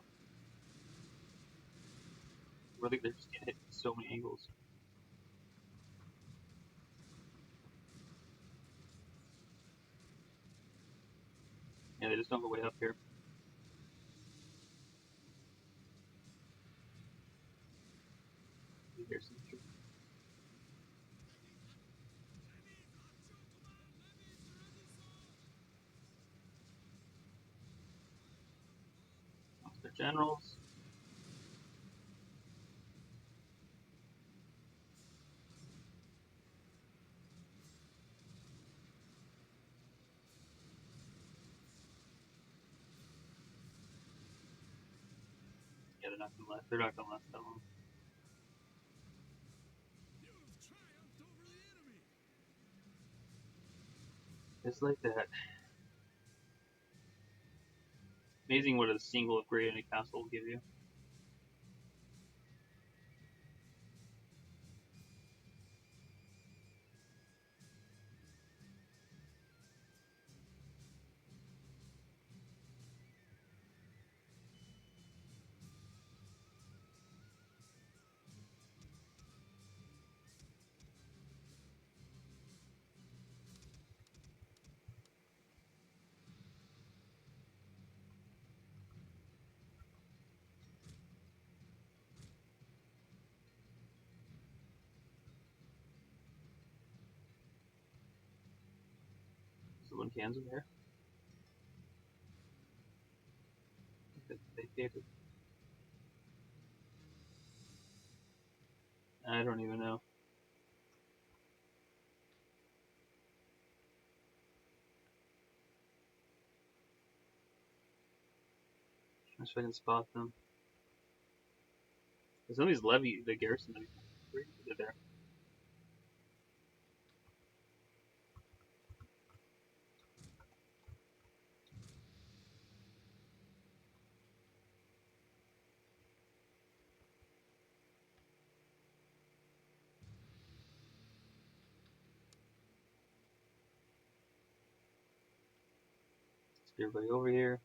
Speaker 1: I think they're just getting hit from so many angles. Yeah, they just don't go way up here. Here's some true. Their generals. Yeah, they're not gonna last. They're not gonna last that long.
Speaker 2: You have triumphed over the enemy.
Speaker 1: It's like that. Amazing what a single upgrade in a castle will give you. So when cans in there, they gave it. I don't even know. I'm sure I can spot them. Some of these levy, the garrison, they're there. Get everybody over here.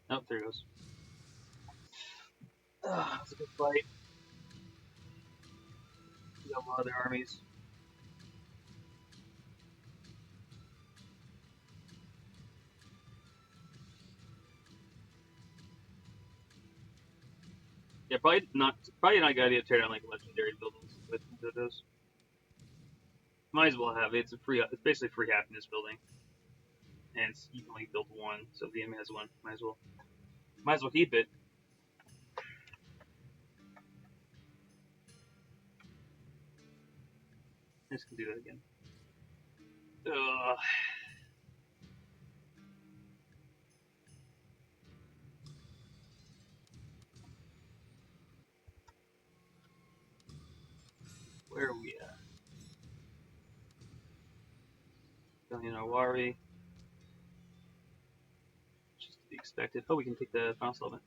Speaker 1: Oh, there it goes. That's a good fight. We got a lot of their armies. Yeah, probably not a good idea to tear down like legendary buildings with those. Might as well have it. It's basically free happiness building, and you can only build one. So if the enemy has one, might as well keep it. I just can do that again. Ugh. Where are we at? Awari. Just to be expected. Oh, we can take the final settlement.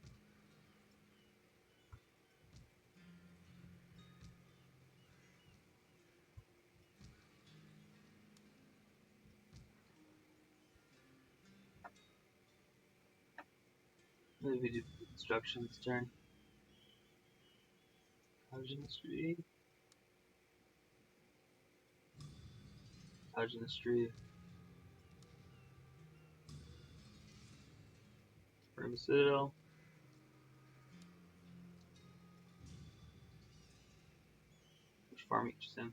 Speaker 1: Maybe we do construction this turn. Cottage industry. Cottage industry. Burn Citadel. Which farm each is in?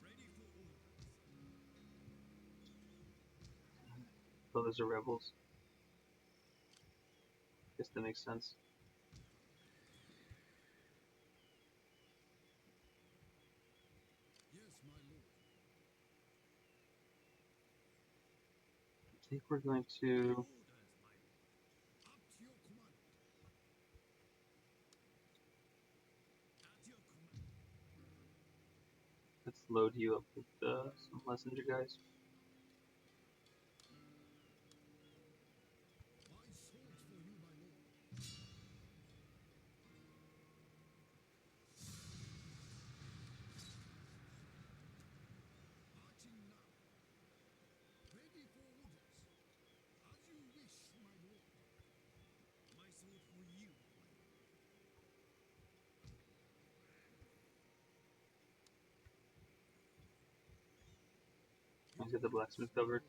Speaker 2: Ready for orders.
Speaker 1: Oh, those are rebels. Guess that makes sense.
Speaker 2: Yes, my lord.
Speaker 1: I think we're going to.
Speaker 2: Orders, my lord. Up to your command. At your command.
Speaker 1: Let's load you up with some messenger guys.
Speaker 2: My sword for you, my lord. Marching now. Ready for orders. As you wish, my lord. My sword for you, my lord.
Speaker 1: Let's get the blacksmith covered.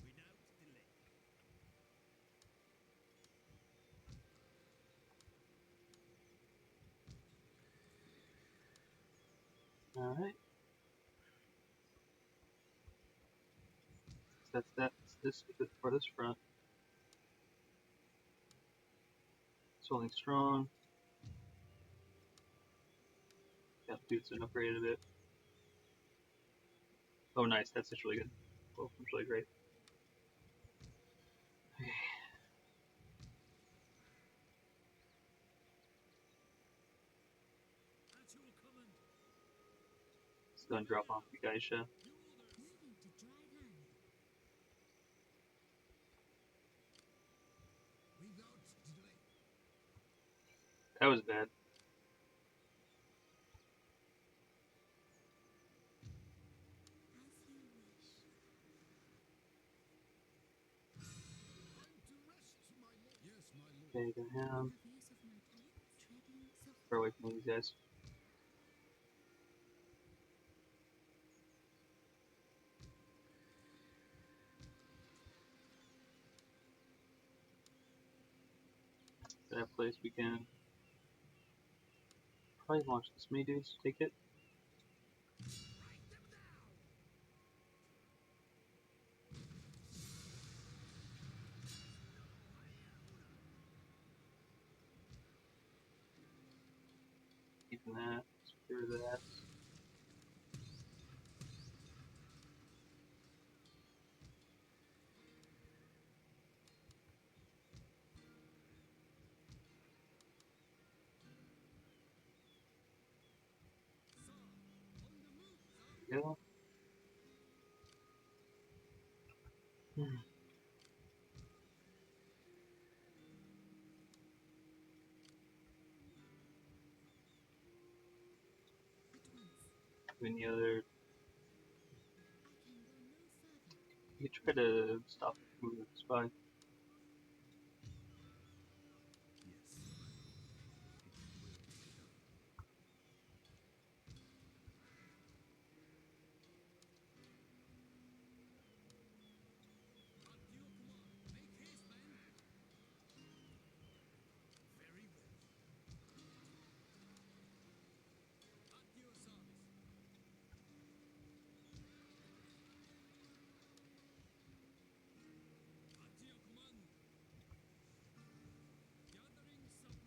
Speaker 2: Without delay.
Speaker 1: Alright. So that's this for this front. It's holding strong. Got boots and upgraded a bit. Oh, nice. That's just really good. Oh, that's really great. Okay.
Speaker 2: At your command.
Speaker 1: Let's go and drop off the Geisha.
Speaker 2: Your orders.
Speaker 3: Moving to dry land.
Speaker 2: Without delay.
Speaker 1: That was bad.
Speaker 3: As you wish.
Speaker 2: Time to rest, my lord. Yes, my lord.
Speaker 1: Okay, go ham.
Speaker 3: Enough use of my time. Treading softly.
Speaker 1: Far away from these guys. That place we can probably launch this many dudes. Take it.
Speaker 2: Write them down.
Speaker 1: Keeping that. Secure that.
Speaker 2: Sir, on the move, sir.
Speaker 1: Go. Hmm.
Speaker 3: At once.
Speaker 1: Any other?
Speaker 3: I can go no further.
Speaker 1: You try to stop moving the spy.
Speaker 2: Yes, my lord. It will be done. At your command. Make haste, men. Very well. At your service. At your command. Gathering supplies.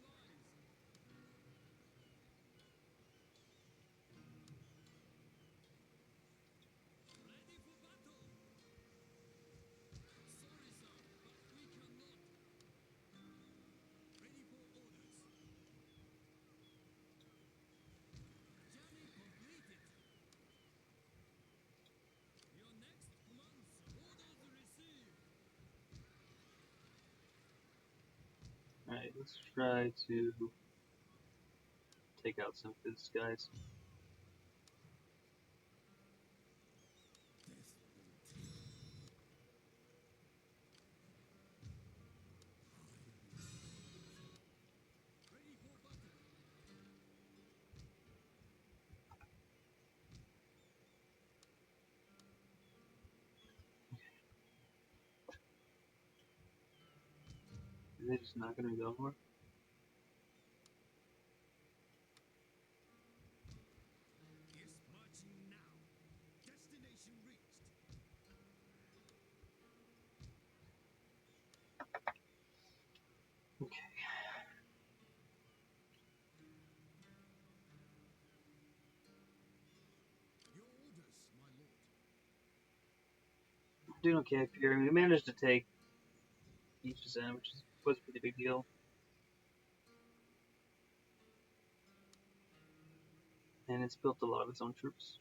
Speaker 2: Ready for battle. Sorry, sir, but we cannot. Ready for orders. Journey completed. Your next commands. Orders received.
Speaker 1: Alright, let's try to take out some of these guys.
Speaker 2: Death will take.
Speaker 3: Ready for battle.
Speaker 1: Are they just not gonna go more?
Speaker 2: Yes, marching now. Destination reached.
Speaker 1: Okay.
Speaker 2: Your orders, my lord.
Speaker 1: We're doing okay up here. We managed to take each of them, which was a pretty big deal. And it's built a lot of its own troops.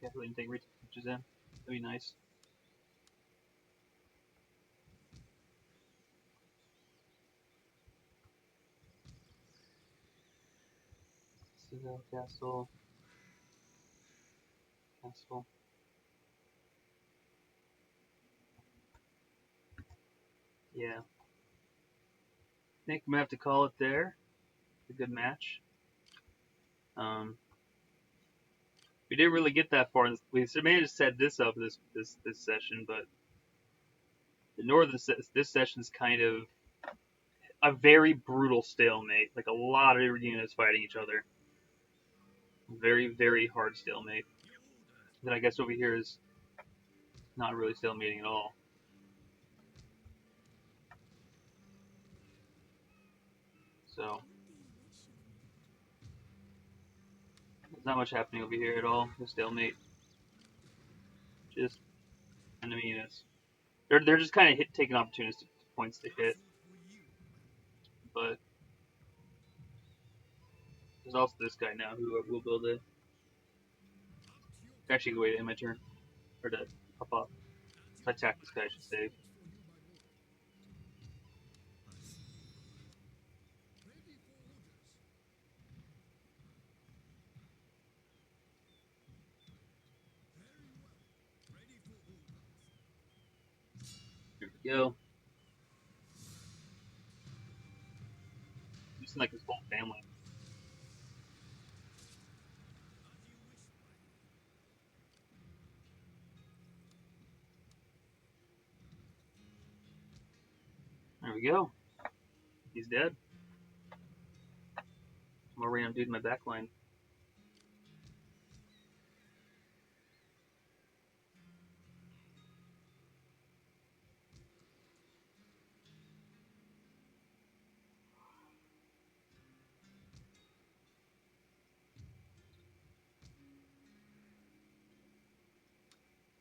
Speaker 1: Yeah, really didn't take which is in. That'd be nice. Citadel, castle, castle. Yeah. I think I'm gonna have to call it there. It's a good match. We didn't really get that far. We managed to set this up this session, but the northern this session's kind of a very brutal stalemate. Like a lot of units fighting each other. Very very hard stalemate.
Speaker 2: Your orders.
Speaker 1: Then I guess over here is not really stalemating at all. So there's not much happening over here at all. The stalemate, just enemy units. They're just kind of taking opportunistic points to hit,
Speaker 2: Castle for you, my lord.
Speaker 1: but there's also this guy now who will build it.
Speaker 2: At your
Speaker 1: Actually, wait, in my turn or to pop up.
Speaker 2: At
Speaker 1: If I
Speaker 2: your
Speaker 1: attack this guy, I should save.
Speaker 2: fought for you, my lord. I see. Ready for orders. Very well. Ready for orders.
Speaker 1: Here we go. You seem like his whole family.
Speaker 2: As you wish, my lord.
Speaker 1: There we go. He's dead. I'm a random dude in my backline.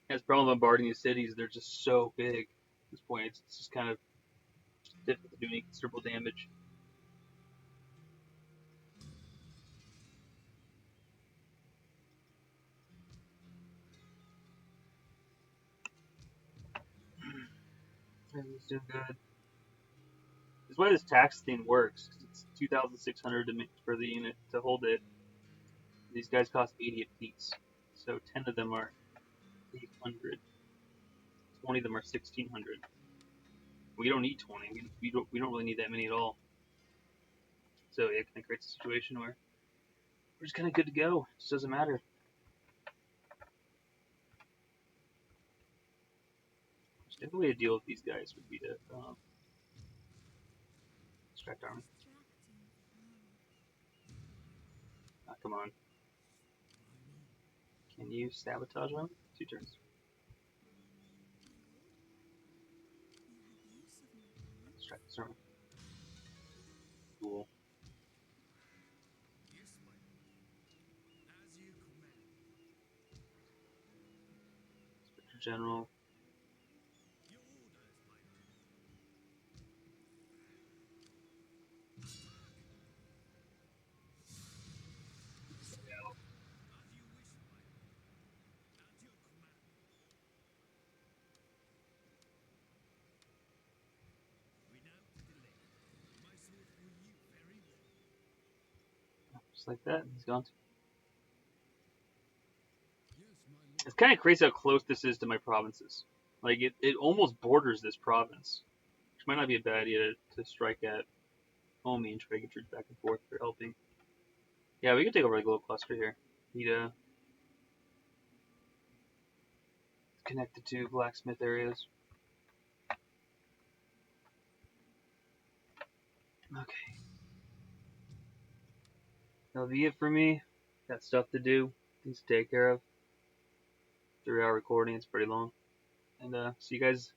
Speaker 1: Has problem bombarding these cities. They're just so big at this point. It's just kind of difficult to do any considerable damage. Everything's doing good. That's why this tax thing works. 'Cause it's 2,600 for the unit to hold it. These guys cost 80 apiece, so 10 of them are 800. 20 of them are 1,600. We don't need 20. We don't really need that many at all. So yeah, it kind of creates a situation where we're just kind of good to go. It just doesn't matter. The only way to deal with these guys would be to distract army. Ah, come on. Can you sabotage them? 2 turns. Distract this army. Cool.
Speaker 2: Yes, my lord. As you command.
Speaker 1: Inspector General.
Speaker 2: Your orders, my lord. As you wish, my lord. At your command. Without delay. My sword for you very well.
Speaker 1: Just like that. He's gone.
Speaker 2: Yes, my lord.
Speaker 1: It's kind of crazy how close this is to my provinces. Like, it almost borders this province. Which might not be a bad idea to strike at Omi and try to get troops back and forth for helping. Yeah, we can take over the global cluster here. Need to connect the 2 blacksmith areas. Okay. That'll be it for me. Got stuff to do. Things to take care of. 3-hour recording. It's pretty long. And see you guys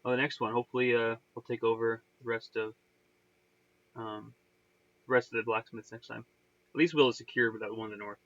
Speaker 1: on the next one. Hopefully, we'll take over the rest of the blacksmiths next time. At least we'll secure that one in the north.